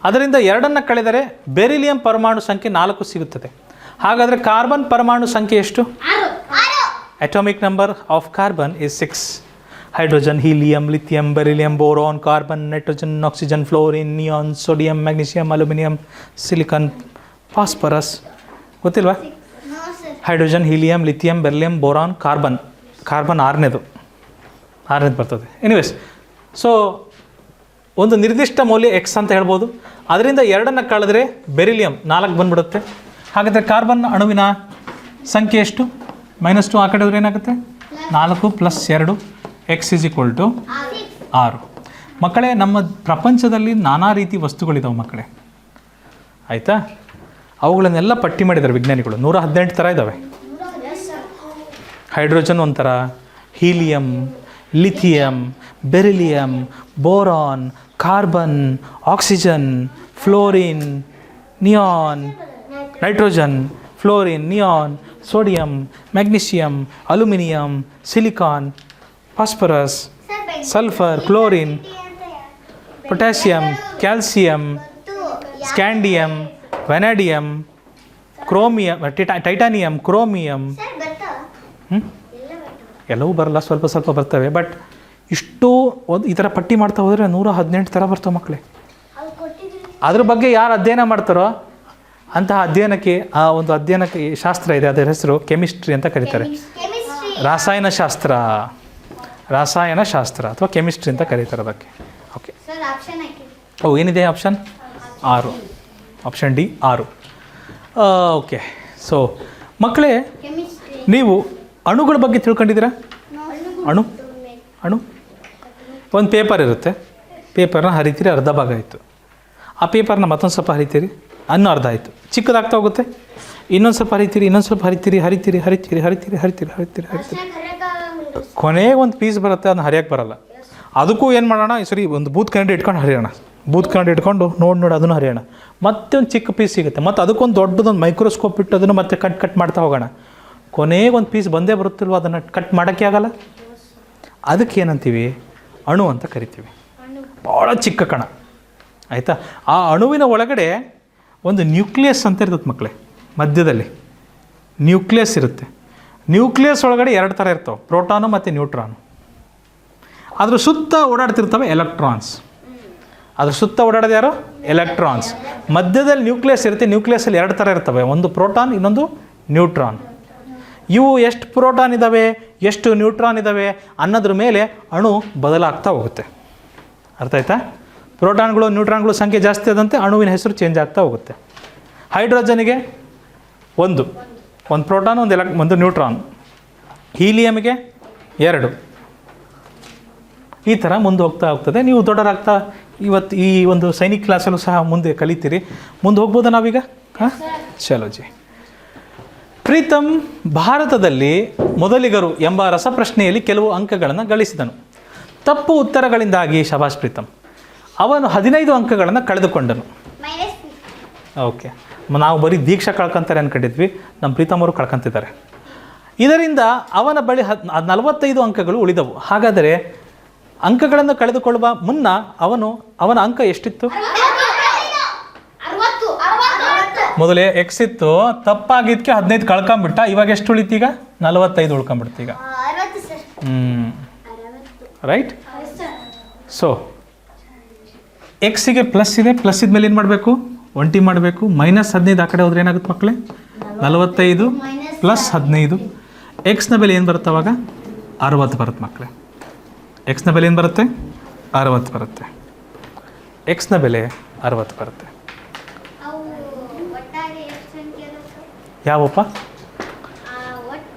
ಅದರಿಂದ 2 ಕಳೆದರೆ ಬೆರಿಲಿಯಂ ಪರಮಾಣು ಸಂಖ್ಯೆ 4 ಸಿಗುತ್ತದೆ. ಹಾಗಾದರೆ ಕಾರ್ಬನ್ ಪರಮಾಣು ಸಂಖ್ಯೆ ಎಷ್ಟು? Atomic number of carbon is 6. Hydrogen, helium, lithium, beryllium, boron, carbon, nitrogen, oxygen, fluorine, neon, sodium, magnesium, aluminium, silicon, phosphorus. ಗೊತ್ತಿಲ್ವಾ? Hydrogen, helium, lithium, beryllium, boron, carbon. Carbon 6ನೇದು ಬರ್ತದೆ. ಎನಿವೇಸ್, ಸೊ ಒಂದು ನಿರ್ದಿಷ್ಟ ಮೌಲ್ಯ ಎಕ್ಸ್ ಅಂತ ಹೇಳ್ಬೋದು. ಅದರಿಂದ 2 ಕಳೆದ್ರೆ ಬೆರಿಲಿಯಂ 4 ಬಂದ್ಬಿಡುತ್ತೆ. ಹಾಗಾದರೆ ಕಾರ್ಬನ್ ಅಣುವಿನ ಸಂಖ್ಯೆ ಎಷ್ಟು? -2 ಆ ಕಡೆ ಹೋದ್ರೆ ಏನಾಗುತ್ತೆ? 4 + 2 x = 6. ಮಕ್ಕಳೇ, ನಮ್ಮ ಪ್ರಪಂಚದಲ್ಲಿ ನಾನಾ ರೀತಿ ವಸ್ತುಗಳಿದಾವೆ ಮಕ್ಕಳೇ, ಆಯಿತಾ? ಅವುಗಳನ್ನೆಲ್ಲ ಪಟ್ಟಿ ಮಾಡಿದ್ದಾರೆ ವಿಜ್ಞಾನಿಗಳು. 118 ಥರ ಇದ್ದಾವೆ. ಹೈಡ್ರೋಜನ್ ಒಂಥರ, helium, lithium, beryllium, boron, carbon, oxygen, fluorine, neon, nitrogen, fluorine, neon, sodium, magnesium, aluminium, silicon, phosphorus, sulphur, chlorine, potassium, calcium, scandium, vanadium, chromium, titanium, chromium. ಎಲ್ಲವೂ ಬರಲ್ಲ, ಸ್ವಲ್ಪ ಸ್ವಲ್ಪ ಬರ್ತವೆ. ಬಟ್ ಇಷ್ಟು ಈ ಥರ ಪಟ್ಟಿ ಮಾಡ್ತಾ ಹೋದರೆ 118 ಥರ ಬರ್ತವೆ ಮಕ್ಕಳೇ. ಅದ್ರ ಬಗ್ಗೆ ಯಾರು ಅಧ್ಯಯನ ಮಾಡ್ತಾರೋ ಅಂತಹ ಅಧ್ಯಯನಕ್ಕೆ, ಆ ಒಂದು ಅಧ್ಯಯನಕ್ಕೆ ಶಾಸ್ತ್ರ ಇದೆ, ಅದರ ಹೆಸರು ಕೆಮಿಸ್ಟ್ರಿ ಅಂತ ಕರೀತಾರೆ. ರಾಸಾಯನಶಾಸ್ತ್ರ ಅಥವಾ ಕೆಮಿಸ್ಟ್ರಿ ಅಂತ ಕರೀತಾರೆ ಅದಕ್ಕೆ. ಓಕೆ, ಏನಿದೆ option 6, option D 6. Okay, so ಮಕ್ಕಳೇ, ನೀವು ಅಣುಗಳ ಬಗ್ಗೆ ತಿಳ್ಕೊಂಡಿದ್ದೀರಾ? ಅಣು ಒಂದು ಪೇಪರ್ ಇರುತ್ತೆ, ಪೇಪರ್ನ ಹರಿತೀರಿ, ಅರ್ಧ ಭಾಗ ಆಯಿತು. ಆ ಪೇಪರ್ನ ಮತ್ತೊಂದು ಸ್ವಲ್ಪ ಹರಿತೀರಿ, ಅನ್ನೋ ಅರ್ಧ ಆಯಿತು, ಚಿಕ್ಕದಾಗ್ತಾ ಹೋಗುತ್ತೆ. ಇನ್ನೊಂದು ಸ್ವಲ್ಪ ಹರಿತೀರಿ, ಇನ್ನೊಂದು ಸ್ವಲ್ಪ ಹರಿತೀರಿ. ಕೊನೆಗೆ ಒಂದು ಪೀಸ್ ಬರುತ್ತೆ, ಅದನ್ನ ಹರಿಯೋಕ್ಕೆ ಬರಲ್ಲ. ಅದಕ್ಕೂ ಏನು ಮಾಡೋಣ, ಸರಿ ಒಂದು ಬೂತ್ ಕನ್ನಡಿ ಇಟ್ಕೊಂಡು ಹರಿಯೋಣ, ನೋಡಿ ಅದನ್ನು ಹರಿಯೋಣ. ಮತ್ತೆ ಒಂದು ಚಿಕ್ಕ ಪೀಸ್ ಸಿಗುತ್ತೆ, ಮತ್ತು ಅದಕ್ಕೊಂದು ದೊಡ್ಡದೊಂದು ಮೈಕ್ರೋಸ್ಕೋಪ್ ಇಟ್ಟು ಅದನ್ನು ಮತ್ತೆ ಕಟ್ ಮಾಡ್ತಾ ಹೋಗೋಣ. ಕೊನೆಗೆ ಒಂದು ಪೀಸ್ ಬಂದೇ ಬರುತ್ತಿಲ್ವ, ಅದನ್ನು ಕಟ್ ಮಾಡೋಕ್ಕೆ ಆಗಲ್ಲ. ಅದಕ್ಕೆ ಏನಂತೀವಿ? ಅಣು ಅಂತ ಕರಿತೀವಿ. ಭಾಳ ಚಿಕ್ಕ ಕಣ, ಆಯಿತಾ? ಆ ಅಣುವಿನ ಒಳಗಡೆ ಒಂದು ನ್ಯೂಕ್ಲಿಯಸ್ ಅಂತ ಇರ್ತದೆ ಮಕ್ಕಳೇ, ಮಧ್ಯದಲ್ಲಿ ನ್ಯೂಕ್ಲಿಯಸ್ ಇರುತ್ತೆ. ನ್ಯೂಕ್ಲಿಯಸ್ ಒಳಗಡೆ 2 ಥರ ಇರ್ತವೆ, ಪ್ರೋಟಾನು ಮತ್ತು ನ್ಯೂಟ್ರಾನು. ಅದ್ರ ಸುತ್ತ ಓಡಾಡ್ತಿರ್ತವೆ ಎಲೆಕ್ಟ್ರಾನ್ಸ್. ಅದ್ರ ಸುತ್ತ ಓಡಾಡೋದು ಯಾರು? ಎಲೆಕ್ಟ್ರಾನ್ಸ್. ಮಧ್ಯದಲ್ಲಿ ನ್ಯೂಕ್ಲಿಯಸ್ ಇರುತ್ತೆ. ನ್ಯೂಕ್ಲಿಯಸ್ಸಲ್ಲಿ 2 ಥರ ಇರ್ತವೆ, ಒಂದು ಪ್ರೋಟಾನ್, ಇನ್ನೊಂದು ನ್ಯೂಟ್ರಾನ್. ಇವು ಎಷ್ಟು ಪ್ರೋಟಾನ್ ಇದ್ದಾವೆ, ಎಷ್ಟು ನ್ಯೂಟ್ರಾನ್ ಇದ್ದಾವೆ ಅನ್ನೋದ್ರ ಮೇಲೆ ಅಣು ಬದಲಾಗ್ತಾ ಹೋಗುತ್ತೆ. ಅರ್ಥ ಆಯ್ತಾ? ಪ್ರೋಟಾನ್ಗಳು ನ್ಯೂಟ್ರಾನ್ಗಳು ಸಂಖ್ಯೆ ಜಾಸ್ತಿ ಆದಂತೆ ಅಣುವಿನ ಹೆಸರು ಚೇಂಜ್ ಆಗ್ತಾ ಹೋಗುತ್ತೆ. ಹೈಡ್ರೋಜನ್ಗೆ ಒಂದು ಪ್ರೋಟಾನ್, ಒಂದು ನ್ಯೂಟ್ರಾನ್. ಹೀಲಿಯಮ್ಗೆ 2. ಈ ಥರ ಮುಂದೆ ಹೋಗ್ತದೆ. ನೀವು ದೊಡ್ಡರಾಗ್ತಾ ಇವತ್ತು ಈ ಒಂದು ಸೈನಿಕ್ ಕ್ಲಾಸಲ್ಲೂ ಸಹ ಮುಂದೆ ಕಲಿತೀರಿ. ಮುಂದೆ ಹೋಗ್ಬೋದಾ ನಾವೀಗ? ಚಲೋ ಜಿ. ಪ್ರೀತಮ್ ಭಾರತದಲ್ಲಿ ಮೊದಲಿಗರು ಎಂಬ ರಸಪ್ರಶ್ನೆಯಲ್ಲಿ ಕೆಲವು ಅಂಕಗಳನ್ನು ಗಳಿಸಿದನು. ತಪ್ಪು ಉತ್ತರಗಳಿಂದಾಗಿ ಶಬಾಷ್ ಪ್ರೀತಮ್, ಅವನು 15 ಅಂಕಗಳನ್ನು ಕಳೆದುಕೊಂಡನು. ಓಕೆ, ನಾವು ಬರೀ ದೀಕ್ಷಾ ಕಳ್ಕೊಂತಾರೆ ಅಂದ್ಕೊಂಡಿದ್ವಿ, ನಮ್ಮ ಪ್ರೀತಮ್ ಅವರು ಕಳ್ಕೊತಿದ್ದಾರೆ. ಇದರಿಂದ ಅವನ ಬಳಿ 45 ಅಂಕಗಳು ಉಳಿದವು. ಹಾಗಾದರೆ ಅಂಕಗಳನ್ನು ಕಳೆದುಕೊಳ್ಳುವ ಮುನ್ನ ಅವನ ಅಂಕ ಎಷ್ಟಿತ್ತು? ಮೊದಲೇ ಎಕ್ಸ್ ಇತ್ತು, ತಪ್ಪಾಗಿದ್ದಕ್ಕೆ 15 ಕಳ್ಕೊಂಬಿಟ್ಟ. ಇವಾಗ ಎಷ್ಟು ಉಳಿತೀಗ? 45 ಉಳ್ಕೊಂಬಿಡ್ತೀಗ. ರೈಟ್. ಸೊ ಎಕ್ಸಿಗೆ ಪ್ಲಸ್ ಇದೆ, ಪ್ಲಸ್ ಇದ್ಮೇಲೆ ಏನು ಮಾಡಬೇಕು? ಒಂಟಿ ಮಾಡಬೇಕು. -15 ಆ ಕಡೆ ಹೋದ್ರೆ ಏನಾಗುತ್ತೆ ಮಕ್ಕಳೇ? 45 + 15. ಎಕ್ಸ್ನ ಬೆಲೆ ಏನು ಬರುತ್ತೆ ಅವಾಗ? 60 ಬರುತ್ತೆ ಮಕ್ಕಳೇ. ಎಕ್ಸ್ನ ಬೆಲೆ ಏನು ಬರುತ್ತೆ? 60 ಬರುತ್ತೆ. ಎಕ್ಸ್ನ ಬೆಲೆ 60 ಬರುತ್ತೆ. ಯಾವಪ್ಪ?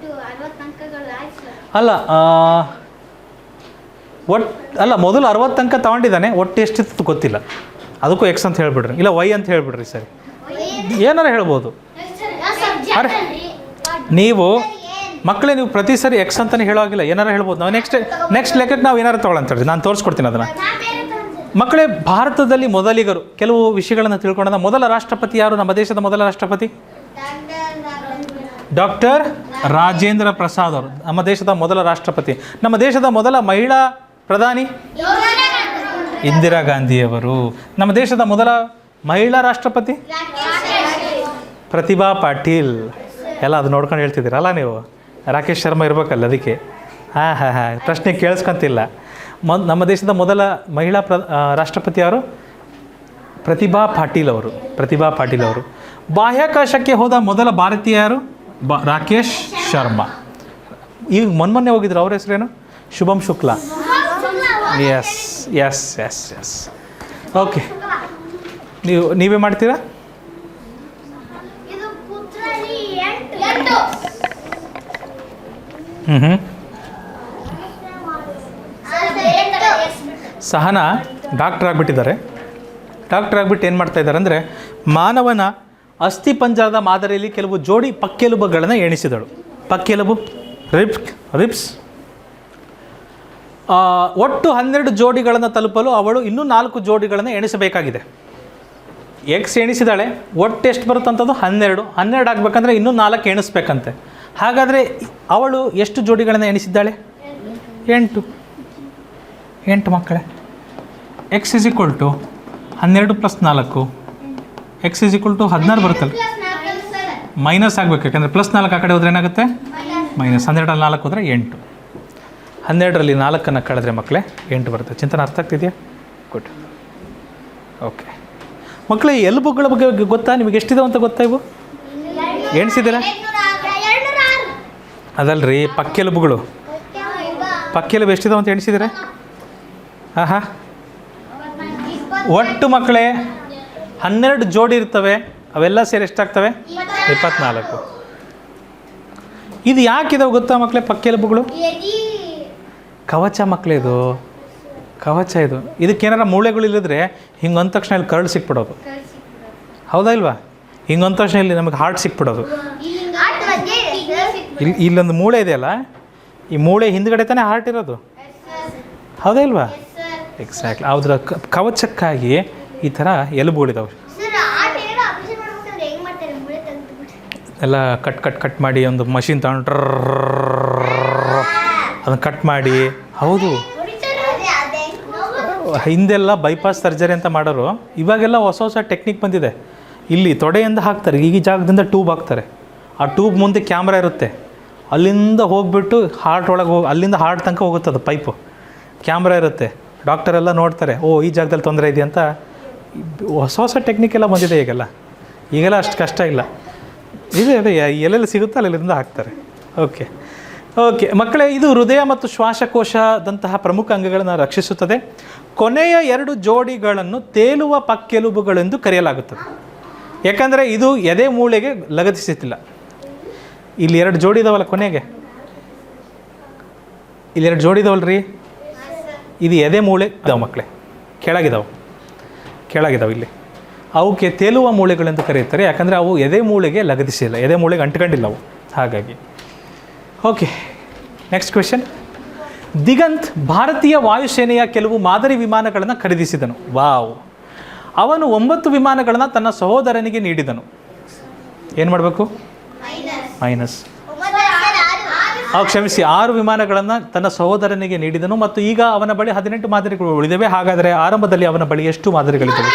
ಅಲ್ಲ ಅಲ್ಲ, ಮೊದಲು 60 ಅಂಕ ತೊಗೊಂಡಿದ್ದಾನೆ, ಒಟ್ಟು ಎಷ್ಟಿತ್ತು ಗೊತ್ತಿಲ್ಲ. ಅದಕ್ಕೂ ಎಕ್ಸ್ ಅಂತ ಹೇಳ್ಬಿಡ್ರಿ, ಇಲ್ಲ ವೈ ಅಂತ ಹೇಳ್ಬಿಡ್ರಿ. ಸರಿ, ಏನಾರು ಹೇಳ್ಬೋದು. ಅರೆ ನೀವು ಮಕ್ಕಳೇ, ನೀವು ಪ್ರತಿ ಸರಿ ಎಕ್ಸ್ ಅಂತಲೇ ಹೇಳೋಗಿಲ್ಲ, ಏನಾರು ಹೇಳ್ಬೋದು. ನಾವು ನೆಕ್ಸ್ಟ್ ಲೆಕ್ಕಕ್ಕೆ ನಾವು ಏನಾರು ತೊಗೊಳಂತೇಳಿ ನಾನು ತೋರಿಸ್ಕೊಡ್ತೀನಿ ಅದನ್ನು. ಮಕ್ಕಳೇ, ಭಾರತದಲ್ಲಿ ಮೊದಲಿಗರು ಕೆಲವು ವಿಷಯಗಳನ್ನು ತಿಳ್ಕೊಂಡ ಮೊದಲ ರಾಷ್ಟ್ರಪತಿ ಯಾರು? ನಮ್ಮ ದೇಶದ ಮೊದಲ ರಾಷ್ಟ್ರಪತಿ ಡಾಕ್ಟರ್ ರಾಜೇಂದ್ರ ಪ್ರಸಾದ್ ಅವರು ನಮ್ಮ ದೇಶದ ಮೊದಲ ರಾಷ್ಟ್ರಪತಿ. ನಮ್ಮ ದೇಶದ ಮೊದಲ ಮಹಿಳಾ ಪ್ರಧಾನಿ ಇಂದಿರಾ ಗಾಂಧಿಯವರು. ನಮ್ಮ ದೇಶದ ಮೊದಲ ಮಹಿಳಾ ರಾಷ್ಟ್ರಪತಿ ಪ್ರತಿಭಾ ಪಾಟೀಲ್. ಎಲ್ಲ ಅದು ನೋಡ್ಕೊಂಡು ಹೇಳ್ತಿದ್ದೀರಲ್ಲ ನೀವು. ರಾಕೇಶ್ ಶರ್ಮಾ ಇರಬೇಕಲ್ಲ ಅದಕ್ಕೆ. ಹಾಂ ಪ್ರಶ್ನೆ ಕೇಳಿಸ್ಕೊಂತಿಲ್ಲ. ನಮ್ಮ ದೇಶದ ಮೊದಲ ಮಹಿಳಾ ರಾಷ್ಟ್ರಪತಿ ಯಾರು? ಪ್ರತಿಭಾ ಪಾಟೀಲ್ ಅವರು. ಬಾಹ್ಯಾಕಾಶಕ್ಕೆ ಹೋದ ಮೊದಲ ಭಾರತೀಯ ಯಾರು? ರಾಕೇಶ್ ಶರ್ಮಾ. ಈಗ ಮೊನ್ನೆ ಹೋಗಿದ್ರು, ಅವ್ರ ಹೆಸರೇನು? ಶುಭಂ ಶುಕ್ಲಾ. ಎಸ್. ಓಕೆ, ನೀವೇ ಮಾಡ್ತೀರಾ? ಸಹನಾ ಡಾಕ್ಟರ್ ಆಗಿಬಿಟ್ಟಿದ್ದಾರೆ. ಡಾಕ್ಟರ್ ಆಗಿಬಿಟ್ಟು ಏನು ಮಾಡ್ತಾ ಇದ್ದಾರೆ ಅಂದರೆ, ಮಾನವನ ಅಸ್ಥಿಪಂಜರದ ಮಾದರಿಯಲ್ಲಿ ಕೆಲವು ಜೋಡಿ ಪಕ್ಕೆಲುಬುಗಳನ್ನು ಎಣಿಸಿದಳು. ಪಕ್ಕೆಲುಬು ರಿಬ್ಸ್ ಒಟ್ಟು 12 ಜೋಡಿಗಳನ್ನು ತಲುಪಲು ಅವಳು ಇನ್ನೂ 4 ಜೋಡಿಗಳನ್ನು ಎಣಿಸಬೇಕಾಗಿದೆ. ಎಕ್ಸ್ ಎಣಿಸಿದಾಳೆ, ಒಟ್ಟು ಎಷ್ಟು ಬರುತ್ತಂಥದ್ದು? 12 ಆಗಬೇಕಂದ್ರೆ ಇನ್ನೂ 4 ಎಣಿಸ್ಬೇಕಂತೆ. ಹಾಗಾದರೆ ಅವಳು ಎಷ್ಟು ಜೋಡಿಗಳನ್ನು ಎಣಿಸಿದ್ದಾಳೆ? 8 ಮಕ್ಕಳೇ. ಎಕ್ಸ್ = 12 + 4. ಎಕ್ಸ್ = 16 ಬರುತ್ತಲ್ಲ. ಮೈನಸ್ ಆಗಬೇಕು, ಯಾಕಂದರೆ +4 ಆ ಕಡೆ ಹೋದ್ರೆ ಏನಾಗುತ್ತೆ? -12 ರಲ್ಲಿ 4 ಹೋದರೆ 8. 12ರಲ್ಲಿ 4 ಕಳೆದ್ರೆ ಮಕ್ಕಳೇ 8 ಬರುತ್ತೆ. ಚಿಂತನೆ ಅರ್ಥ ಆಗ್ತಿದೆಯಾ? ಗುಡ್. ಓಕೆ ಮಕ್ಕಳೇ, ಎಲುಬುಗಳ ಬಗ್ಗೆ ಗೊತ್ತಾ ನಿಮಗೆ? ಎಷ್ಟಿದಾವೆ ಅಂತ ಗೊತ್ತಾ? ಇವು ಎಣಿಸಿದ್ದೀರಾ? ಅದಲ್ರಿ, ಪಕ್ಕೆಲುಬುಗಳು. ಪಕ್ಕೆಲುಬು ಎಷ್ಟಿದಾವೆ ಅಂತ ಎಣಿಸಿದ್ದೀರಾ? ಒಟ್ಟು ಮಕ್ಕಳೇ 12 ಜೋಡಿ ಇರ್ತವೆ. ಅವೆಲ್ಲ ಸೇರಿ ಎಷ್ಟಾಗ್ತವೆ? 24. ಇದು ಯಾಕಿದಾವೆ ಗೊತ್ತಾ ಮಕ್ಕಳೇ? ಪಕ್ಕೆಲುಬುಗಳು ಕವಚ ಮಕ್ಕಳೇ. ಇದು ಕವಚ. ಇದಕ್ಕೇನಾರ ಮೂಳೆಗಳು ಇಲ್ಲಿದ್ರೆ ಹಿಂಗೆ ಅಂದ ತಕ್ಷಣ ಇಲ್ಲಿ ಕರಳು ಸಿಕ್ಬಿಡೋದು. ಹೌದಾ ಇಲ್ವಾ? ಹಿಂಗೆ ಅಂದ ತಕ್ಷಣ ಇಲ್ಲಿ ನಮಗೆ ಹಾರ್ಟ್ ಸಿಕ್ಬಿಡೋದು. ಇಲ್ಲೊಂದು ಮೂಳೆ ಇದೆಯಲ್ಲ, ಈ ಮೂಳೆ ಹಿಂದ್ಗಡೆ ತಾನೇ ಹಾರ್ಟ್ ಇರೋದು. ಹೌದಾ ಇಲ್ವಾ? ಎಕ್ಸಾಕ್ಟ್ಲಿ. ಅದರ ಕವಚಕ್ಕಾಗಿ ಈ ಥರ ಎಲುಬುಗಳಿದಾವೆ. ಎಲ್ಲ ಕಟ್ ಮಾಡಿ ಒಂದು ಮಷಿನ್ ತಗೊಂಡು ಅದನ್ನು ಕಟ್ ಮಾಡಿ. ಹೌದು, ಹಿಂದೆಲ್ಲ ಬೈಪಾಸ್ ಸರ್ಜರಿ ಅಂತ ಮಾಡೋರು. ಇವಾಗೆಲ್ಲ ಹೊಸ ಟೆಕ್ನಿಕ್ ಬಂದಿದೆ. ಇಲ್ಲಿ ತೊಡೆಯಿಂದ ಹಾಕ್ತಾರೆ, ಈ ಜಾಗದಿಂದ ಟ್ಯೂಬ್ ಹಾಕ್ತಾರೆ. ಆ ಟ್ಯೂಬ್ ಮುಂದೆ ಕ್ಯಾಮ್ರಾ ಇರುತ್ತೆ. ಅಲ್ಲಿಂದ ಹೋಗಿಬಿಟ್ಟು ಹಾರ್ಟ್ ಒಳಗೆ ಅಲ್ಲಿಂದ ಹಾರ್ಟ್ ತನಕ ಹೋಗುತ್ತೆ. ಅದು ಪೈಪು, ಕ್ಯಾಮ್ರಾ ಇರುತ್ತೆ. ಡಾಕ್ಟರೆಲ್ಲ ನೋಡ್ತಾರೆ, ಈ ಜಾಗದಲ್ಲಿ ತೊಂದರೆ ಇದೆ ಅಂತ. ಹೊಸ ಟೆಕ್ನಿಕ್ ಎಲ್ಲ ಬಂದಿದೆ ಈಗೆಲ್ಲ ಅಷ್ಟು ಕಷ್ಟ ಇಲ್ಲ. ಅದೇ ಎಲ್ಲೆಲ್ಲಿ ಸಿಗುತ್ತೆ ಅಲ್ಲಿಂದ ಹಾಕ್ತಾರೆ. ಓಕೆ ಮಕ್ಕಳೇ, ಇದು ಹೃದಯ ಮತ್ತು ಶ್ವಾಸಕೋಶದಂತಹ ಪ್ರಮುಖ ಅಂಗಗಳನ್ನು ರಕ್ಷಿಸುತ್ತದೆ. ಕೊನೆಯ 2 ಜೋಡಿಗಳನ್ನು ತೇಲುವ ಪಕ್ಕೆಲುಬುಗಳೆಂದು ಕರೆಯಲಾಗುತ್ತದೆ. ಯಾಕಂದರೆ ಇದು ಎದೆ ಮೂಳೆಗೆ ಲಗತ್ತಿಸುತ್ತಿಲ್ಲ. ಇಲ್ಲಿ 2 ಜೋಡಿ ಇದಾವಲ್ಲ, ಕೊನೆಗೆ ಇಲ್ಲಿ 2 ಜೋಡಿ ಇದಾವಲ್ರಿ, ಇದು ಎದೆ ಮೂಳೆ ಇದಾವೆ ಮಕ್ಕಳೇ. ಕೆಳಗಿದಾವೆ ಇಲ್ಲಿ. ಅವಕ್ಕೆ ತೇಲುವ ಮೂಳೆಗಳೆಂದು ಕರೆಯುತ್ತಾರೆ. ಯಾಕಂದರೆ ಅವು ಎದೆ ಮೂಳೆಗೆ ಲಗತ್ತಿಸಿಲ್ಲ, ಎದೆ ಮೂಳೆಗೆ ಅಂಟ್ಕೊಂಡಿಲ್ಲ ಅವು. ಹಾಗಾಗಿ ಓಕೆ, ನೆಕ್ಸ್ಟ್ ಕ್ವೆಶನ್. ದಿಗಂತ್ ಭಾರತೀಯ ವಾಯುಸೇನೆಯ ಕೆಲವು ಮಾದರಿ ವಿಮಾನಗಳನ್ನು ಖರೀದಿಸಿದನು. ವಾವ್. ಅವನು 9 ವಿಮಾನಗಳನ್ನು ತನ್ನ ಸಹೋದರನಿಗೆ ನೀಡಿದನು. ಏನು ಮಾಡಬೇಕು? ಮೈನಸ್. ಕ್ಷಮಿಸಿ, 6 ವಿಮಾನಗಳನ್ನು ತನ್ನ ಸಹೋದರನಿಗೆ ನೀಡಿದನು ಮತ್ತು ಈಗ ಅವನ ಬಳಿ 18 ಮಾದರಿಗಳು ಉಳಿದಿವೆ. ಹಾಗಾದರೆ ಆರಂಭದಲ್ಲಿ ಅವನ ಬಳಿ ಎಷ್ಟು ಮಾದರಿಗಳಿದ್ದವು?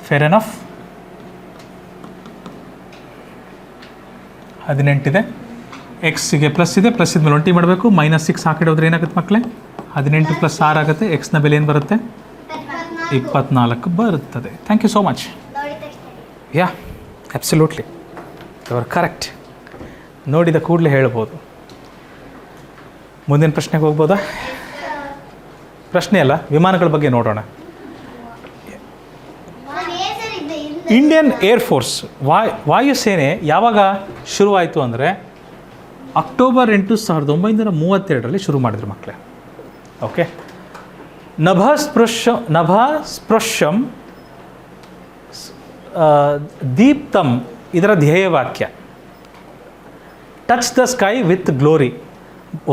Fair enough. 18 ಇದೆ. ಎಕ್ಸ್ಗೆ ಪ್ಲಸ್ ಇದೆ, ಪ್ಲಸ್ ಇದ್ಮೇಲೆ 20 ಮಾಡಬೇಕು. -6 ಆ ಕಡೆ ಹೋದ್ರೆ ಏನಾಗುತ್ತೆ ಮಕ್ಕಳೇ? 18 + 6 ಆಗುತ್ತೆ. ಎಕ್ಸ್ನ ಬೆಲೆ ಏನು ಬರುತ್ತೆ? 24 ಬರುತ್ತದೆ. Thank you so much. Yeah absolutely you are correct. ನೋಡಿದ ಕೂಡಲೇ ಹೇಳ್ಬೋದು. ಮುಂದಿನ ಪ್ರಶ್ನೆಗೆ ಹೋಗ್ಬೋದಾ? ಪ್ರಶ್ನೆ ಅಲ್ಲ, ವಿಮಾನಗಳ ಬಗ್ಗೆ ನೋಡೋಣ. ಇಂಡಿಯನ್ ಏರ್ಫೋರ್ಸ್ ವಾಯುಸೇನೆ ಯಾವಾಗ ಶುರುವಾಯಿತು ಅಂದರೆ ಅಕ್ಟೋಬರ್ 8, 1932 ಶುರು ಮಾಡಿದ್ರು ಮಕ್ಕಳೇ. ಓಕೆ. ನಭಸ್ಪೃಶ್ಯಂ ದೀಪ್ತಂ ಇದರ ಧ್ಯೇಯವಾಕ್ಯ. Touch the sky with glory,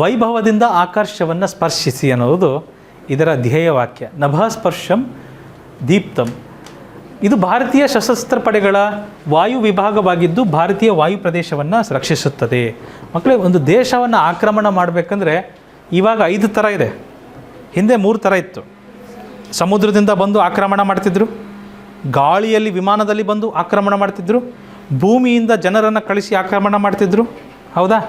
ವೈಭವದಿಂದ ಆಕರ್ಷವನ್ನು ಸ್ಪರ್ಶಿಸಿ ಅನ್ನೋದು ಇದರ ಧ್ಯೇಯವಾಕ್ಯ. ನಭಸ್ಪರ್ಶಂ ದೀಪ್ತಂ ಇದು ಭಾರತೀಯ ಸಶಸ್ತ್ರ ಪಡೆಗಳ ವಾಯು ವಿಭಾಗವಾಗಿದ್ದು ಭಾರತೀಯ ವಾಯು ಪ್ರದೇಶವನ್ನು ರಕ್ಷಿಸುತ್ತದೆ. ಮಕ್ಕಳೇ, ಒಂದು ದೇಶವನ್ನು ಆಕ್ರಮಣ ಮಾಡಬೇಕಂದ್ರೆ ಇವಾಗ 5 ಥರ ಇದೆ, ಹಿಂದೆ 3 ಥರ ಇತ್ತು. ಸಮುದ್ರದಿಂದ ಬಂದು ಆಕ್ರಮಣ ಮಾಡ್ತಿದ್ರು, ಗಾಳಿಯಲ್ಲಿ ವಿಮಾನದಲ್ಲಿ ಬಂದು ಆಕ್ರಮಣ ಮಾಡ್ತಿದ್ರು, ಭೂಮಿಯಿಂದ ಜನರನ್ನು ಕಳಿಸಿ ಆಕ್ರಮಣ ಮಾಡ್ತಿದ್ರು. ಹೌದಾ?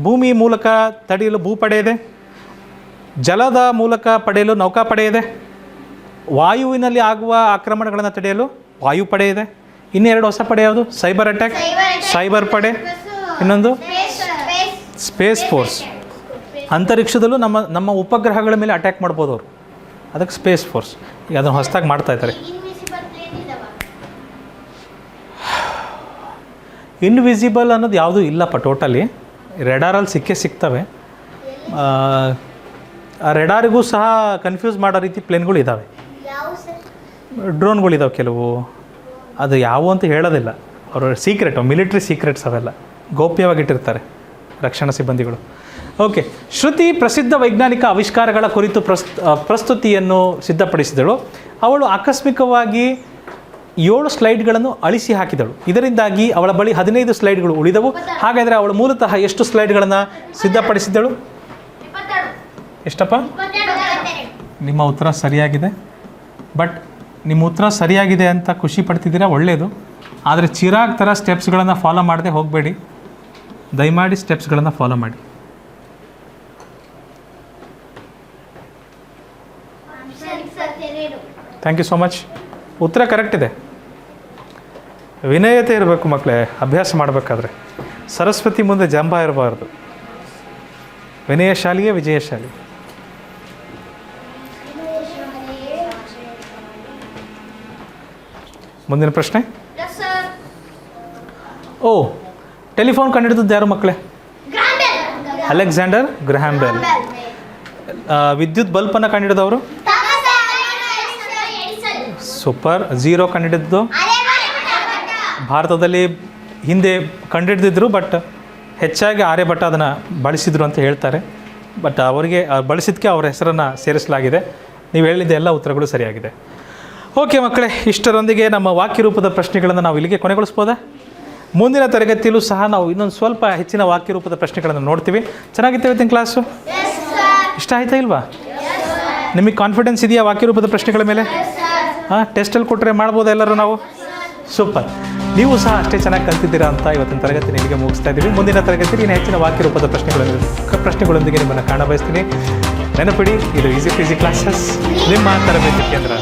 ಭೂಮಿ ಮೂಲಕ ತಡೆಯಲು ಭೂಪಡೆ ಇದೆ, ಜಲದ ಮೂಲಕ ಪಡೆಯಲು ನೌಕಾಪಡೆ ಇದೆ, ವಾಯುವಿನಲ್ಲಿ ಆಗುವ ಆಕ್ರಮಣಗಳನ್ನು ತಡೆಯಲು ವಾಯುಪಡೆ ಇದೆ. ಇನ್ನೆರಡು ಹೊಸ ಪಡೆ ಯಾವುದು? ಸೈಬರ್ ಅಟ್ಯಾಕ್, ಸೈಬರ್ ಪಡೆ, ಇನ್ನೊಂದು ಸ್ಪೇಸ್ ಫೋರ್ಸ್. ಅಂತರಿಕ್ಷದಲ್ಲೂ ನಮ್ಮ ಉಪಗ್ರಹಗಳ ಮೇಲೆ ಅಟ್ಯಾಕ್ ಮಾಡ್ಬೋದು ಅವರು, ಅದಕ್ಕೆ ಸ್ಪೇಸ್ ಫೋರ್ಸ್. ಈಗ ಅದನ್ನು ಹೊಸದಾಗಿ ಮಾಡ್ತಾ ಇದ್ದಾರೆ. ಇನ್ವಿಸಿಬಲ್ ಅನ್ನೋದು ಯಾವುದೂ ಇಲ್ಲಪ್ಪ ಟೋಟಲಿ. ರೆಡಾರಲ್ಲಿ ಸಿಗ್ತವೆ. ಆ ರೆಡಾರಿಗೂ ಸಹ ಕನ್ಫ್ಯೂಸ್ ಮಾಡೋ ರೀತಿ ಪ್ಲೇನ್ಗಳು ಇದ್ದಾವೆ, ಡ್ರೋನ್ಗಳಿದ್ದಾವೆ ಕೆಲವು. ಅದು ಯಾವುವು ಅಂತ ಹೇಳೋದಿಲ್ಲ, ಅವರು ಸೀಕ್ರೆಟ್, ಮಿಲಿಟ್ರಿ ಸೀಕ್ರೆಟ್ಸ್ ಅವೆಲ್ಲ ಗೌಪ್ಯವಾಗಿಟ್ಟಿರ್ತಾರೆ ರಕ್ಷಣಾ ಸಿಬ್ಬಂದಿಗಳು. ಓಕೆ. ಶ್ರುತಿ ಪ್ರಸಿದ್ಧ ವೈಜ್ಞಾನಿಕ ಆವಿಷ್ಕಾರಗಳ ಕುರಿತು ಪ್ರಸ್ತುತಿಯನ್ನು ಸಿದ್ಧಪಡಿಸಿದಳು. ಅವಳು ಆಕಸ್ಮಿಕವಾಗಿ 7 ಸ್ಲೈಡ್ಗಳನ್ನು ಅಳಿಸಿ ಹಾಕಿದಳು. ಇದರಿಂದಾಗಿ ಅವಳ ಬಳಿ 15 ಸ್ಲೈಡ್ಗಳು ಉಳಿದವು. ಹಾಗಾದರೆ ಅವಳು ಮೂಲತಃ ಎಷ್ಟು ಸ್ಲೈಡ್ಗಳನ್ನು ಸಿದ್ಧಪಡಿಸಿದಳು? ಎಷ್ಟಪ್ಪ? ನಿಮ್ಮ ಉತ್ತರ ಸರಿಯಾಗಿದೆ. ಬಟ್ ನಿಮ್ಮ ಉತ್ತರ ಸರಿಯಾಗಿದೆ ಅಂತ ಖುಷಿ ಪಡ್ತಿದ್ದೀರಾ, ಒಳ್ಳೆಯದು. ಆದರೆ ಚಿರಾಗ್ ಥರ ಸ್ಟೆಪ್ಸ್ಗಳನ್ನು ಫಾಲೋ ಮಾಡದೆ ಹೋಗಬೇಡಿ. ದಯಮಾಡಿ ಸ್ಟೆಪ್ಸ್ಗಳನ್ನು ಫಾಲೋ ಮಾಡಿ. Thank you so much. ಉತ್ತರ ಕರೆಕ್ಟ್ ಇದೆ. ವಿನಯತೆ ಇರಬೇಕು ಮಕ್ಕಳೇ ಅಭ್ಯಾಸ ಮಾಡಬೇಕಾದ್ರೆ. ಸರಸ್ವತಿ ಮುಂದೆ ಜಂಬ ಇರಬಾರ್ದು. ವಿನಯಶಾಲಿಯೇ ವಿಜಯಶಾಲಿ. ಮುಂದಿನ ಪ್ರಶ್ನೆ. ಓ, ಟೆಲಿಫೋನ್ ಕಂಡುಹಿಡಿದದ್ದು ಯಾರು ಮಕ್ಕಳೇ? Alexander Graham bell. ವಿದ್ಯುತ್ ಬಲ್ಬನ್ನು ಕಂಡುಹಿಡಿದವರು? ಸೂಪರ್. ಝೀರೋ ಕಂಡುಹಿಡಿದ್ದು ಭಾರತದಲ್ಲಿ ಹಿಂದೆ ಕಂಡುಹಿಡಿದಿದ್ರು, ಬಟ್ ಹೆಚ್ಚಾಗಿ ಆರ್ಯಭಟ್ಟ ಅದನ್ನು ಬಳಸಿದ್ರು ಅಂತ ಹೇಳ್ತಾರೆ. ಬಟ್ ಅವರಿಗೆ ಬಳಸಿದ್ದಕ್ಕೆ ಅವರ ಹೆಸರನ್ನು ಸೇರಿಸಲಾಗಿದೆ. ನೀವು ಹೇಳಿದ ಎಲ್ಲ ಉತ್ತರಗಳು ಸರಿಯಾಗಿದೆ. ಓಕೆ ಮಕ್ಕಳೇ, ಇಷ್ಟರೊಂದಿಗೆ ನಮ್ಮ ವಾಕ್ಯರೂಪದ ಪ್ರಶ್ನೆಗಳನ್ನು ನಾವು ಇಲ್ಲಿಗೆ ಕೊನೆಗೊಳಿಸ್ಬೋದಾ? ಮುಂದಿನ ತರಗತಿಯಲ್ಲೂ ಸಹ ನಾವು ಇನ್ನೊಂದು ಸ್ವಲ್ಪ ಹೆಚ್ಚಿನ ವಾಕ್ಯರೂಪದ ಪ್ರಶ್ನೆಗಳನ್ನು ನೋಡ್ತೀವಿ. ಚೆನ್ನಾಗಿತ್ತು ಇವತ್ತಿನ ಕ್ಲಾಸು? ಇಷ್ಟ ಆಯ್ತಾ ಇಲ್ವಾ? ನಿಮಗೆ ಕಾನ್ಫಿಡೆನ್ಸ್ ಇದೆಯಾ ವಾಕ್ಯರೂಪದ ಪ್ರಶ್ನೆಗಳ ಮೇಲೆ? ಟೆಸ್ಟಲ್ಲಿ ಕೊಟ್ಟರೆ ಮಾಡ್ಬೋದಾ ಎಲ್ಲರೂ ನಾವು? ಸೂಪರ್. ನೀವು ಸಹ ಅಷ್ಟೇ ಚೆನ್ನಾಗಿ ಕಲ್ತಿದ್ದೀರಾ ಅಂತ ಇವತ್ತಿನ ತರಗತಿ ನಿಮಗೆ ಮುಗಿಸ್ತಾ ಇದ್ದೀವಿ. ಮುಂದಿನ ತರಗತಿಯಲ್ಲಿ ಇನ್ನು ಹೆಚ್ಚಿನ ವಾಕ್ಯರೂಪದ ಪ್ರಶ್ನೆಗಳೊಂದಿಗೆ ನಿಮ್ಮನ್ನು ಕಾಣಬಯಸ್ತೀನಿ. ನೆನಪಿಡಿ, ಇದು ಈಸಿ ಪೀಸಿ ಕ್ಲಾಸಸ್, ನಿಮ್ಮ ತರಬೇತಿ ಕೇಂದ್ರ.